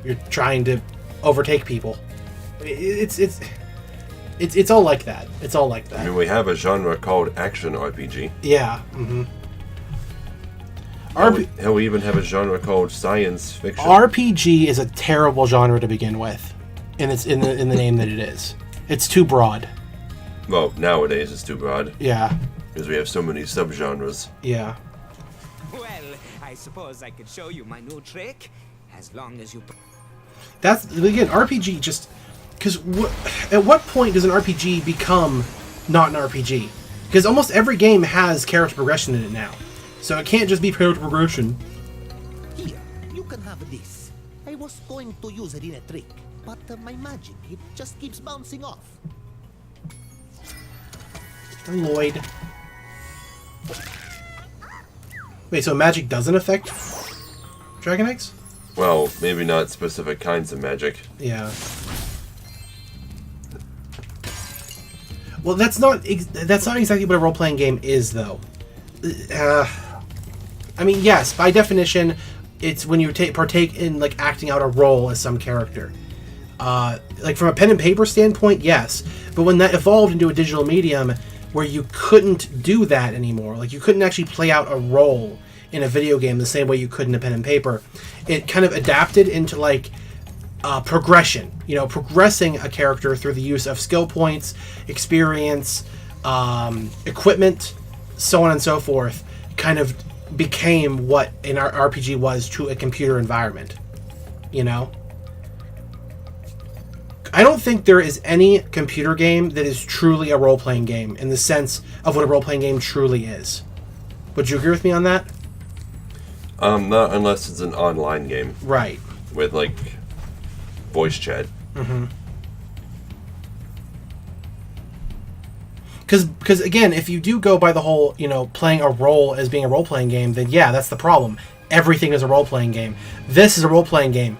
you're trying to overtake people. It's all like that. It's all like that. I mean, we have a genre called action RPG. Yeah. Mm-hmm. Hell, we even have a genre called science fiction. RPG is a terrible genre to begin with, and it's in the name that it is. It's too broad. Well, nowadays it's too broad. Yeah. Because we have so many subgenres. Yeah. Well, I suppose I could show you my new trick. As long as you... That's, again, RPG just... Because at what point does an RPG become not an RPG? Because almost every game has character progression in it now. So it can't just be character progression. Here, you can have this. I was going to use it in a trick, but my magic, it just keeps bouncing off. Lloyd. Wait, so magic doesn't affect Dragon Eggs? Well, maybe not specific kinds of magic. Yeah. Well, that's not exactly what a role-playing game is, though. I mean, yes, by definition, it's when you partake in, like, acting out a role as some character. Like, from a pen and paper standpoint, yes. But when that evolved into a digital medium where you couldn't do that anymore, like, you couldn't actually play out a role in a video game the same way you could in a pen and paper, it kind of adapted into, like, progression. You know, progressing a character through the use of skill points, experience, equipment, so on and so forth, kind of became what an RPG was to a computer environment. You know? I don't think there is any computer game that is truly a role-playing game in the sense of what a role-playing game truly is. Would you agree with me on that? Not unless it's an online game. Right. With, like, voice chat. Mm-hmm. Because again, if you do go by the whole, you know, playing a role as being a role-playing game, then yeah, that's the problem. Everything is a role-playing game. This is a role-playing game.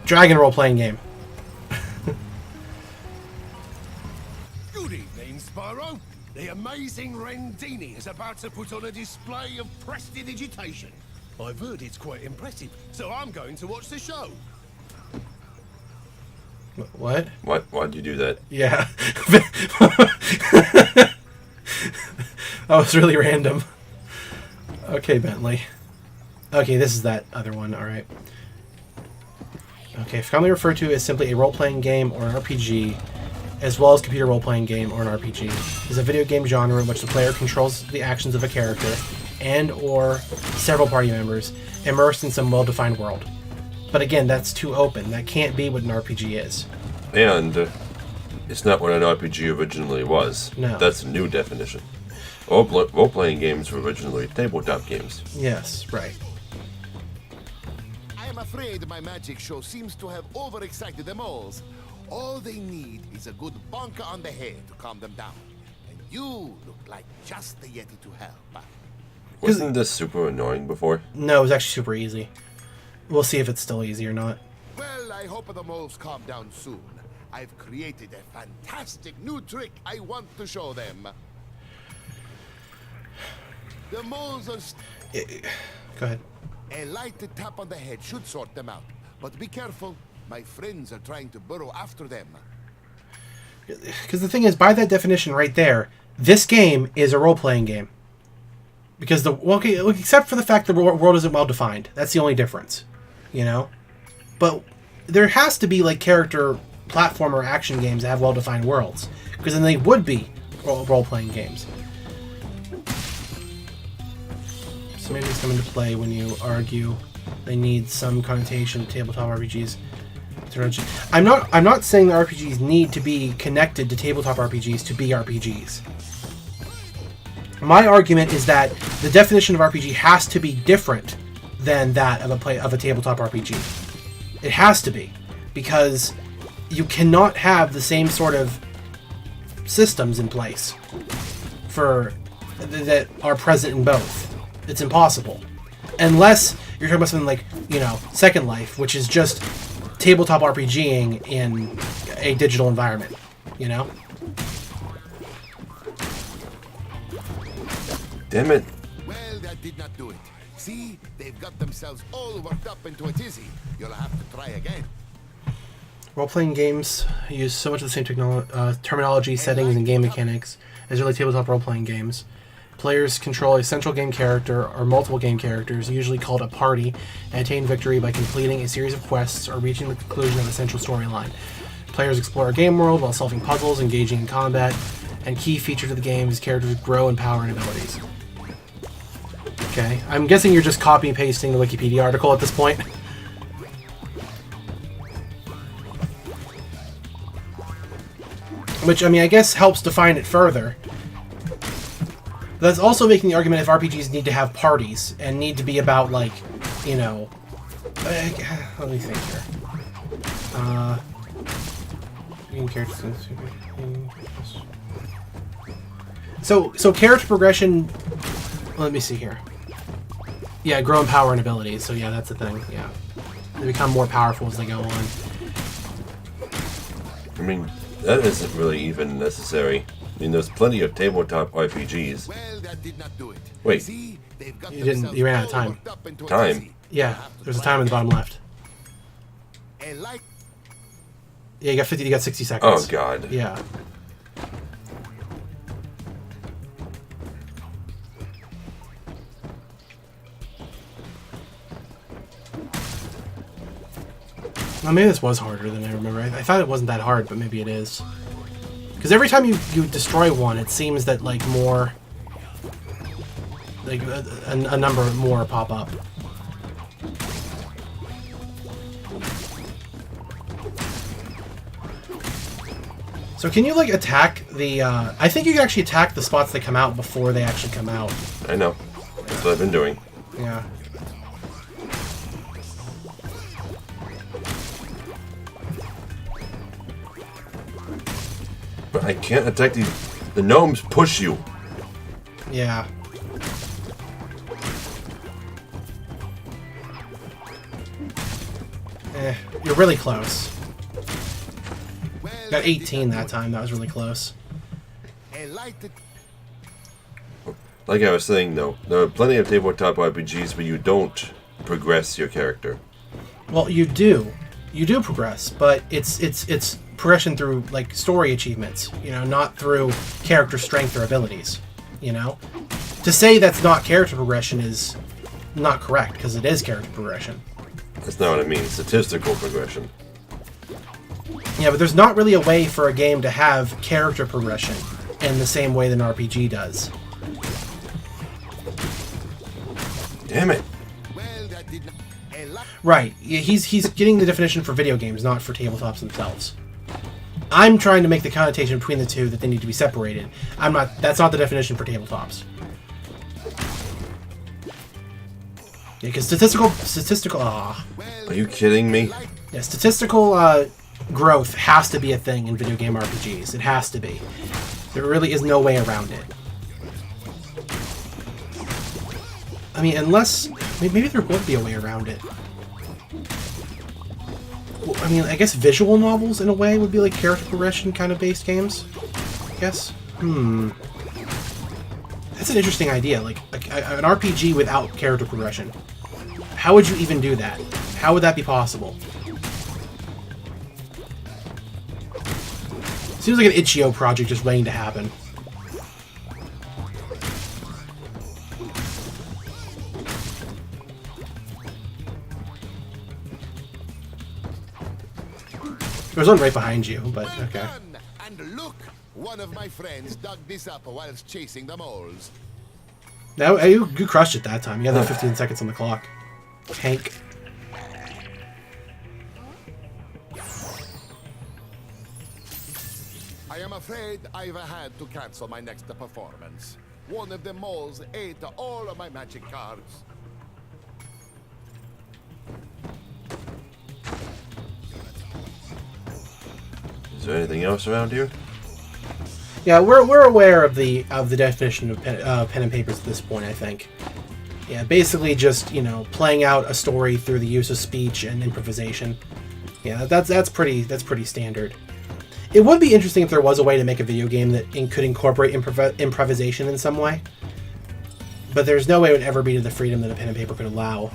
Dragon role-playing game. Good evening, Spyro. The amazing Rendini is about to put on a display of prestidigitation. I've heard it's quite impressive, so I'm going to watch the show. What? Why'd you do that? Yeah. That was really random. Okay, Bentley. Okay, this is that other one, alright. Okay, commonly referred to as simply a role-playing game or an RPG, as well as computer role-playing game or an RPG, is a video game genre in which the player controls the actions of a character and or several party members immersed in some well-defined world. But again, that's too open. That can't be what an RPG is. And it's not what an RPG originally was. No. That's a new definition. Role-playing games were originally tabletop games. Yes, right. I am afraid my magic show seems to have overexcited them all. All they need is a good bonker on the head to calm them down. And you look like just the Yeti to help. Wasn't this super annoying before? No, it was actually super easy. We'll see if it's still easy or not. Well, I hope the moles calm down soon. I've created a fantastic new trick I want to show them. The moles are... Go ahead. A light tap on the head should sort them out. But be careful. My friends are trying to burrow after them. Because the thing is, by that definition right there, this game is a role-playing game. Because except for the fact the world isn't well defined. That's the only difference. You know? But there has to be, like, character platformer action games that have well-defined worlds. Because then they would be role-playing games. Semantics come into play when you argue they need some connotation to tabletop RPGs. I'm not saying that RPGs need to be connected to tabletop RPGs to be RPGs. My argument is that the definition of RPG has to be different than that of a tabletop RPG. It has to be, because you cannot have the same sort of systems in place that are present in both. It's impossible, unless you're talking about something like, Second Life, which is just tabletop RPGing in a digital environment. Damn it. Well, that did not do it. See, they've got themselves all worked up into a tizzy. You'll have to try again. Role-playing games use so much of the same terminology, settings, and game mechanics as early tabletop role-playing games. Players control a central game character or multiple game characters, usually called a party, and attain victory by completing a series of quests or reaching the conclusion of a central storyline. Players explore a game world while solving puzzles, engaging in combat, and key features of the game is characters grow in power and abilities. Okay, I'm guessing you're just copy and pasting the Wikipedia article at this point. Which, I guess helps define it further. That's also making the argument if RPGs need to have parties and need to be about, let me think here. So character progression, let me see here. Yeah, grow in power and abilities, so yeah, that's the thing, yeah. They become more powerful as they go on. That isn't really even necessary. There's plenty of tabletop RPGs. Well, that did not do it. Wait. See, you ran out of time. Time? Yeah, there's a time in the bottom left. Yeah, you got 60 seconds. Oh, God. Yeah. Well, maybe this was harder than I remember. I thought it wasn't that hard, but maybe it is. Because every time you destroy one, it seems that, more... a number more pop up. So can you, attack the, I think you can actually attack the spots that come out before they actually come out. I know. That's what I've been doing. Yeah. But I can't attack these. The gnomes push you. Yeah. You're really close. Got 18 that time. That was really close. Like I was saying, though, there are plenty of tabletop RPGs where you don't progress your character. Well, you do. You do progress, but it's progression through story achievements, not through character strength or abilities, To say that's not character progression is not correct, because it is character progression. That's not what I mean. Statistical progression. Yeah, but there's not really a way for a game to have character progression in the same way that an RPG does. Damn it. Right. He's getting the definition for video games, not for tabletops themselves. I'm trying to make the connotation between the two that they need to be separated. That's not the definition for tabletops. Yeah, because statistical. Are you kidding me? Yeah, statistical growth has to be a thing in video game RPGs. It has to be. There really is no way around it. Unless maybe there would be a way around it. Well, I guess visual novels in a way would be character progression kind of based games. I guess. That's an interesting idea. An RPG without character progression. How would you even do that? How would that be possible? Seems like an itch.io project just waiting to happen. There's one right behind you, but okay. And look, One of my friends dug this up whilst chasing the moles. Now you crushed it that time. You had the 15 seconds on the clock. Hank. I am afraid I've had to cancel my next performance. One of the moles ate all of my magic cards. Is there anything else around here? Yeah, we're aware of the definition of pen and papers at this point, I think. Yeah, basically just, you know, playing out a story through the use of speech and improvisation. Yeah, that's pretty standard. It would be interesting if there was a way to make a video game that could incorporate improvisation in some way. But there's no way it would ever be to the freedom that a pen and paper could allow.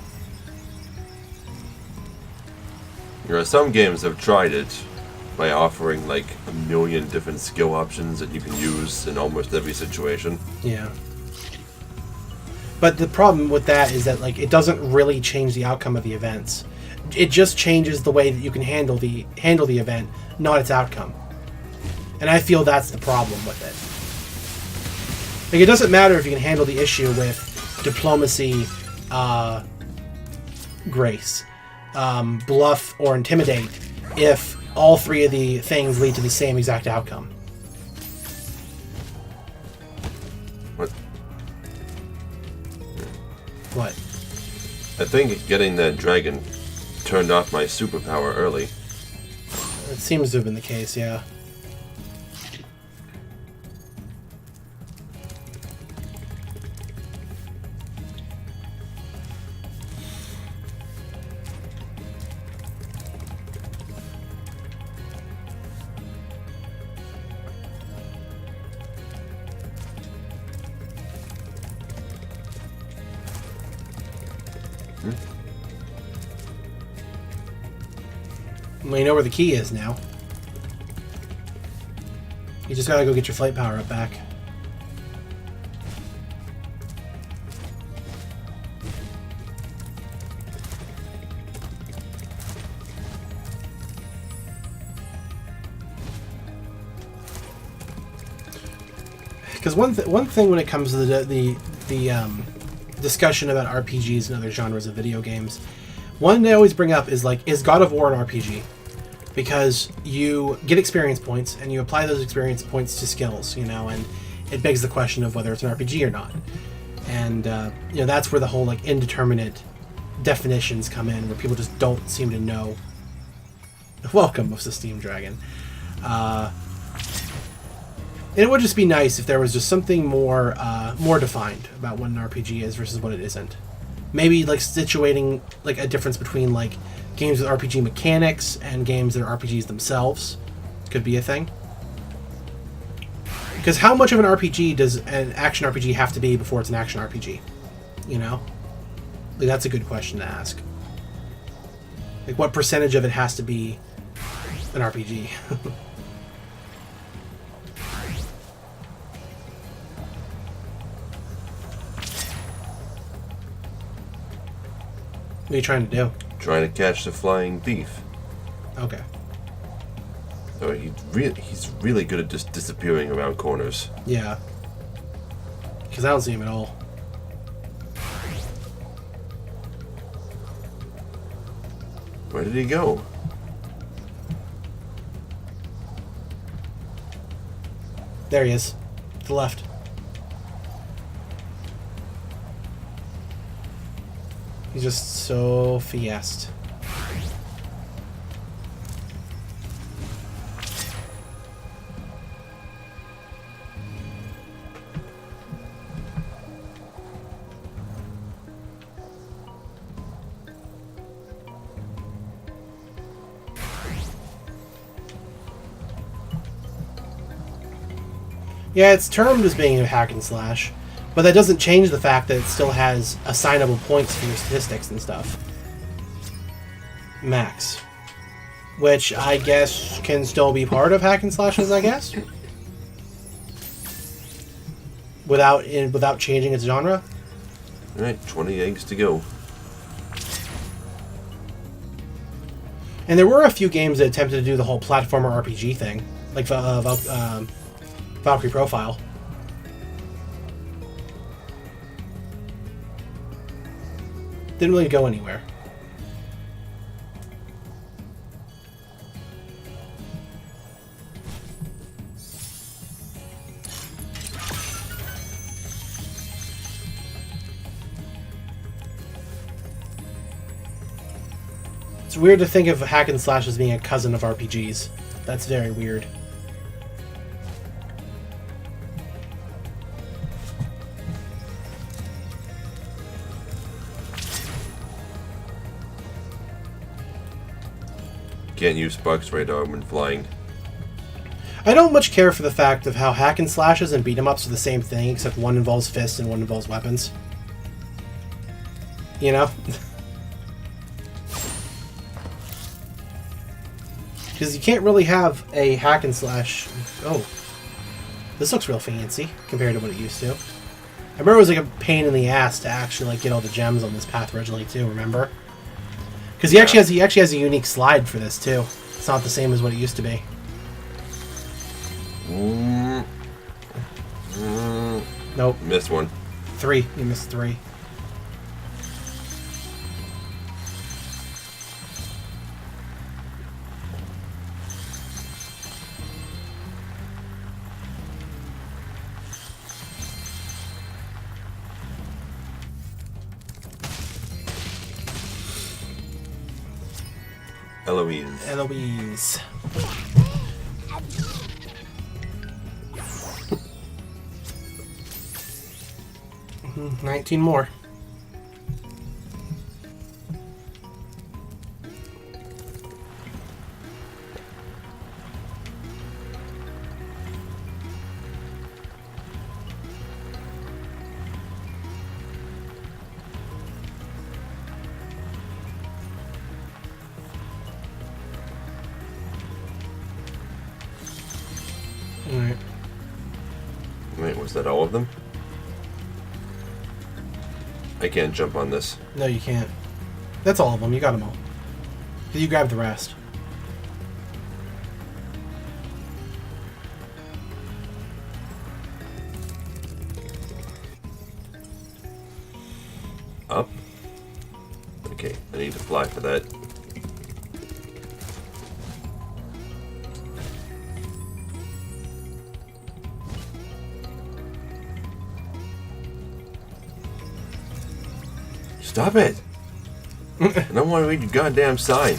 There are some games that have tried it by offering like a million different skill options that you can use in almost every situation. Yeah. But the problem with that is that like it doesn't really change the outcome of the events. It just changes the way that you can handle the event, not its outcome. And I feel that's the problem with it. Like, it doesn't matter if you can handle the issue with diplomacy, grace, bluff, or intimidate if all three of the things lead to the same exact outcome. What? What? I think getting that dragon turned off my superpower early. It seems to have been the case, yeah. Well, you know where the key is now. You just gotta go get your flight power up back. Because one thing when it comes to the discussion about RPGs and other genres of video games, one they always bring up is like, is God of War an RPG? Because you get experience points and you apply those experience points to skills, you know, and it begs the question of whether it's an RPG or not. And you know, that's where the whole like indeterminate definitions come in, where people just don't seem to know. Welcome, most of Steam Dragon. And it would just be nice if there was just something more defined about what an RPG is versus what it isn't. Maybe like situating like a difference between like games with RPG mechanics and games that are RPGs themselves could be a thing. Because how much of an RPG does an action RPG have to be before it's an action RPG? You know? Like, that's a good question to ask. Like, what percentage of it has to be an RPG? What are you trying to do? Trying to catch the flying thief. Okay. So he's really good at just disappearing around corners. Yeah. Because I don't see him at all. Where did he go? There he is. To the left. He's just so fast. Yeah, it's termed as being a hack and slash, but that doesn't change the fact that it still has assignable points for your statistics and stuff. Max. Which I guess can still be part of hack and slashes, I guess? Without changing its genre? Alright, 20 eggs to go. And there were a few games that attempted to do the whole platformer RPG thing. Like Valkyrie profile. Didn't really go anywhere. It's weird to think of hack and slash as being a cousin of RPGs. That's very weird. Can't use Spark's radar when flying. I don't much care for the fact of how hack and slashes and beat 'em ups are the same thing, except one involves fists and one involves weapons. You know? Because you can't really have a hack and slash... Oh. This looks real fancy compared to what it used to. I remember it was like a pain in the ass to actually like get all the gems on this path originally too, remember? Because he actually has a unique slide for this too. It's not the same as what it used to be. Nope. Missed one. 3. You missed 3. Eloise. 19 more. Alright. Wait, was that all of them? I can't jump on this. No, you can't. That's all of them. You got them all. You grabbed the rest. Up? Okay, I need to fly for that. Stop it! I don't want to read your goddamn sign.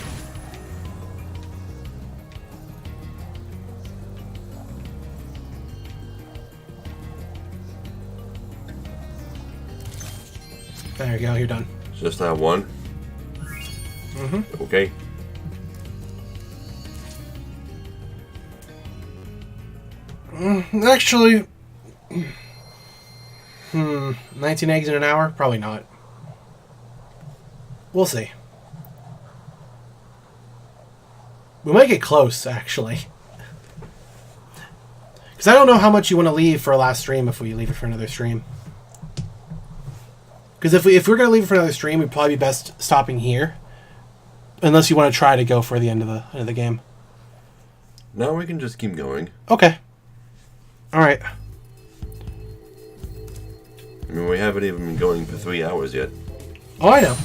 There you go, you're done. Just that one? Mm-hmm. Okay. Actually... 19 eggs in an hour? Probably not. We'll see. We might get close, actually. Because I don't know how much you want to leave for a last stream if we leave it for another stream. Because if we're going to leave it for another stream, we'd probably be best stopping here. Unless you want to try to go for the end of the game. No, we can just keep going. Okay. Alright. I mean, we haven't even been going for 3 hours yet. Oh, I know.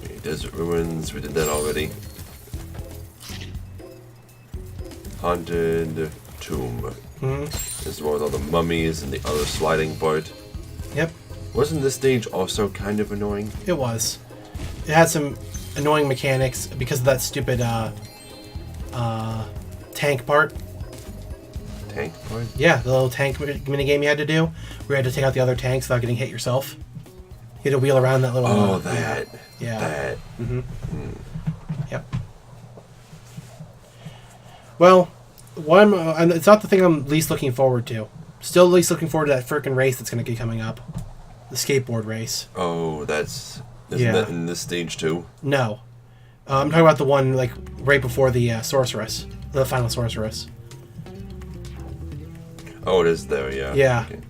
Okay, Desert Ruins, we did that already. Haunted Tomb. This is with all the mummies and the other sliding part. Yep. Wasn't this stage also kind of annoying? It was. It had some annoying mechanics because of that stupid tank part. Tank part? Yeah, the little tank minigame you had to do, where you had to take out the other tanks without getting hit yourself. You had to wheel around that little... Oh, that. Yeah. That. Yep. Well, it's not the thing I'm least looking forward to. Still least looking forward to that frickin' race that's going to be coming up. The skateboard race. Oh, that's... Isn't that in this stage too? No. I'm talking about the one, like, right before the sorceress. The final sorceress. Oh, it is there, yeah. Yeah. Okay.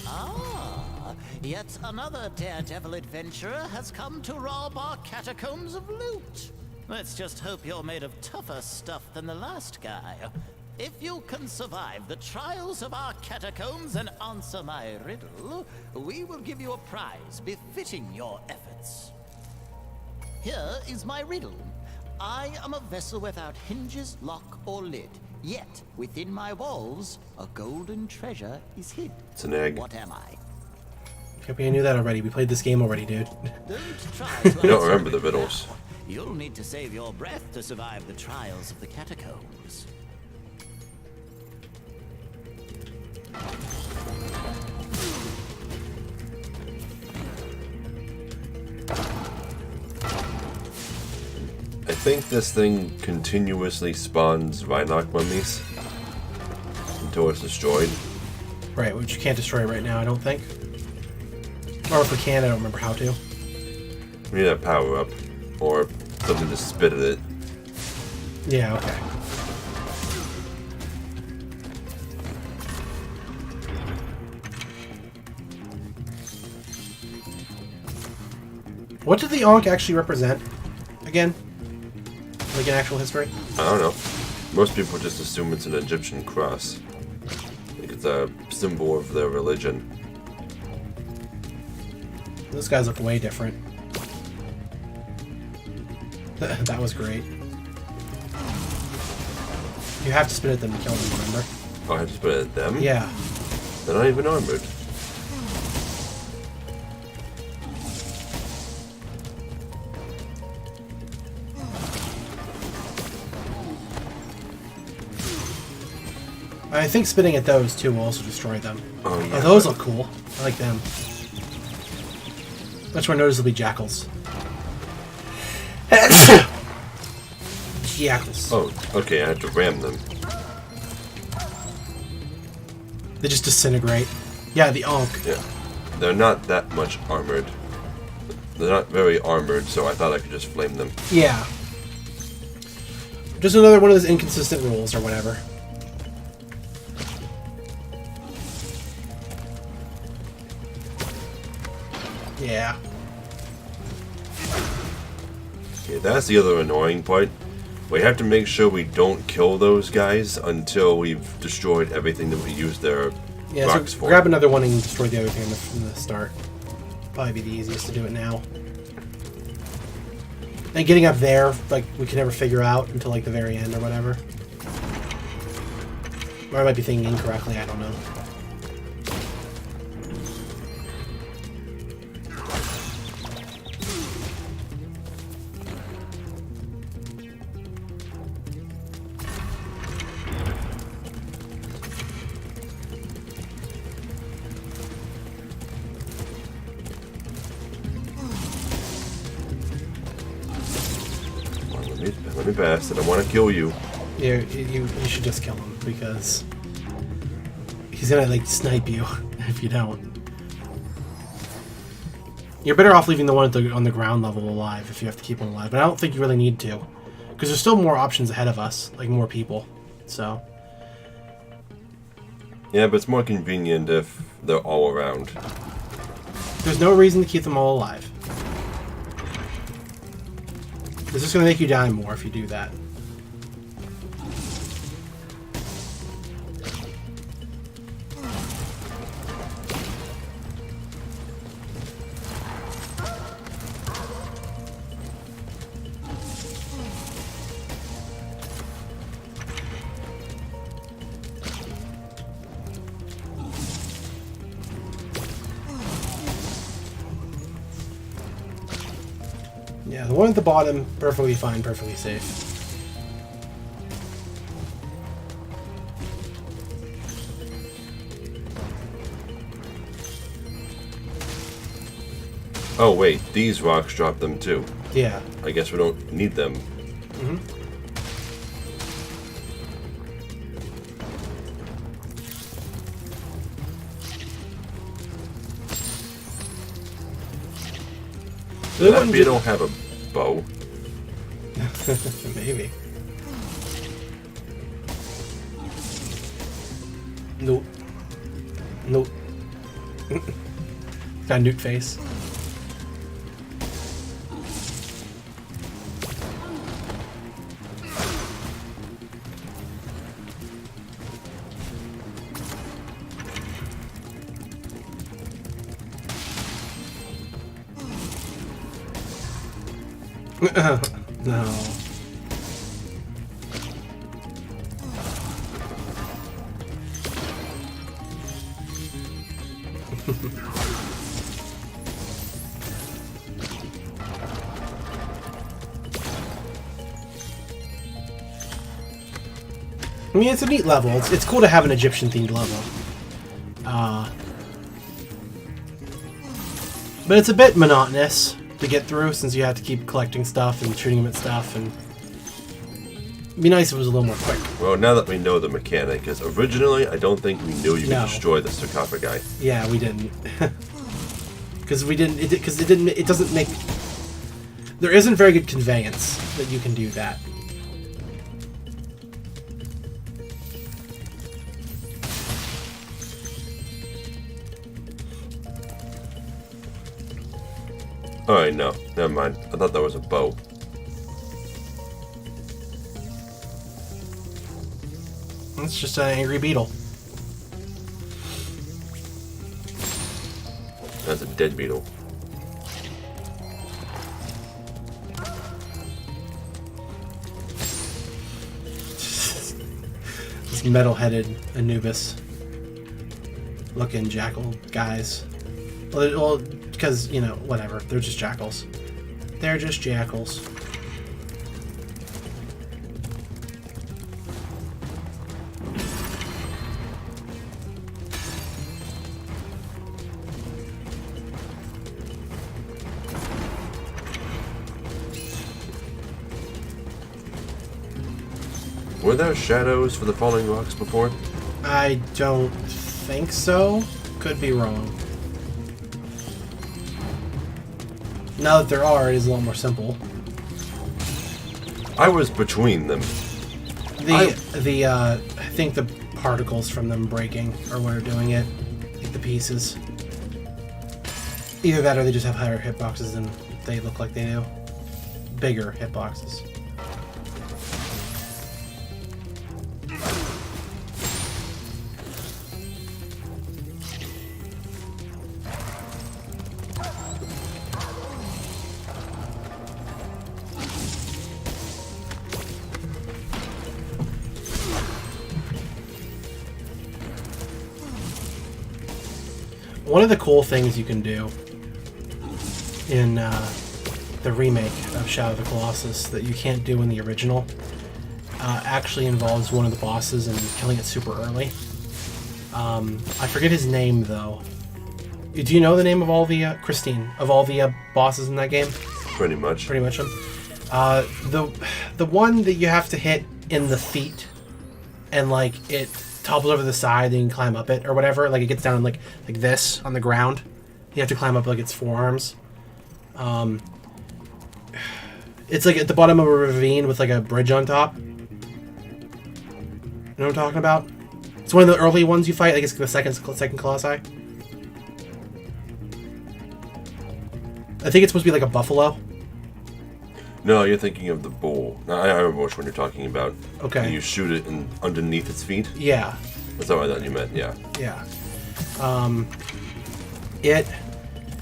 Ah, yet another daredevil adventurer has come to rob our catacombs of loot. Let's just hope you're made of tougher stuff than the last guy. If you can survive the trials of our catacombs and answer my riddle, we will give you a prize befitting your efforts. Here is my riddle. I am a vessel without hinges, lock, or lid. Yet, within my walls, a golden treasure is hid. It's an egg. What am I? Yep, I knew that already. We played this game already, dude. Don't try You to don't remember the riddles. You'll need to save your breath to survive the trials of the catacombs. I think this thing continuously spawns Rhinoc mummies until it's destroyed. Right, which you can't destroy right now, I don't think. Or if we can, I don't remember how to. We need a power up or something to spit at it. Yeah, okay. What did the Ankh actually represent? Again? Like in actual history? I don't know. Most people just assume it's an Egyptian cross. Like it's a symbol of their religion. Those guys look way different. That was great. You have to spit at them to kill them, remember? Oh, I have to spit at them? Yeah. They're not even armored. I think spitting at those too will also destroy them. Oh, yeah. Oh, those look cool. I like them. Much more noticeably jackals. Jackals. Oh, okay, I have to ram them. They just disintegrate. Yeah, the Ankh. Yeah. They're not that much armored. They're not very armored, so I thought I could just flame them. Yeah. Just another one of those inconsistent rules or whatever. Yeah. Okay, that's the other annoying part. We have to make sure we don't kill those guys until we've destroyed everything that we used their Yeah, rocks so for. grab another one and destroy the other thing from the start. Probably be the easiest to do it now. And getting up there, like, we can never figure out until, like, the very end or whatever. Or I might be thinking incorrectly, I don't know. Let me pass. I don't want to kill you. Yeah, you should just kill him, because he's gonna, like, snipe you if you don't. You're better off leaving the one on the ground level alive if you have to keep him alive, but I don't think you really need to, because there's still more options ahead of us, like more people, so... Yeah, but it's more convenient if they're all around. There's no reason to keep them all alive. It's just going to make you die more if you do that. Yeah, the one at the bottom, perfectly fine, perfectly safe. Oh wait, these rocks drop them too. Yeah. I guess we don't need them. Mm-hmm. Maybe you don't have a bow. Maybe. Nope. Nope. Got a nuke face. No. I mean, it's a neat level. It's cool to have an Egyptian-themed level. But it's a bit monotonous to get through since you have to keep collecting stuff and shooting them at stuff. And it'd be nice if it was a little more quick. Well, now that we know the mechanic, because originally I don't think we knew you could destroy the sarcophagi. Yeah, we didn't. Because we didn't. Because it didn't. It doesn't make. There isn't very good conveyance that you can do that. Alright, no. Never mind. I thought that was a bow. It's just an angry beetle. That's a dead beetle. This metal-headed Anubis looking jackal guys. Well, because, you know, whatever. They're just jackals. They're just jackals. Were there shadows for the falling rocks before? I don't think so. Could be wrong. Now that there are, it is a little more simple. I was between them. I think the particles from them breaking are what are doing it. Like the pieces. Either that or they just have higher hitboxes than they look like they do. Bigger hitboxes. One of the cool things you can do in the remake of Shadow of the Colossus that you can't do in the original actually involves one of the bosses and killing it super early. I forget his name though. Do you know the name of all the Christine of all the bosses in that game? Pretty much. Pretty much them. The one that you have to hit in the feet and like it topples over the side and you can climb up it or whatever. Like it gets down like this on the ground. You have to climb up like its forearms. It's like at the bottom of a ravine with like a bridge on top. You know what I'm talking about? It's one of the early ones you fight. I guess the second Colossi. I think it's supposed to be like a buffalo. No, you're thinking of the bull. I remember which one you're talking about. Okay. And you shoot it underneath its feet? Yeah. That's what I thought you meant, yeah. Yeah.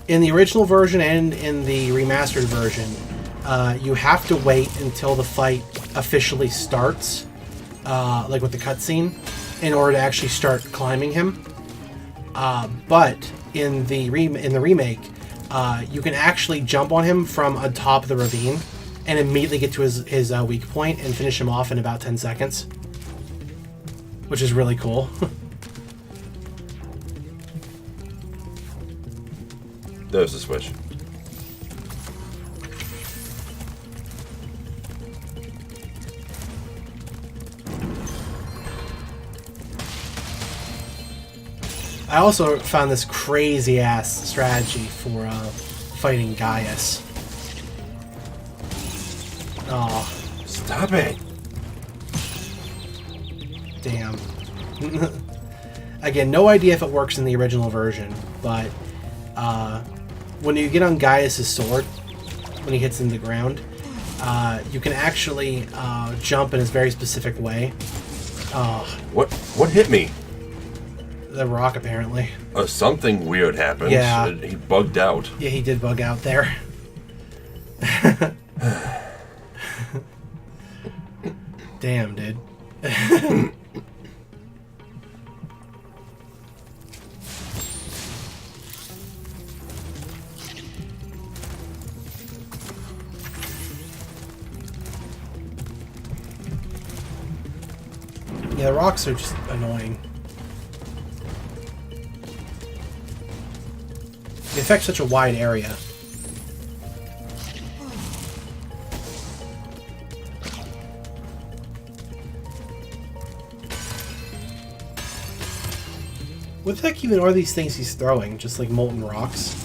In the original version and in the remastered version, you have to wait until the fight officially starts, like with the cutscene, in order to actually start climbing him. But in the remake, you can actually jump on him from on top of the ravine and immediately get to his weak point and finish him off in about 10 seconds. Which is really cool. There's the switch. I also found this crazy ass strategy for fighting Gaius. Oh. Stop it! Damn. Again, no idea if it works in the original version, but when you get on Gaius' sword, when he hits in the ground, you can actually jump in a very specific way. What hit me? The rock, apparently. Something weird happened. Yeah. He bugged out. Yeah, he did bug out there. Damn, dude. Yeah, the rocks are just annoying. They affect such a wide area. What the heck even are these things he's throwing? Just like molten rocks?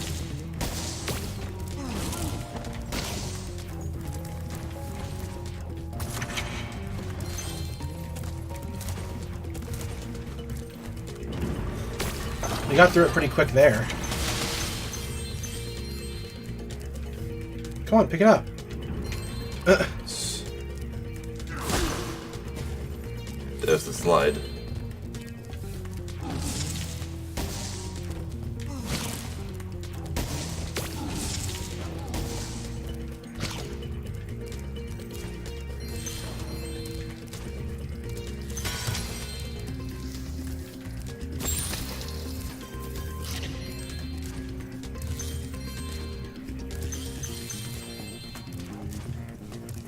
We got through it pretty quick there. Come on, pick it up. There's the slide.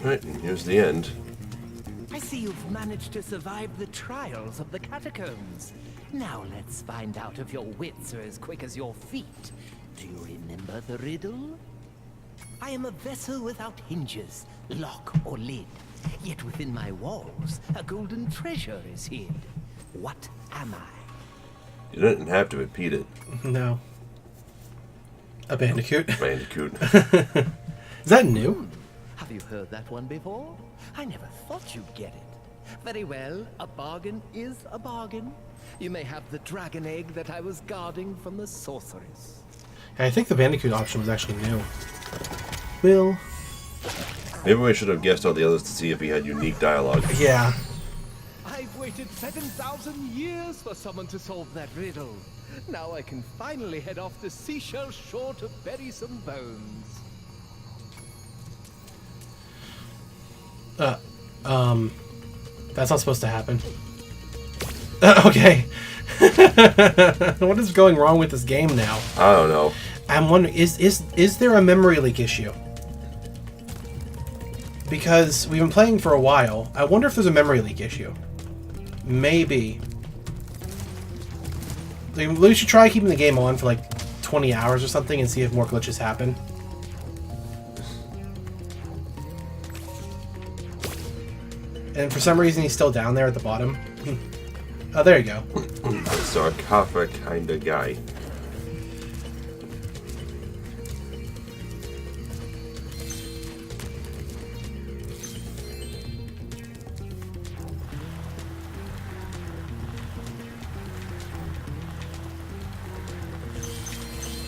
Right, and here's the end. I see you've managed to survive the trials of the catacombs. Now let's find out if your wits are as quick as your feet. Do you remember the riddle? I am a vessel without hinges, lock or lid. Yet within my walls, a golden treasure is hid. What am I? You didn't have to repeat it. No. A bandicoot. Bandicoot. Is that new? Have you heard that one before? I never thought you'd get it. Very well, a bargain is a bargain. You may have the dragon egg that I was guarding from the sorceress. I think the bandicoot option was actually new. Will. Maybe we should have guessed all the others to see if he had unique dialogue. Yeah. I've waited 7,000 years for someone to solve that riddle. Now I can finally head off to Seashell Shore to bury some bones. That's not supposed to happen. Okay. What is going wrong with this game now? I don't know. I'm wondering, is there a memory leak issue? Because we've been playing for a while. I wonder if there's a memory leak issue. Maybe. Like, we should try keeping the game on for like 20 hours or something and see if more glitches happen. And for some reason he's still down there at the bottom. Oh, there you go. Sarcophagus kind of guy.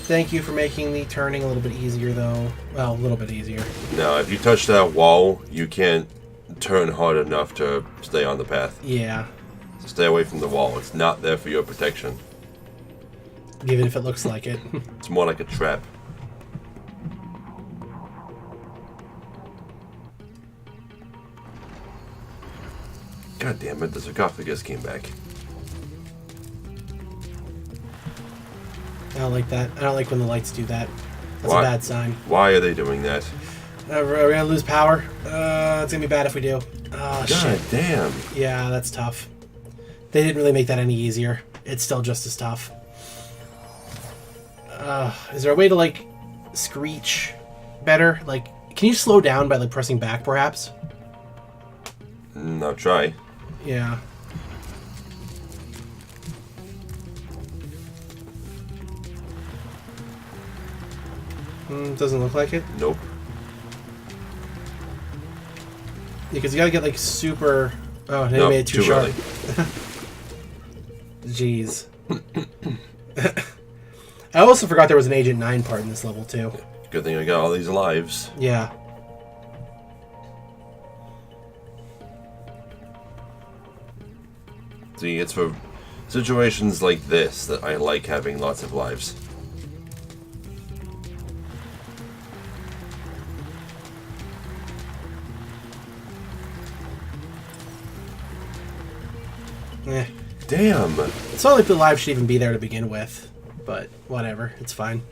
Thank you for making the turning a little bit easier, though. Well, a little bit easier. No, if you touch that wall, you can't turn hard enough to stay on the path. Yeah. So stay away from the wall. It's not there for your protection. Even if it looks like it. It's more like a trap. God damn it, the sarcophagus came back. I don't like that. I don't like when the lights do that. That's Why? a bad sign. Why are they doing that? We're gonna lose power. It's gonna be bad if we do. Oh, God shit. damn. Yeah, that's tough. They didn't really make that any easier. It's still just as tough. Is there a way to, like, screech better? Like, can you slow down by, like, pressing back, perhaps? I'll try. Yeah. Doesn't look like it. Nope. Because you gotta get, like, super... Oh, they Nope, made it too too sharp. early. Jeez. I also forgot there was an Agent 9 part in this level, too. Good thing I got all these lives. Yeah. See, it's for situations like this that I like having lots of lives. Eh. Damn. It's not like the live should even be there to begin with, but whatever, it's fine.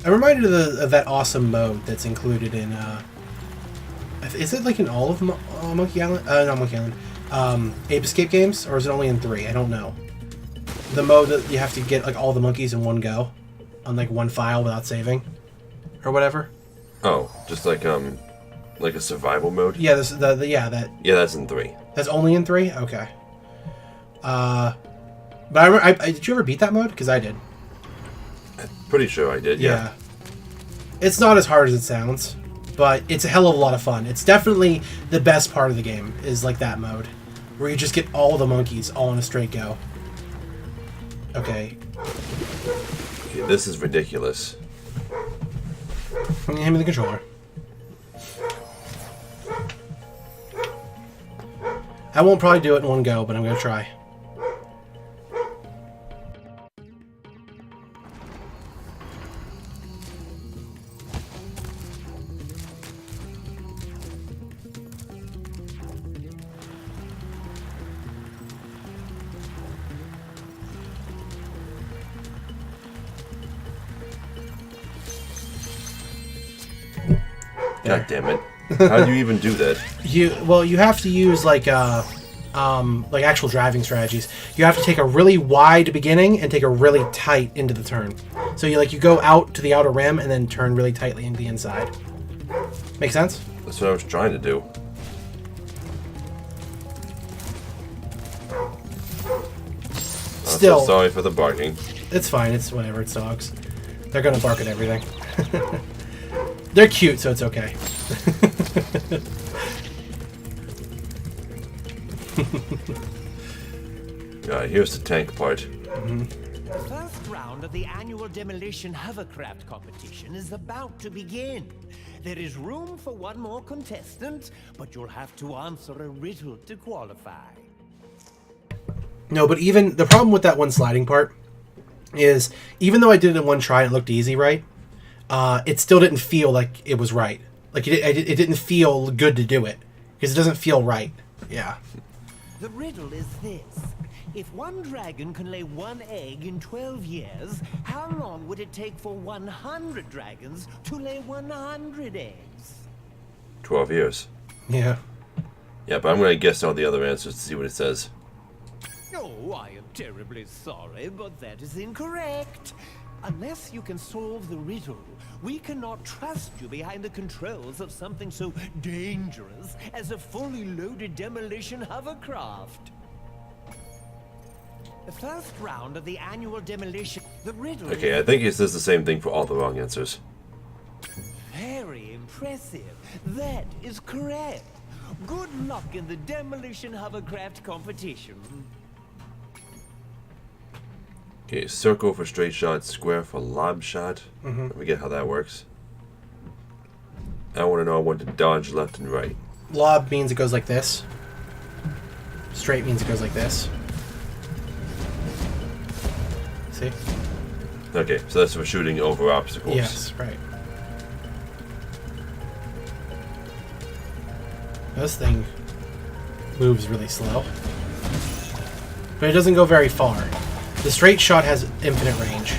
I'm reminded of that awesome mode that's included in, is it like in all of Monkey Island? Not Monkey Island. Ape Escape games? Or is it only in 3? I don't know. The mode that you have to get like all the monkeys in one go. On like one file without saving. Or whatever. Oh, just like a survival mode? Yeah, that... Yeah, that's in 3. That's only in 3? Okay. But I did you ever beat that mode? Because I did. Pretty sure I did, yeah. It's not as hard as it sounds, but it's a hell of a lot of fun. It's definitely the best part of the game, is like that mode. Where you just get all the monkeys all in a straight go. Okay. This is ridiculous. Hand me the controller. I won't probably do it in one go, but I'm going to try. God damn it. How do you even do that? You have to use like actual driving strategies. You have to take a really wide beginning and take a really tight into the turn. So you go out to the outer rim and then turn really tightly into the inside. Make sense? That's what I was trying to do. Still, so sorry for the barking. It's fine. It's whatever. It's dogs. They're gonna bark at everything. They're cute, so it's okay. Here's the tank part. The first round of the annual demolition hovercraft competition is about to begin. There is room for one more contestant, but you'll have to answer a riddle to qualify. No, but even the problem with that one sliding part is, even though I did it in one try and it looked easy, right? It still didn't feel like it was right. Like it didn't feel good to do it because it doesn't feel right. Yeah. The riddle is this. If one dragon can lay one egg in 12 years, how long would it take for 100 dragons to lay 100 eggs? 12 years. Yeah. Yeah, but I'm going to guess all the other answers to see what it says. Oh, I am terribly sorry, but that is incorrect. Unless you can solve the riddle, we cannot trust you behind the controls of something so dangerous as a fully loaded demolition hovercraft. The first round of the annual demolition... The riddle... Okay, I think it says the same thing for all the wrong answers. Very impressive. That is correct. Good luck in the demolition hovercraft competition. Okay, circle for straight shot, square for lob shot. I forget how that works. I want to know when to dodge left and right. Lob means it goes like this. Straight means it goes like this. See? Okay, so that's for shooting over obstacles. Yes, right. This thing moves really slow. But it doesn't go very far. The straight shot has infinite range.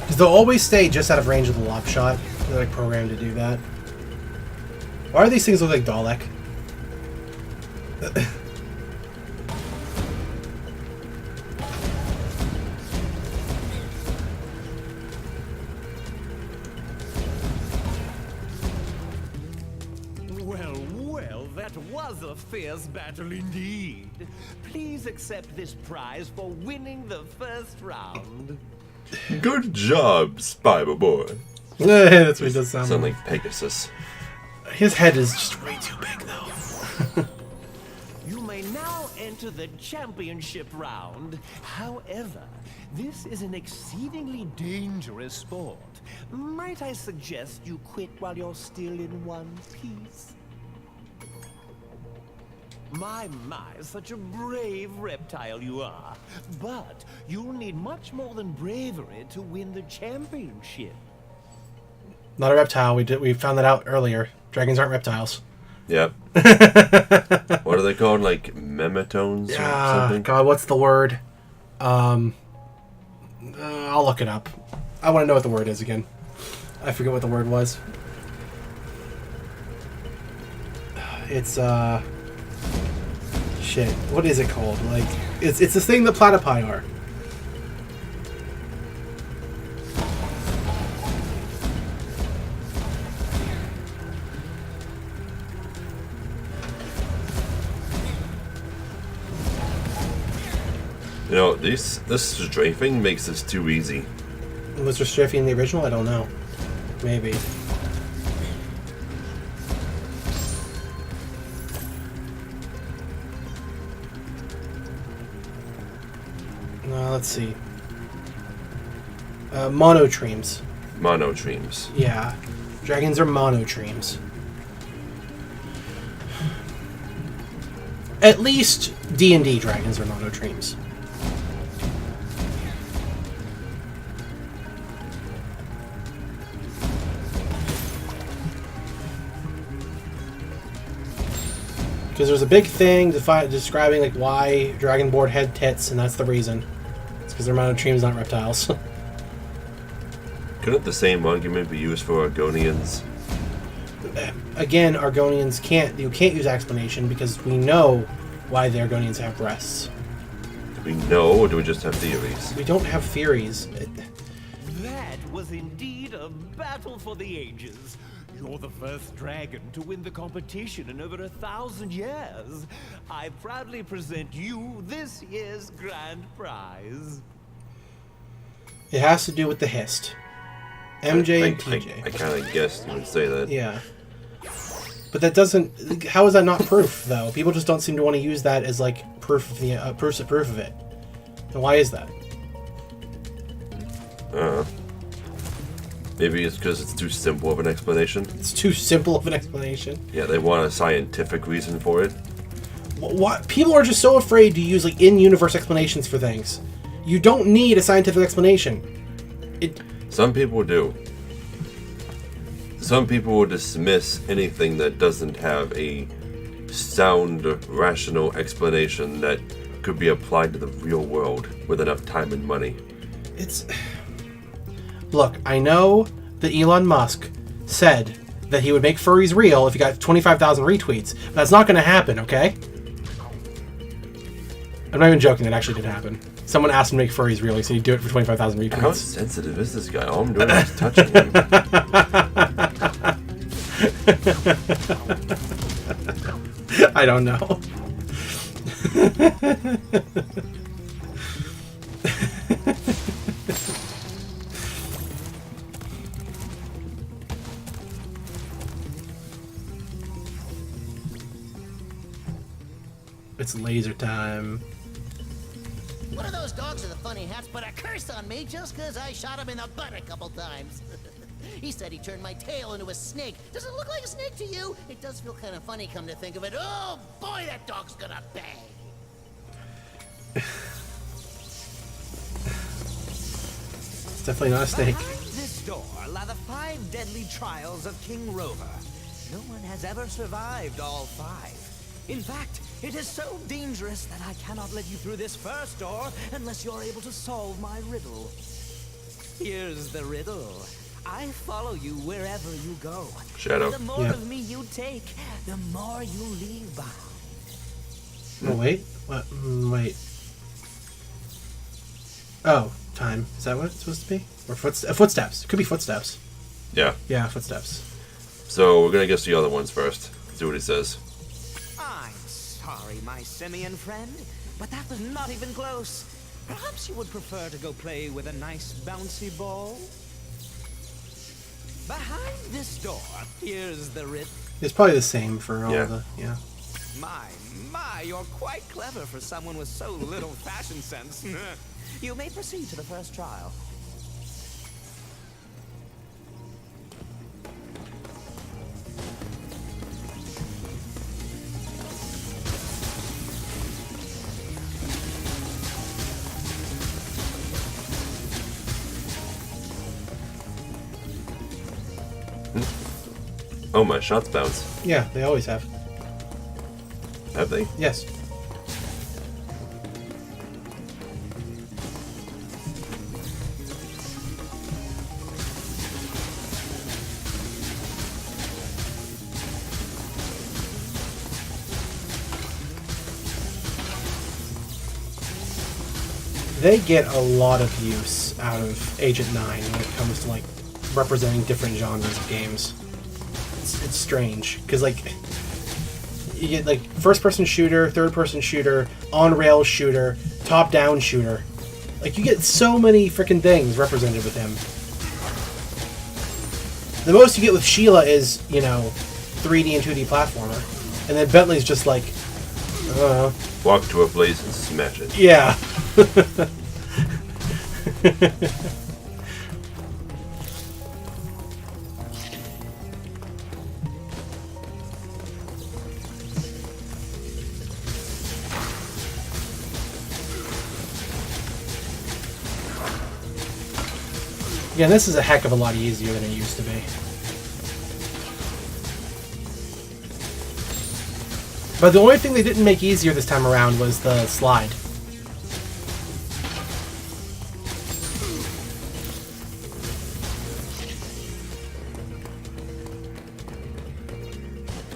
Because they'll always stay just out of range of the lob shot. They're like programmed to do that. Why do these things look like Dalek? Well, that was a fierce battle indeed. Please accept this prize for winning the first round. Good job, Spyro boy. That's what he does sound like Pegasus. His head is just way too big, though. You may now enter the championship round. However, this is an exceedingly dangerous sport, Might I suggest you quit while you're still in one piece? My, such a brave reptile you are. But you'll need much more than bravery to win the championship. Not a reptile. We found that out earlier. Dragons aren't reptiles. Yep. What are they called? Like memetones or something? God, what's the word? I'll look it up. I want to know what the word is again. I forget what the word was. It's shit. What is it called? Like it's the thing that platypi are. You know, this strafing makes this too easy. Was there strafing in the original? I don't know. Maybe. Let's see. Monotremes. Monotremes. Yeah. Dragons are monotremes. At least D&D dragons are monotremes. Because there's a big thing describing like why Dragonborn had tits, and that's the reason. It's because they're monotremes, not reptiles. Couldn't the same argument be used for Argonians? Again, Argonians you can't use explanation because we know why the Argonians have breasts. Do we know, or do we just have theories? We don't have theories. That was indeed a battle for the ages. You're the first dragon to win the competition in over 1,000 years. I proudly present you this year's grand prize. It has to do with the hist. MJ and TJ. I kind of guessed you would say that. Yeah. But that doesn't... How is that not proof, though? People just don't seem to want to use that as, like, proof of the proof of it. And why is that? Maybe it's because it's too simple of an explanation. It's too simple of an explanation? Yeah, they want a scientific reason for it. What? People are just so afraid to use, like, in-universe explanations for things. You don't need a scientific explanation. Some people do. Some people will dismiss anything that doesn't have a sound, rational explanation that could be applied to the real world with enough time and money. Look, I know that Elon Musk said that he would make furries real if he got 25,000 retweets. But that's not going to happen, okay? I'm not even joking, it actually did happen. Someone asked him to make furries real, so he'd do it for 25,000 retweets. How sensitive is this guy? All I'm doing is touching him. I don't know. It's laser time. One of those dogs with the funny hats put a curse on me just because I shot him in the butt a couple times. He said he turned my tail into a snake. Does it look like a snake to you? It does feel kind of funny, come to think of it. Oh, boy, that dog's gonna bang. It's definitely not a snake. Behind this door lie the 5 deadly trials of King Rover. No one has ever survived all 5. In fact, it is so dangerous that I cannot let you through this first door unless you're able to solve my riddle. Here's the riddle. I follow you wherever you go. Shadow. The more of me you take, the more you leave behind. Oh, wait. What? Wait. Oh, time. Is that what it's supposed to be? Or footsteps. It could be footsteps. Yeah. Yeah, footsteps. So we're gonna guess the other ones first. See what he says. I'm sorry, my simian friend, but that was not even close. Perhaps you would prefer to go play with a nice bouncy ball? Behind this door, here's the riddle. It's probably the same for all the... Yeah. My, you're quite clever for someone with so little fashion sense. You may proceed to the first trial. Oh, my shots bounce. Yeah, they always have. Have they? Yes. They get a lot of use out of Agent 9 when it comes to like representing different genres of games. It's strange because like you get like first-person shooter, third-person shooter, on-rails shooter, top-down shooter. Like you get so many freaking things represented with him. The most you get with Sheila is 3D and 2D platformer, and then Bentley's just like walk to a place and smash it. Yeah. Yeah, this is a heck of a lot easier than it used to be. But the only thing they didn't make easier this time around was the slide.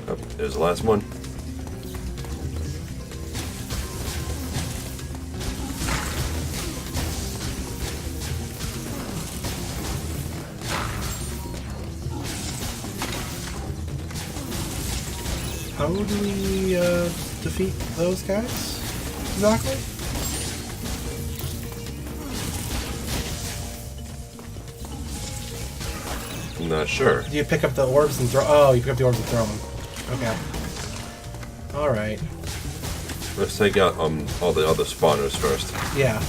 Oh, there's the last one. How do we defeat those guys exactly? I'm not sure. Do you pick up the orbs and throw? Oh, you pick up the orbs and throw them. Okay. All right. Let's take out all the other spawners first. Yeah.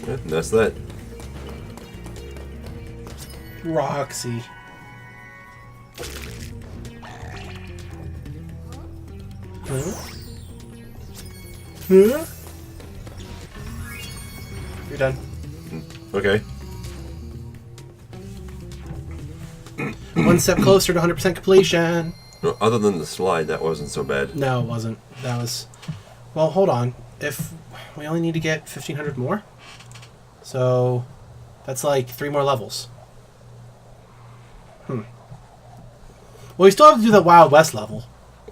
And that's that. Roxy. Huh? Huh? You're done. Okay. One step closer to 100% completion. No, other than the slide, that wasn't so bad. No, it wasn't. That was... Well, hold on. If we only need to get 1,500 more? So, that's like 3 more levels. Well, we still have to do the Wild West level.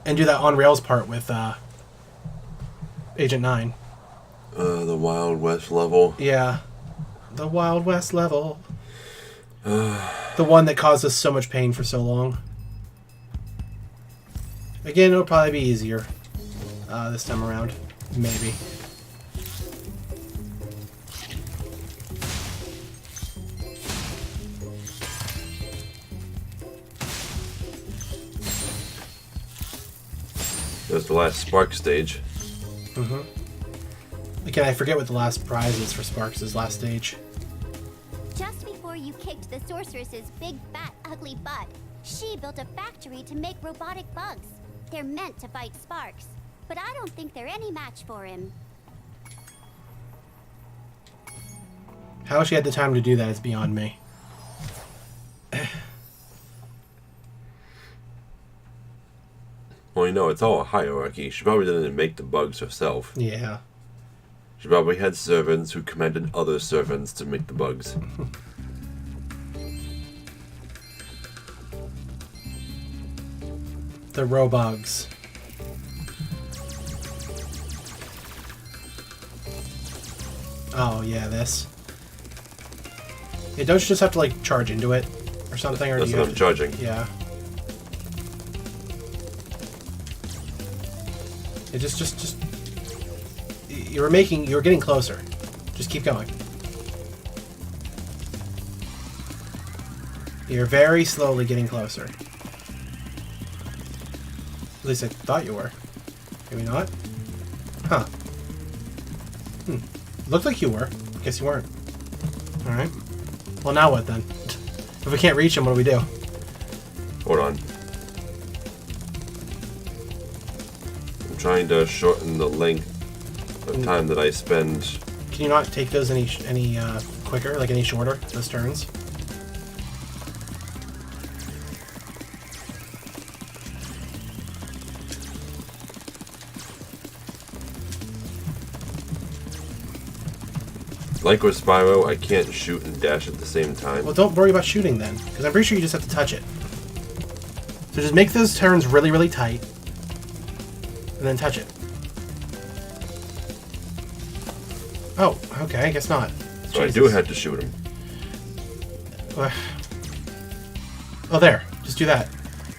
And do that on-rails part with Agent 9. The Wild West level? Yeah. The Wild West level. The one that caused us so much pain for so long. Again, it'll probably be easier this time around. Maybe. There's the last Spark stage. Again, I forget what the last prize is for Sparks' last stage. Just before you kicked the sorceress's big, fat, ugly butt, she built a factory to make robotic bugs. They're meant to fight Sparks, but I don't think they're any match for him. How she had the time to do that is beyond me. Well, it's all a hierarchy. She probably didn't make the bugs herself. Yeah. She probably had servants who commanded other servants to make the bugs. The Robugs. Oh, yeah, this. Yeah, don't you just have to, like, charge into it or something? Or That's do you what I'm charging. Yeah. It just... You were getting closer. Just keep going. You're very slowly getting closer. At least I thought you were. Maybe not? Huh. Looked like you were. Guess you weren't. Alright. Well, now what then? If we can't reach him, what do we do? Hold on. I'm trying to shorten the length of time that I spend. Can you not take those any quicker, like any shorter, those turns? Like with Spyro, I can't shoot and dash at the same time. Well, don't worry about shooting then, because I'm pretty sure you just have to touch it. So just make those turns really, really tight, and then touch it. Oh, okay, I guess not. So I do have to shoot him. Oh, there. Just do that.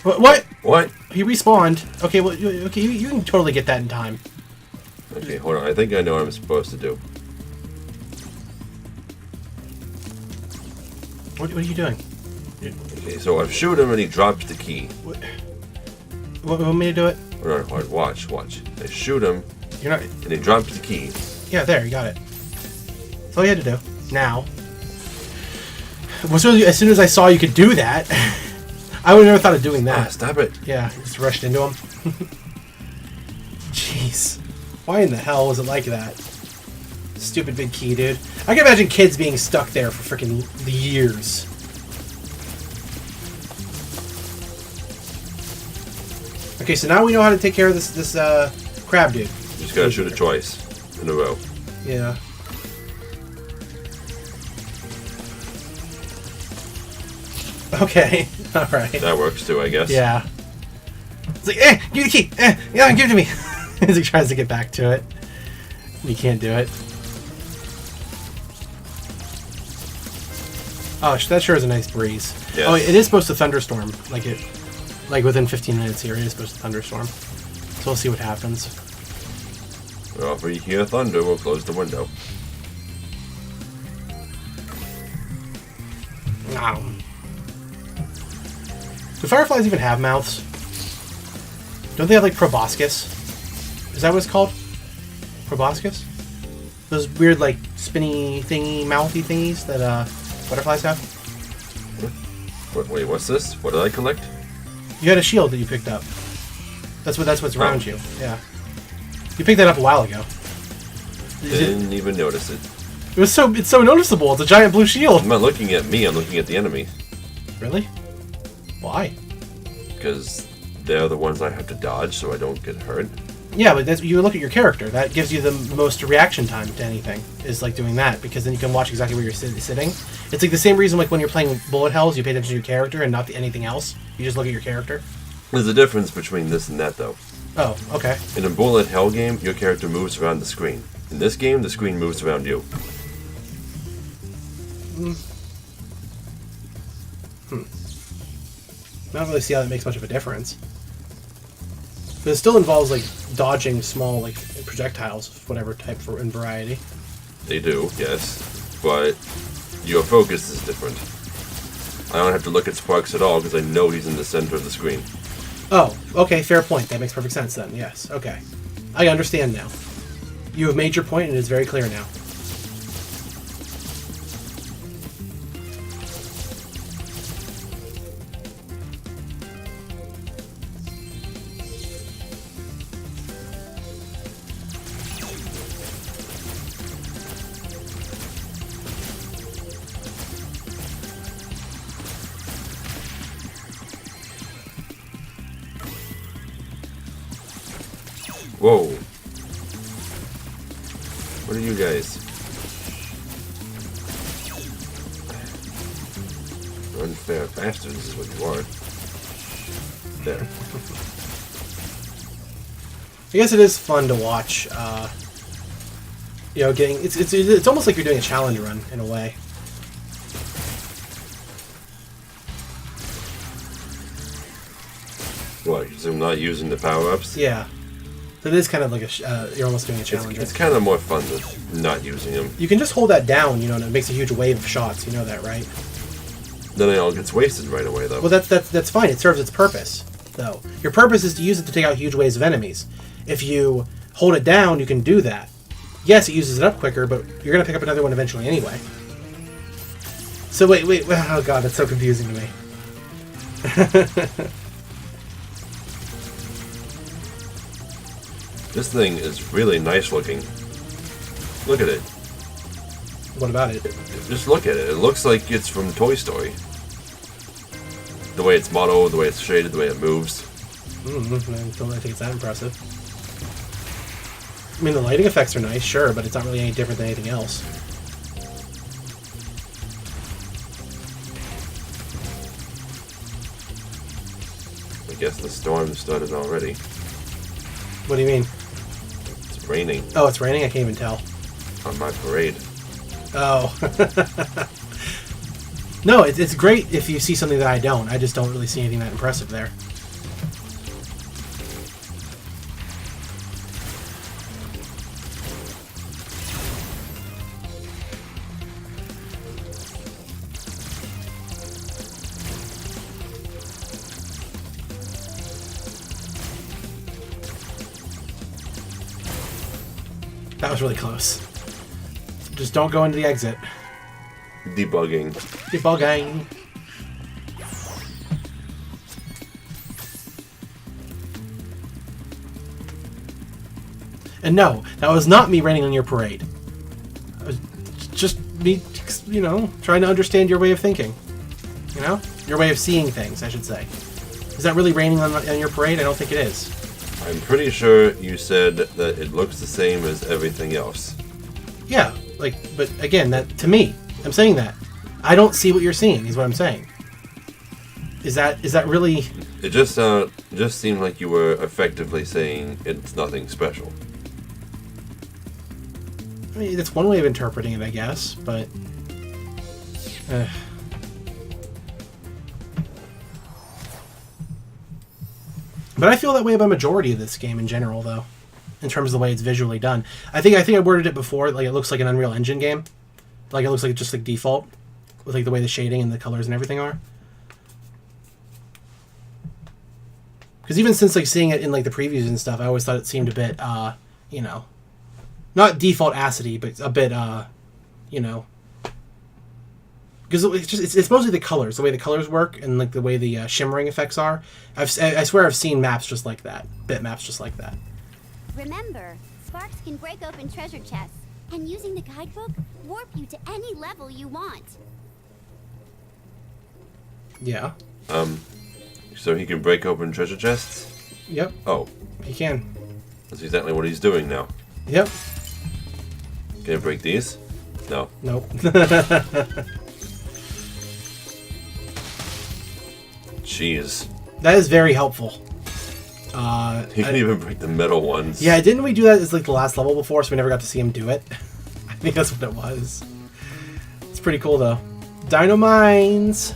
What? What? He respawned. Okay, well, okay, you can totally get that in time. Okay, hold on. I think I know what I'm supposed to do. What are you doing? Okay, so I shoot him and he drops the key. What want me to do it? Hold on, watch. I shoot him. You're not. And he drops the key. Yeah, there, you got it. That's all you had to do. Now. As soon as I saw you could do that, I would have never thought of doing that. Stop it. Yeah, just rushed into him. Jeez. Why in the hell was it like that? Stupid big key, dude. I can imagine kids being stuck there for freaking years. Okay, so now we know how to take care of this crab dude. You just gotta shoot it twice in a row. Yeah. Okay. Alright. That works too, I guess. Yeah. It's like, give me the key! Yeah, give it to me! As he tries to get back to it. You can't do it. Oh, that sure is a nice breeze. Yes. Oh, it is supposed to thunderstorm. Like within 15 minutes here, it is supposed to thunderstorm. So we'll see what happens. Well, if we hear thunder, we'll close the window. Ow. Do fireflies even have mouths? Don't they have like proboscis? Is that what it's called? Proboscis? Those weird like spinny thingy, mouthy thingies that butterflies have? Wait, what's this? What did I collect? You had a shield that you picked up. That's what's around you. Yeah. You picked that up a while ago. Didn't even notice it. It's so noticeable. It's a giant blue shield. I'm not looking at me, I'm looking at the enemy. Really? Why? Because they're the ones I have to dodge so I don't get hurt. Yeah, but you look at your character. That gives you the most reaction time to anything, is like doing that, because then you can watch exactly where you're sitting. It's like the same reason like when you're playing bullet hells, you pay attention to your character and not to anything else. You just look at your character. There's a difference between this and that, though. Oh, okay. In a bullet hell game, your character moves around the screen. In this game, the screen moves around you. I don't really see how that makes much of a difference. But it still involves like dodging small like projectiles of whatever type and variety. They do, yes. But your focus is different. I don't have to look at Sparks at all because I know he's in the center of the screen. Oh, okay, fair point. That makes perfect sense then, yes. Okay. I understand now. You have made your point and it is very clear now. Whoa. What are you guys? Unfair bastards is what you are. There. I guess it is fun to watch. You know, getting it's almost like you're doing a challenge run in a way. What? Because I'm not using the power-ups? Yeah. It is kind of like you're almost doing a challenge. It's kind of more fun than not using them. You can just hold that down, you know, and it makes a huge wave of shots. You know that, right? Then it all gets wasted right away, though. Well, that's fine. It serves its purpose, though. Your purpose is to use it to take out huge waves of enemies. If you hold it down, you can do that. Yes, it uses it up quicker, but you're going to pick up another one eventually anyway. So wait. Oh god, that's so confusing to me. This thing is really nice looking. Look at it. What about it? Just look at it. It looks like it's from Toy Story. The way it's modeled, the way it's shaded, the way it moves. I don't really think it's that impressive. I mean, the lighting effects are nice, sure, but it's not really any different than anything else. I guess the storm started already. What do you mean? It's raining. Oh, it's raining? I can't even tell. On my parade. Oh. No, it's great if you see something that I don't. I just don't really see anything that impressive there. That was really close. Just don't go into the exit. Debugging. Debugging. And no, that was not me raining on your parade. It was just me, you know, trying to understand your way of thinking. You know? Your way of seeing things, I should say. Is that really raining on your parade? I don't think it is. I'm pretty sure you said that it looks the same as everything else. Yeah, like, but again, that to me, I'm saying that. I don't see what you're seeing, is what I'm saying. Is that really... It just seemed like you were effectively saying it's nothing special. I mean, that's one way of interpreting it, I guess, but... But I feel that way about a majority of this game in general, though, in terms of the way it's visually done. I think I worded it before, like it looks like an Unreal Engine game. Like it looks like just like default, with like the way the shading and the colors and everything are. Because even since like seeing it in like the previews and stuff, I always thought it seemed a bit, you know, not default acidity, but a bit, you know, because it's mostly the colors, the way the colors work, and like the way the shimmering effects are. I swear I've seen maps just like that, bitmaps just like that. Remember, sparks can break open treasure chests, and using the guidebook, warp you to any level you want. Yeah. So he can break open treasure chests? Yep. Oh. He can. That's exactly what he's doing now. Yep. Can I break these? No. Nope. Jeez. That is very helpful. He can even break the metal ones. Yeah, didn't we do that as like the last level before, so we never got to see him do it? I think that's what it was. It's pretty cool though. Dino Mines!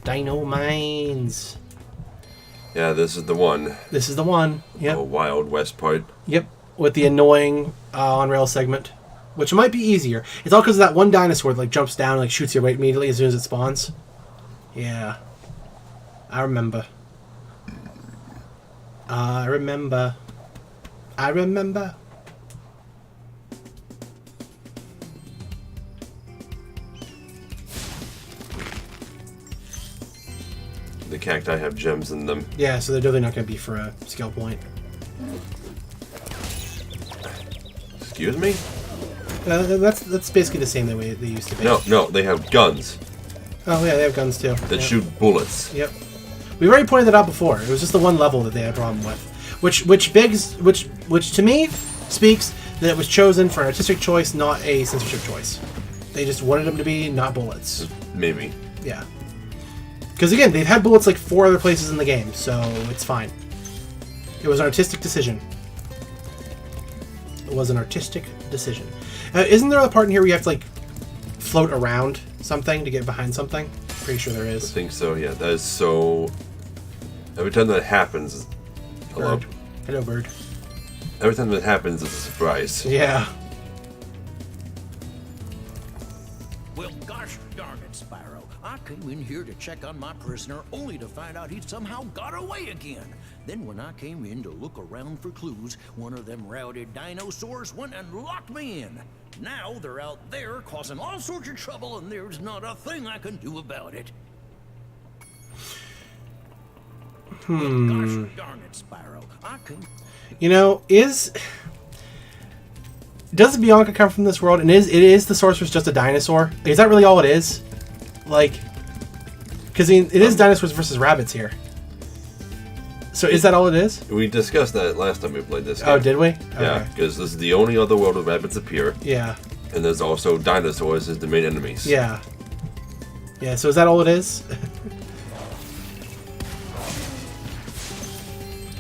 Dino Mines! Yeah, this is the one. This is the one. Yep. The Wild West part. Yep. With the annoying on-rail segment. Which might be easier. It's all because of that one dinosaur that like jumps down and like shoots your weight immediately as soon as it spawns. Yeah. I remember. I remember. I remember. The cacti have gems in them. Yeah, so they're definitely not going to be for a skill point. Excuse me? That's basically the same the way they used to be. No, they have guns. Oh yeah, they have guns too. That shoot bullets. Yep. We've already pointed that out before. It was just the one level that they had a problem with, which to me speaks that it was chosen for an artistic choice, not a censorship choice. They just wanted them to be not bullets. Maybe. Yeah. Because again, they've had bullets like 4 other places in the game, so it's fine. It was an artistic decision. It was an artistic decision. Isn't there a part in here where you have to like float around something to get behind something? Pretty sure there is. I think so, yeah. That is so... Every time that happens... Hello? Bird. Hello, bird. Every time that happens, it's a surprise. Yeah. Well, gosh darn it, Spyro. I came in here to check on my prisoner only to find out he'd somehow got away again. Then when I came in to look around for clues, one of them rowdy dinosaurs went and locked me in. Now they're out there causing all sorts of trouble, and there's not a thing I can do about it. Gosh darn it, Spyro. I can... You know, does Bianca come from this world? And is the sorceress just a dinosaur? Is that really all it is? Like, because it is dinosaurs versus rabbits here. So is that all it is? We discussed that last time we played this game. Oh, did we? Yeah, because this is the only other world where rabbits appear. Yeah. And there's also dinosaurs as the main enemies. Yeah. Yeah, so is that all it is?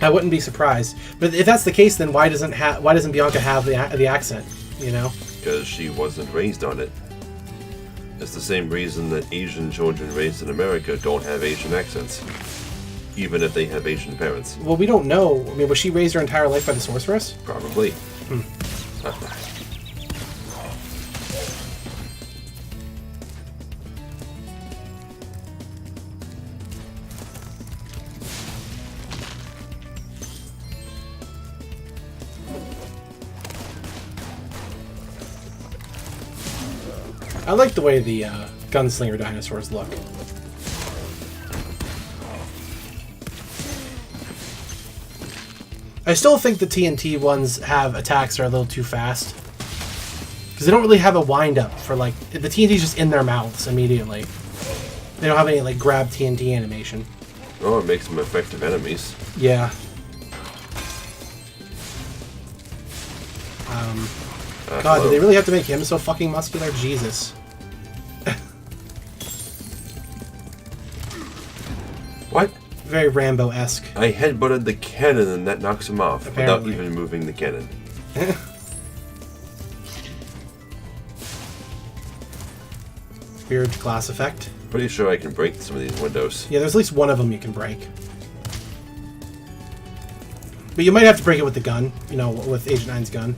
I wouldn't be surprised. But if that's the case, then why doesn't Bianca have the accent, you know? Because she wasn't raised on it. It's the same reason that Asian children raised in America don't have Asian accents. Even if they have Asian parents. Well, we don't know. I mean, was she raised her entire life by the sorceress? Probably. I like the way the gunslinger dinosaurs look. I still think the TNT ones have attacks that are a little too fast. Because they don't really have a wind-up for, like... The TNT's just in their mouths immediately. They don't have any, like, grab TNT animation. Oh, it makes them effective enemies. Yeah. God, do they really have to make him so fucking muscular? Jesus. What? Very Rambo-esque. I headbutted the cannon and that knocks him off Apparently. without even moving the cannon. Weird glass effect. Pretty sure I can break some of these windows. Yeah, there's at least one of them you can break. But you might have to break it with the gun, you know, with Agent 9's gun.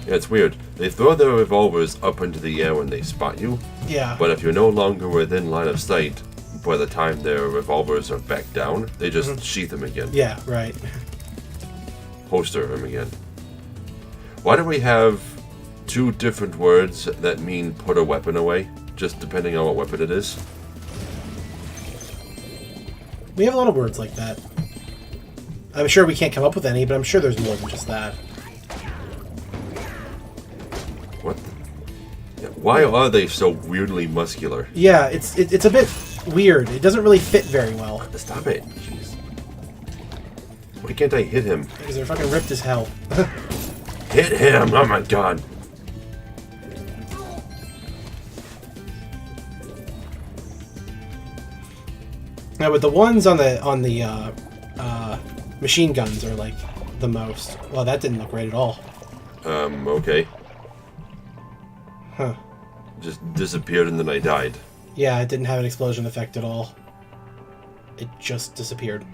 Yeah, it's weird. They throw their revolvers up into the air when they spot you. Yeah. But if you're no longer within line of sight, by the time their revolvers are back down, they just sheath them again. Yeah, right. Holster them again. Why do we have two different words that mean put a weapon away? Just depending on what weapon it is? We have a lot of words like that. I'm sure we can't come up with any, but I'm sure there's more than just that. What? Yeah, why are they so weirdly muscular? Yeah, it's a bit weird. It doesn't really fit very well. Stop it. Jeez. Why can't I hit him? Because they're fucking ripped as hell. Hit him! Oh my god. Now, but the ones on the machine guns are like the most. Well, that didn't look right at all. Okay. Huh. Just disappeared and then I died. Yeah, it didn't have an explosion effect at all. It just disappeared.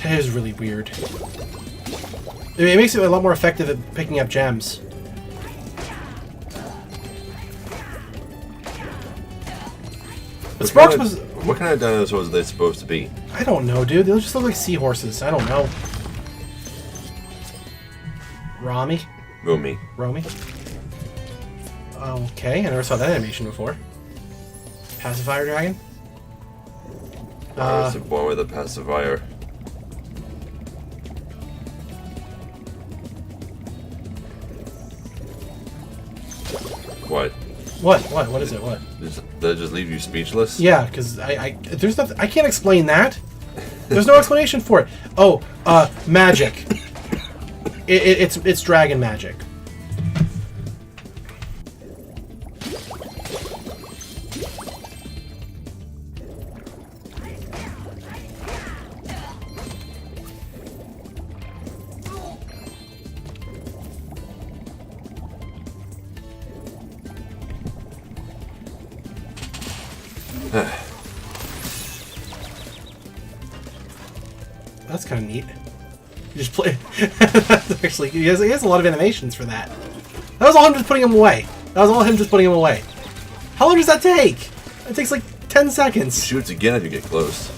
That is really weird. It makes it a lot more effective at picking up gems. But Sparks was... What kind of dinosaurs are they supposed to be? I don't know, dude. They just look like seahorses. I don't know. Romy? Romy? Okay, I never saw that animation before. Pacifier dragon? It's the one with a pacifier. What? What is it? What? Does that just leave you speechless? Yeah, because there's nothing. I can't explain that. There's no explanation for it. Oh, magic. It's dragon magic. That's kind of neat. You just play. That's actually, he has a lot of animations for that. That was all him just putting him away. That was all him just putting him away. How long does that take? It takes like 10 seconds. Shoots again if you get close.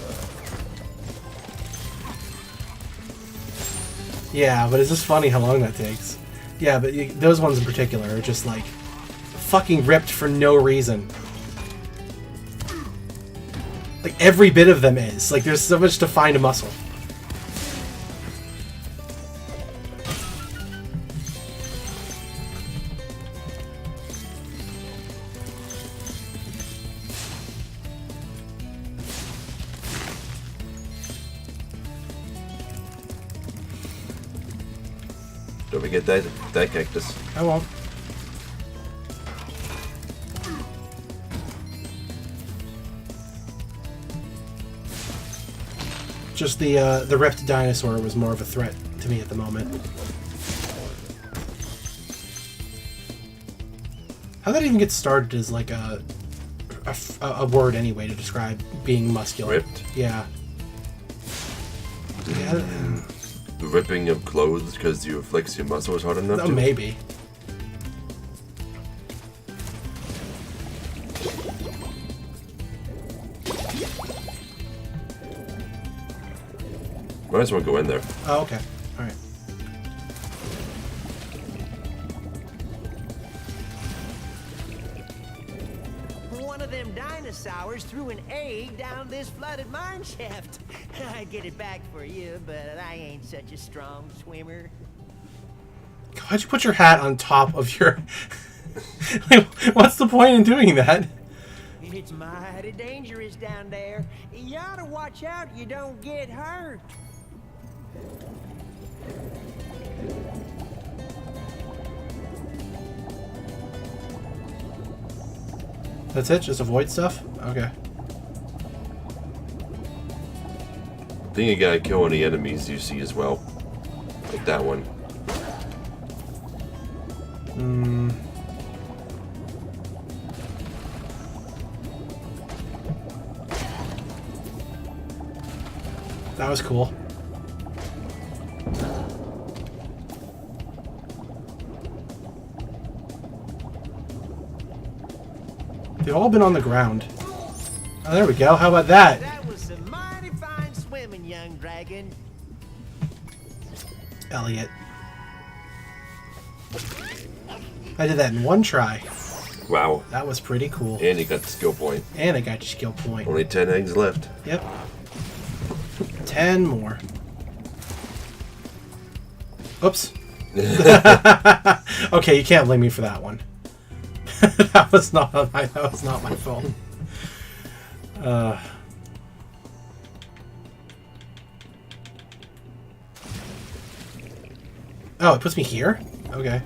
Yeah, but it's just funny how long that takes. Yeah, but those ones in particular are just like fucking ripped for no reason. Like every bit of them is. Like there's so much to find a muscle. Don't forget that cactus. I won't. Just the ripped dinosaur was more of a threat to me at the moment. How did that even get started as like a word anyway to describe being muscular? Ripped? Yeah. Yeah. The ripping of clothes because you flex your muscles hard enough Oh, to? maybe. Might as well go in there. Oh, okay. Alright. One of them dinosaurs threw an egg down this flooded mine shaft. I'd get it back for you, but I ain't such a strong swimmer. Why'd you put your hat on top of your... Like, what's the point in doing that? It's mighty dangerous down there. You ought to watch out you don't get hurt. That's it? Just avoid stuff? Okay. I think you gotta kill any enemies you see as well. Like that one. That was cool. They've all been on the ground. Oh, there we go. How about that? That was some mighty fine swimming, young dragon. Elliot. I did that in one try. Wow. That was pretty cool. And you got the skill point. And I got your skill point. Only 10 eggs left. Yep. 10 more. Oops. Okay, you can't blame me for that one. that was not my fault. Oh, it puts me here? Okay.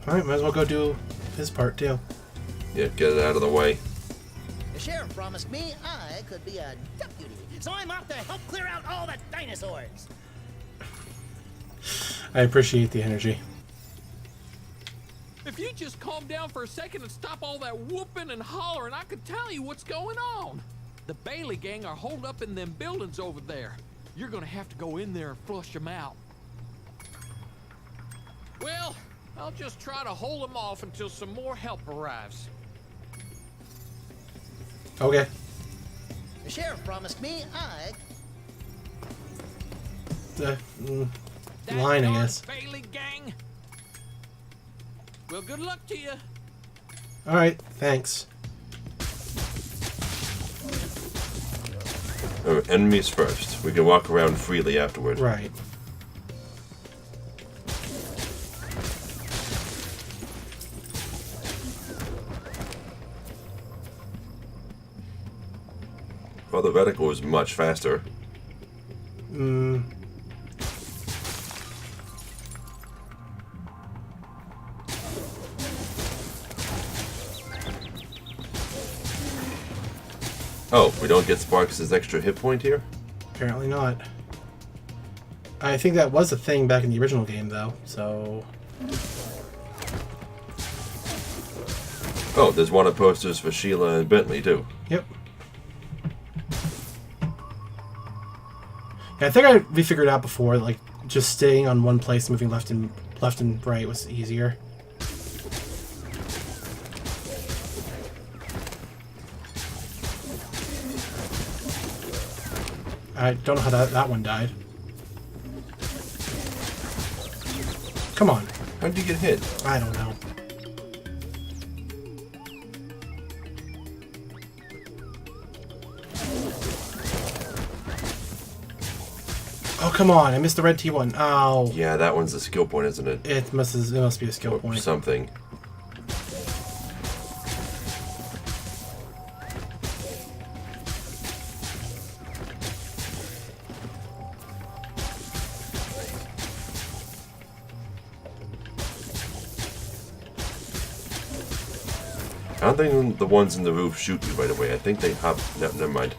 Alright, might as well go do his part too. Yeah, get it out of the way. The sheriff promised me I could be a deputy, so I'm off to help clear out all the dinosaurs. I appreciate the energy. If you just calm down for a second and stop all that whooping and hollering, I could tell you what's going on. The Bailey gang are holed up in them buildings over there. You're gonna have to go in there and flush them out. Well, I'll just try to hold them off until some more help arrives. Okay. The sheriff promised me I... Line, I guess. Bailey gang. Well, good luck to you. Alright, thanks. Enemies first. We can walk around freely afterward. Right. Well, the reticle is much faster. Oh, we don't get Sparks' extra hit point here? Apparently not. I think that was a thing back in the original game, though, so... Oh, there's one of posters for Sheila and Bentley, too. Yep. Yeah, I think we figured out before, like, just staying on one place, moving left and right was easier. I don't know how that one died. Come on. How did you get hit? I don't know. Oh, come on. I missed the red T one. Oh. Yeah, that one's a skill point, isn't it? It must be a skill point. Something. I don't think the ones in the roof shoot you right away. I think they hop. No, never mind.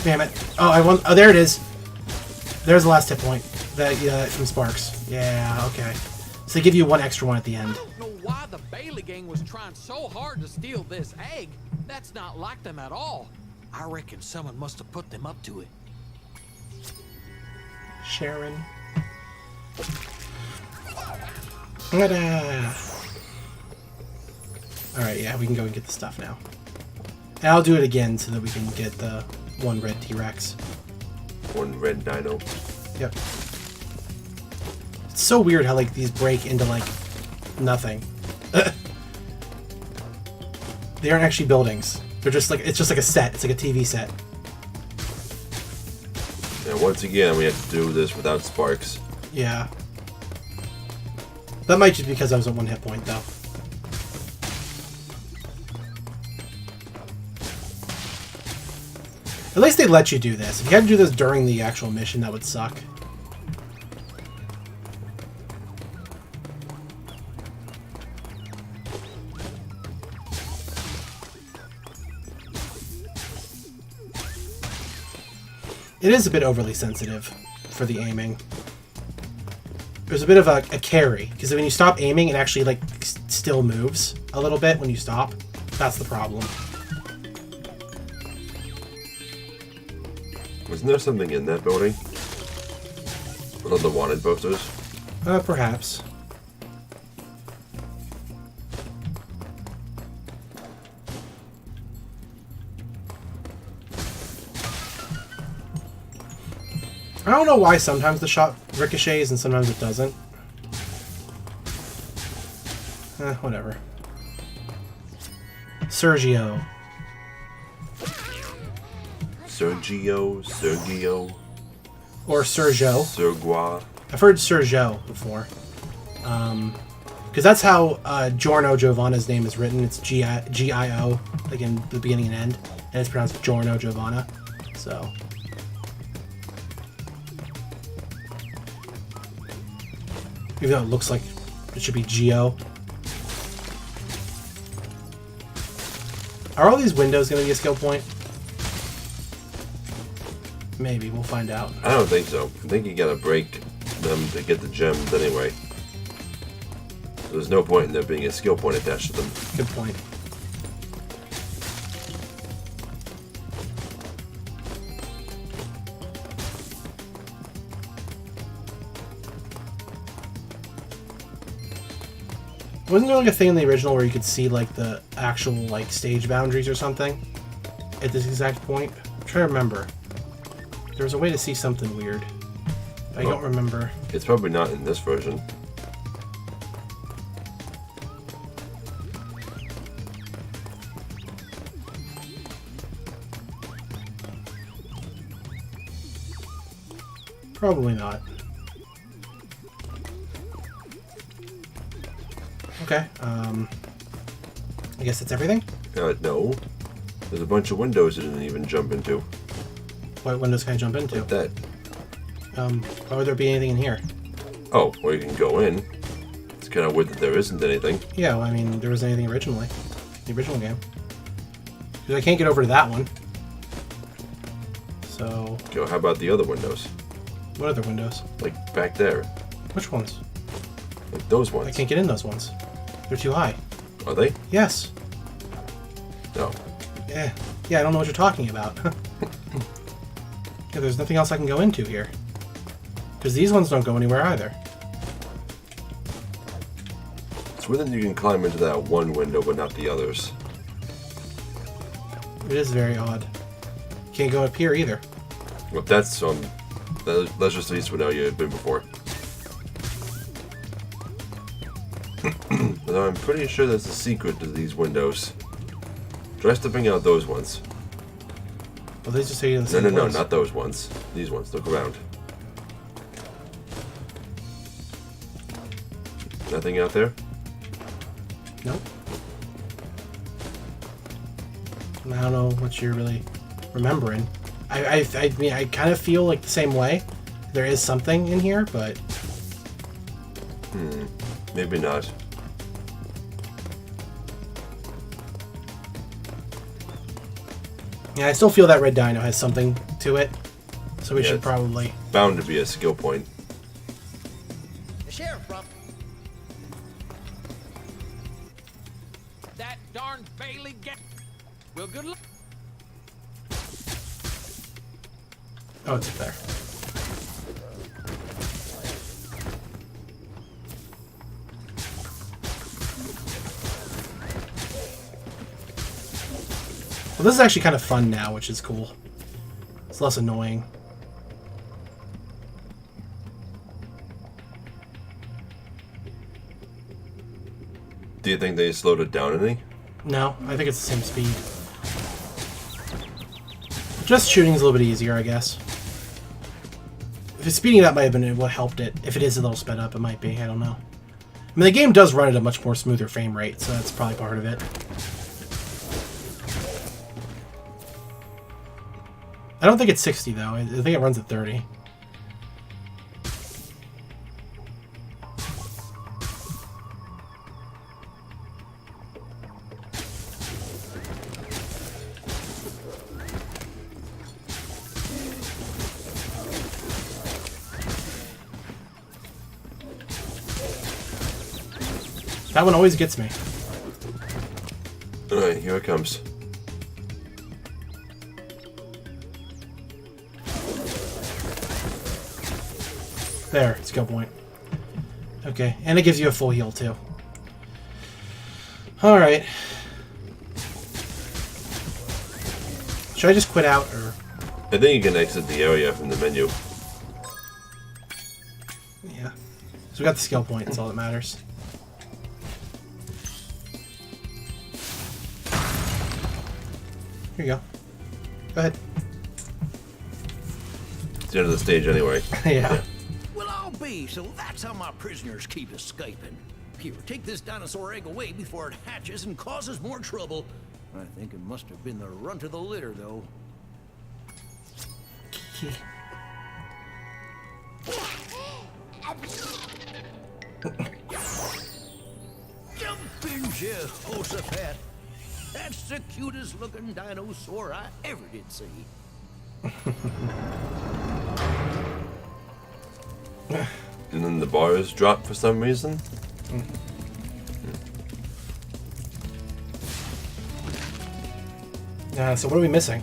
Damn it. Oh, oh, there it is. There's the last hit point. Yeah, from Sparks. Yeah, okay. So they give you one extra one at the end. I don't know why the Bailey gang was trying so hard to steal this egg. That's not like them at all. I reckon someone must have put them up to it. Sharon. Alright, yeah, we can go and get the stuff now. And I'll do it again so that we can get the one red T-Rex. One red dino. Yep. It's so weird how, like, these break into, like, nothing. They aren't actually buildings. They're just like, it's just like a set. It's like a TV set. And once again, we have to do this without Sparks. Yeah. That might just be because I was at one hit point, though. At least they let you do this. If you had to do this during the actual mission, that would suck. It is a bit overly sensitive for the aiming. There's a bit of a carry, because when you stop aiming, it actually, like, still moves a little bit when you stop. That's the problem. Wasn't there something in that building? One of the wanted posters? Perhaps. I don't know why sometimes the shot ricochets and sometimes it doesn't. Whatever. Sergio. Sergio. Or Sergio. Sergua. I've heard Sergio before. Because that's how Giorno Giovanna's name is written. It's G-I-O, like in the beginning and end. And it's pronounced Giorno Giovanna. So... even though it looks like it should be Geo. Are all these windows going to be a skill point? Maybe. We'll find out. I don't think so. I think you gotta break them to get the gems anyway. There's no point in there being a skill point attached to them. Good point. Wasn't there like a thing in the original where you could see like the actual like stage boundaries or something at this exact point? I'm trying to remember. There was a way to see something weird. I don't remember. It's probably not in this version. Probably not. Okay, I guess that's everything? No. There's a bunch of windows it didn't even jump into. What windows can I jump into? Like that. Why would there be anything in here? Oh, well you can go in. It's kind of weird that there isn't anything. Yeah, well, I mean, there was anything originally. The original game. Because I can't get over to that one. So... Yo, how about the other windows? What other windows? Like, back there. Which ones? Like those ones. I can't get in those ones. They're too high. Are they? Yes. No. Yeah, I don't know what you're talking about. Yeah, there's nothing else I can go into here. Because these ones don't go anywhere either. It's weird that you can climb into that one window, but not the others. It is very odd. Can't go up here either. Well, that's that's just at least what you've been before. Although I'm pretty sure there's a secret to these windows. Try stepping out those ones. Well, they just say you in the No, same place. not those ones. These ones. Look around. Nothing out there? Nope. I don't know what you're really remembering. I mean, I kind of feel like the same way. There is something in here, but... Maybe not. Yeah, I still feel that red dino has something to it. So we should probably... Bound to be a skill point. The sheriff, bro. That darn Bailey get. Well, good luck. Oh, it's up there. Well, this is actually kind of fun now, which is cool. It's less annoying. Do you think they slowed it down any? No, I think it's the same speed. Just shooting's a little bit easier, I guess. If it's speeding up might have been what helped it. If it is a little sped up, it might be. I don't know. I mean, the game does run at a much more smoother frame rate, so that's probably part of it. I don't think it's 60, though. I think it runs at 30. That one always gets me. Alright, here it comes. There, skill point. Okay, and it gives you a full heal, too. Alright. Should I just quit out, or...? I think you can exit the area from the menu. Yeah. So we got the skill point, that's all that matters. Here you go. Go ahead. It's the end of the stage anyway. Yeah. Well, I'll be, so that's how my prisoners keep escaping. Here, take this dinosaur egg away before it hatches and causes more trouble. I think it must have been the runt of the litter, though. Jumping Jehoshaphat. That's the cutest looking dinosaur I ever did see. And then the bars drop for some reason. So what are we missing?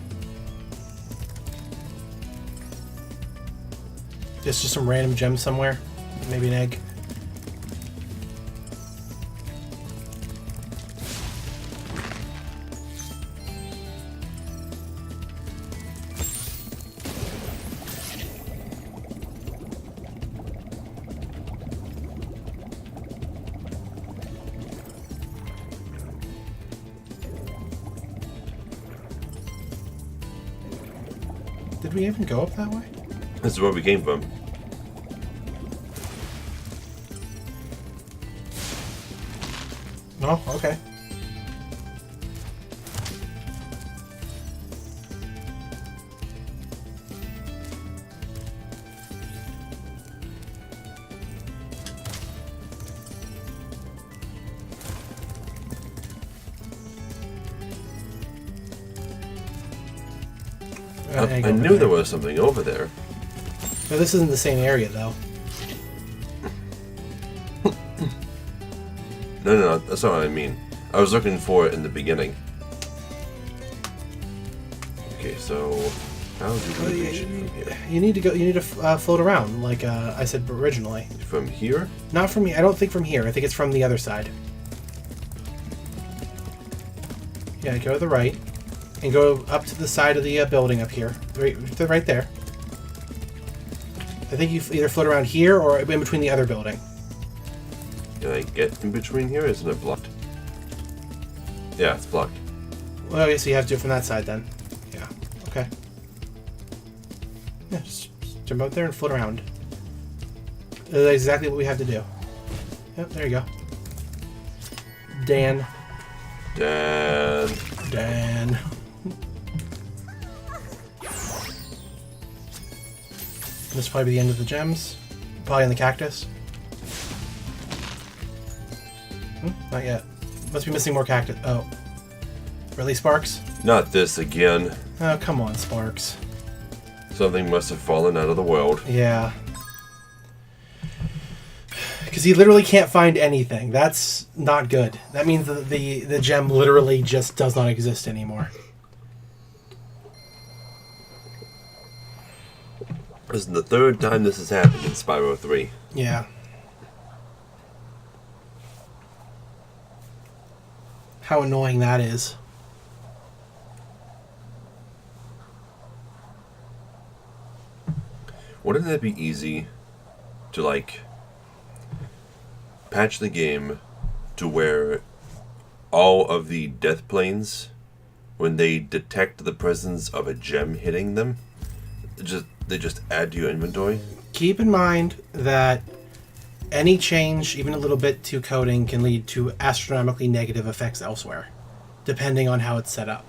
Just some random gem somewhere? Maybe an egg? Did we even go up that way? This is where we came from. Oh, okay. I knew there was something over there. No, this isn't the same area, though. No, that's not what I mean. I was looking for it in the beginning. Okay, so How deviation from here? You need to go. You need to float around, like I said originally. From here? Not from here. I don't think from here. I think it's from the other side. Yeah, go to the right, and go up to the side of the building up here, right there. I think you either float around here or in between the other building. Can I get in between here? Isn't it blocked? Yeah, it's blocked. Well, I guess you have to do it from that side then. Yeah. Okay. Yeah, just jump out there and float around. That's exactly what we have to do. Yep, there you go. Dan. This will probably be the end of the gems. Probably in the cactus. Not yet. Must be missing more cactus. Oh. Really, Sparks? Not this again. Oh, come on, Sparks. Something must have fallen out of the world. Yeah. Because he literally can't find anything. That's not good. That means the gem literally just does not exist anymore. This is the third time this has happened in Spyro 3. Yeah. How annoying that is. Wouldn't it be easy to, like, patch the game to where all of the death planes, when they detect the presence of a gem hitting them, they just add to your inventory? Keep in mind that any change, even a little bit to coding, can lead to astronomically negative effects elsewhere, depending on how it's set up.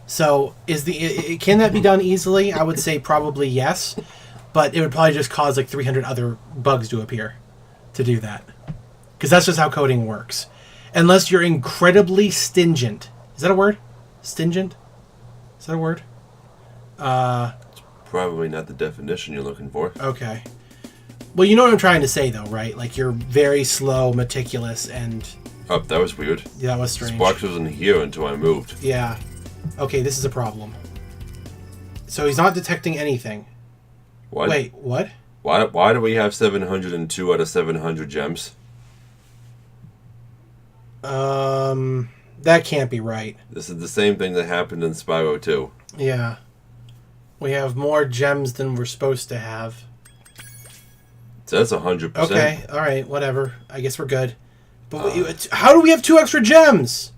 So, can that be done easily? I would say probably yes, but it would probably just cause like 300 other bugs to appear to do that. Because that's just how coding works. Unless you're incredibly stingent. Is that a word? Stingent? Is that a word? It's probably not the definition you're looking for. Okay. Well, you know what I'm trying to say, though, right? Like, you're very slow, meticulous, and... Oh, that was weird. Yeah, that was strange. Sparks wasn't here until I moved. Yeah. Okay, this is a problem. So he's not detecting anything. What? Wait, what? Why do we have 702 out of 700 gems? That can't be right. This is the same thing that happened in Spyro 2. Yeah. We have more gems than we're supposed to have. So that's 100%. Okay, alright, whatever. I guess we're good. But how do we have 2 extra gems?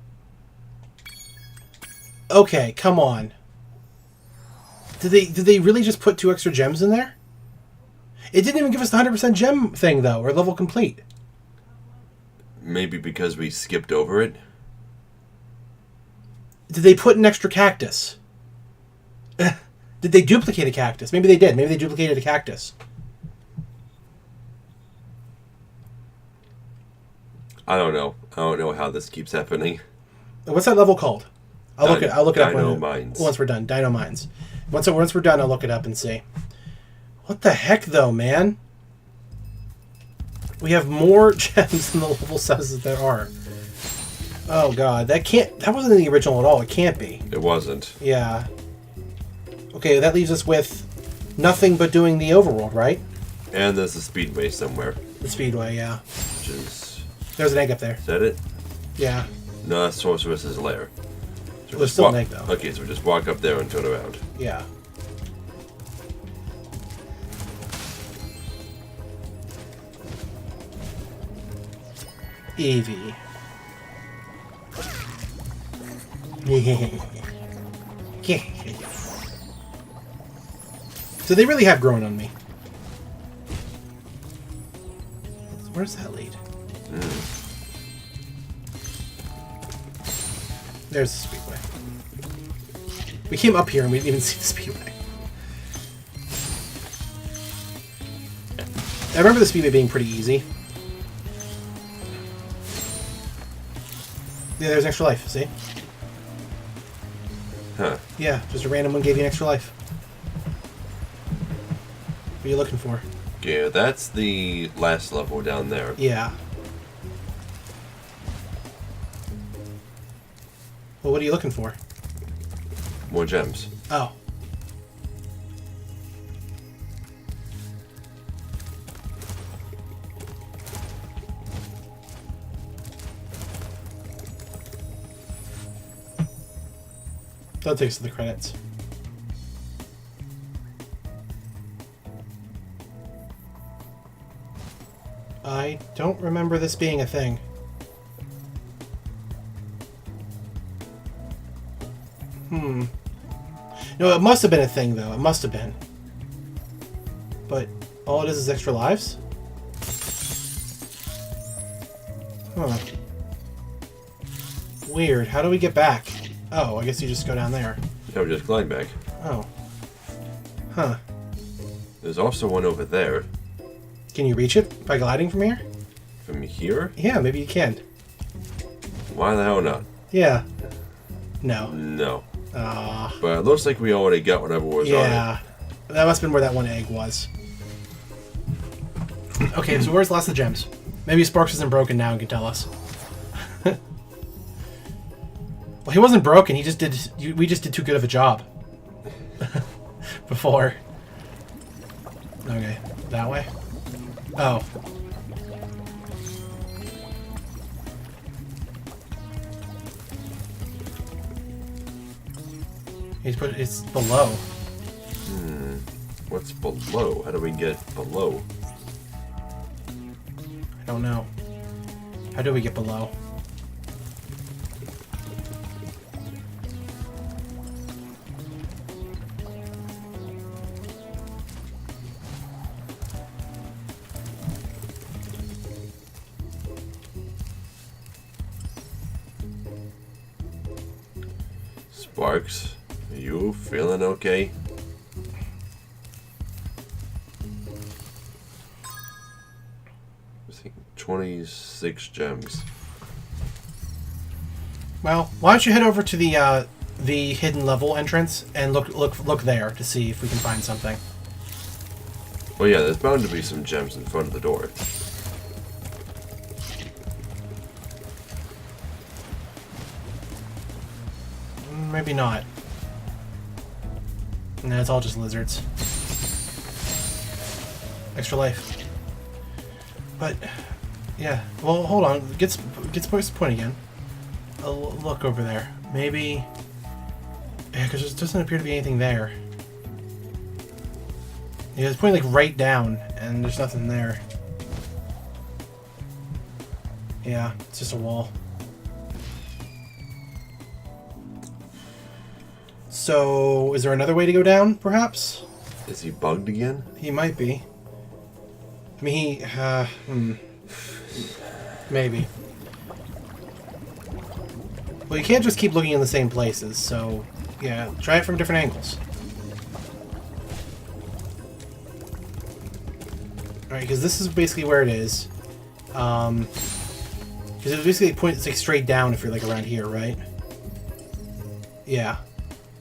Okay, come on. Did they really just put 2 extra gems in there? It didn't even give us the 100% gem thing, though, or level complete. Maybe because we skipped over it? Did they put an extra cactus? Did they duplicate a cactus? Maybe they did. Maybe they duplicated a cactus. I don't know. I don't know how this keeps happening. What's that level called? I'll look it up Dino Mines. Once we're done. Dino Mines. Once we're done, I'll look it up and see. What the heck, though, man? We have more gems than the level says that there are. Oh god, that wasn't in the original at all. It can't be. It wasn't. Yeah. Okay, that leaves us with nothing but doing the overworld, right? And there's a speedway somewhere. The speedway, yeah. Which is... There's an egg up there. Is that it? Yeah. No, that's Sorceress's lair. So There's still an egg, though. Okay, so we just walk up there and turn around. Yeah. Evie. So they really have grown on me. Where's that lead? There's the speedway. We came up here and we didn't even see the speedway. I remember the speedway being pretty easy. Yeah, there's extra life, see? Huh. Yeah, just a random one gave you an extra life. What are you looking for? Yeah, that's the last level down there. Yeah. Well, what are you looking for? More gems. Oh. That takes to the credits. I don't remember this being a thing. No, it must have been a thing, though. It must have been. But all it is extra lives? Huh. Weird. How do we get back? Oh, I guess you just go down there. Yeah, we just glide back. Oh. Huh. There's also one over there. Can you reach it by gliding from here? From here? Yeah, maybe you can. Why the hell not? Yeah. No. No. But it looks like we already got whatever was on it. Yeah. That must have been where that one egg was. Okay, so where's the last of the gems? Maybe Sparks isn't broken now and can tell us. Well, he wasn't broken. He just did. We just did too good of a job. Before. Okay, that way. Oh. It's below. What's below? How do we get below? I don't know. How do we get below? Sparks, are you feeling okay? I think 26 gems. Well, why don't you head over to the hidden level entrance and look there to see if we can find something. Well, yeah, there's bound to be some gems in front of the door. Maybe not. No, it's all just lizards. Extra life. But, yeah. Well, hold on. Get Sparks' point again. I'll look over there. Maybe... Yeah, because there doesn't appear to be anything there. Yeah, it's pointing like right down, and there's nothing there. Yeah, it's just a wall. So, is there another way to go down, perhaps? Is he bugged again? He might be. I mean, maybe. Well, you can't just keep looking in the same places, so, yeah, try it from different angles. Alright, because this is basically where it is. Because it basically points like straight down if you're like around here, right? Yeah.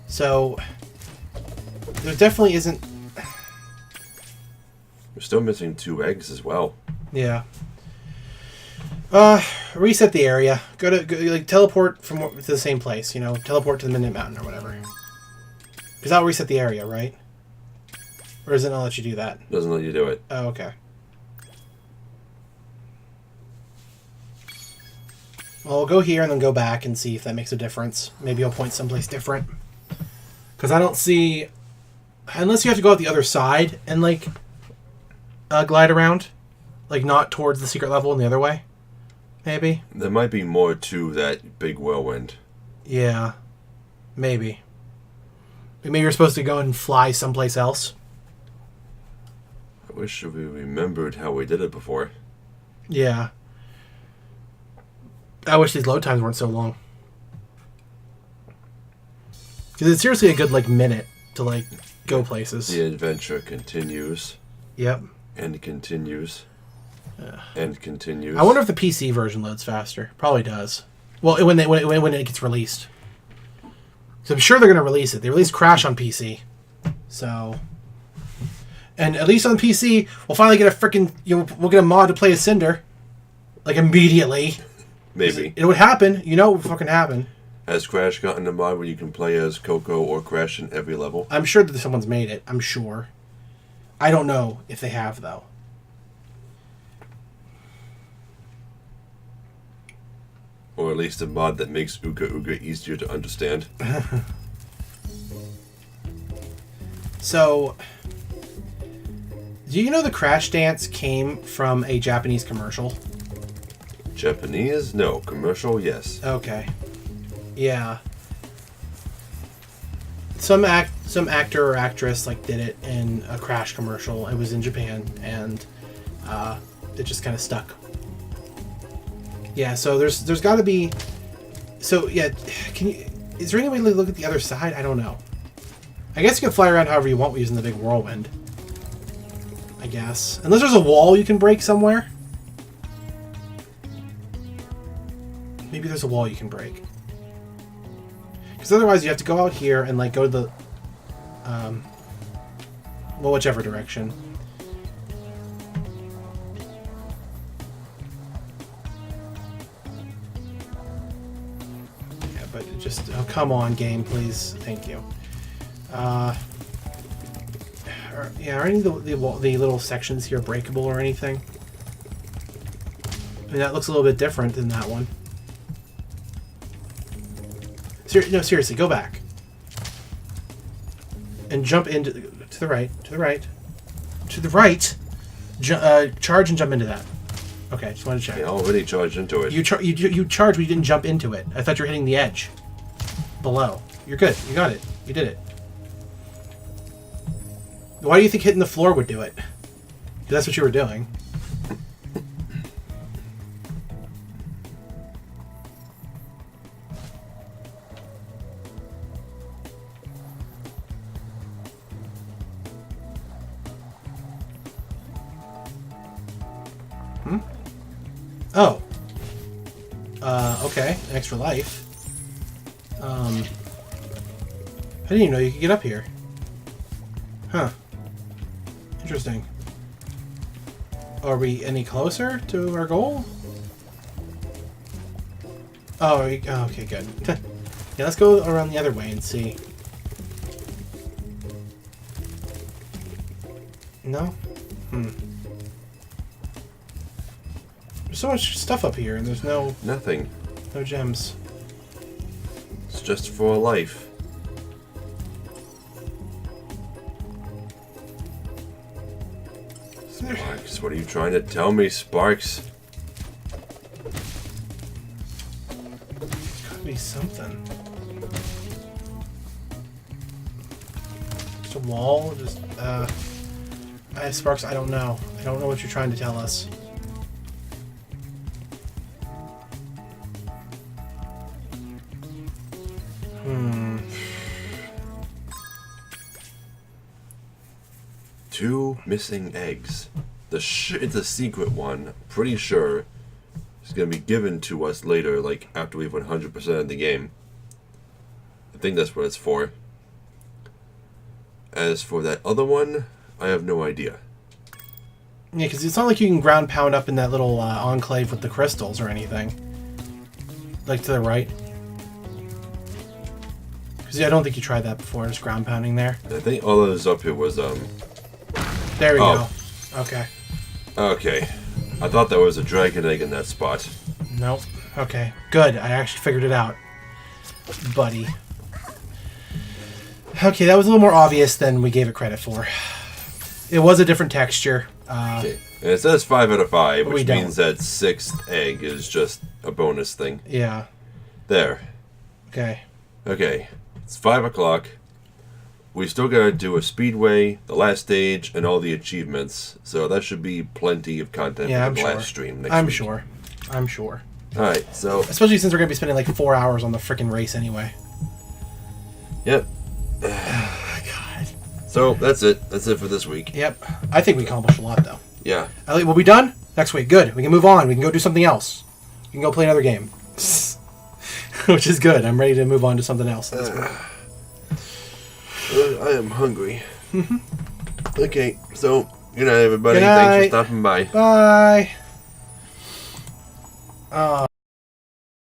So, there definitely isn't... We're still missing 2 eggs as well. Yeah. Reset the area. Go like, teleport to the same place, you know? Teleport to the Midnight Mountain or whatever. Because that'll reset the area, right? Or does it not let you do that? Doesn't let you do it. Oh, okay. Well, we'll go here and then go back and see if that makes a difference. Maybe I'll point someplace different. Because I don't see... Unless you have to go out the other side and, like, glide around. Like, not towards the secret level and the other way. Maybe. There might be more to that big whirlwind. Yeah. Maybe. Maybe you're supposed to go and fly someplace else. I wish we remembered how we did it before. Yeah. I wish these load times weren't so long. Because it's seriously a good, like, minute to, like, go places. The adventure continues. Yep. And continues. And continues. I wonder if the PC version loads faster. Probably does. Well, when it gets released. So I'm sure they're going to release it. They released Crash on PC. So... And at least on PC, we'll finally get a freaking... we'll get a mod to play as Cinder. Like, immediately. Maybe. It would happen. You know it would fucking happen. Has Crash gotten a mod where you can play as Coco or Crash in every level? I'm sure that someone's made it. I'm sure. I don't know if they have, though. Or at least a mod that makes Ooga Ooga easier to understand. So, do you know the Crash Dance came from a Japanese commercial? Japanese? No. Commercial? Yes. Okay. Yeah. Some actor or actress like did it in a Crash commercial. It was in Japan, and it just kind of stuck. Yeah. So there's got to be. So yeah, is there any way to look at the other side? I don't know. I guess you can fly around however you want using the big whirlwind. I guess. Unless there's a wall you can break somewhere. Maybe there's a wall you can break. Because otherwise you have to go out here and like go to the... well, whichever direction. Yeah, but just... Oh, come on, game, please. Thank you. Yeah, are any of the little sections here breakable or anything? I mean, that looks a little bit different than that one. No, seriously, go back. And jump into... To the right. To the right. To the right! Charge and jump into that. Okay, just wanted to check. I already charged into it. You charged, but you didn't jump into it. I thought you were hitting the edge. Below. You're good. You got it. You did it. Why do you think hitting the floor would do it? Because that's what you were doing. Oh. Okay. Extra life. I didn't even know you could get up here. Huh. Interesting. Are we any closer to our goal? Oh, okay, good. Yeah, let's go around the other way and see. No? There's so much stuff up here, and there's no... Nothing. No gems. It's just for life. Sparks, what are you trying to tell me, Sparks? There's gotta be something. Just a wall? Just, Sparks, I don't know. I don't know what you're trying to tell us. Two missing eggs. It's a secret one. Pretty sure it's gonna be given to us later, like after we've 100% of the game. I think that's what it's for. As for that other one, I have no idea. Yeah, because it's not like you can ground pound up in that little enclave with the crystals or anything. Like to the right. Because I don't think you tried that before, just ground pounding there. I think all that was up here was There we go. Okay. Okay. I thought there was a dragon egg in that spot. Nope. Okay. Good. I actually figured it out. Buddy. Okay, that was a little more obvious than we gave it credit for. It was a different texture. Okay. And it says 5 out of 5, which means that 6th egg is just a bonus thing. Yeah. There. Okay. Okay. It's 5 o'clock. We still gotta do a speedway, the last stage, and all the achievements. So that should be plenty of content for the last stream next week. I'm sure. Alright, so... Especially since we're gonna be spending like 4 hours on the frickin' race anyway. Yep. Oh, God. So, that's it. That's it for this week. Yep. I think we accomplished a lot, though. Yeah. Elliot, we'll be done next week. Good. We can move on. We can go do something else. We can go play another game. Which is good. I'm ready to move on to something else this week. I am hungry. Okay, so good night, everybody. Good night. Thanks for stopping by. Bye. Oh.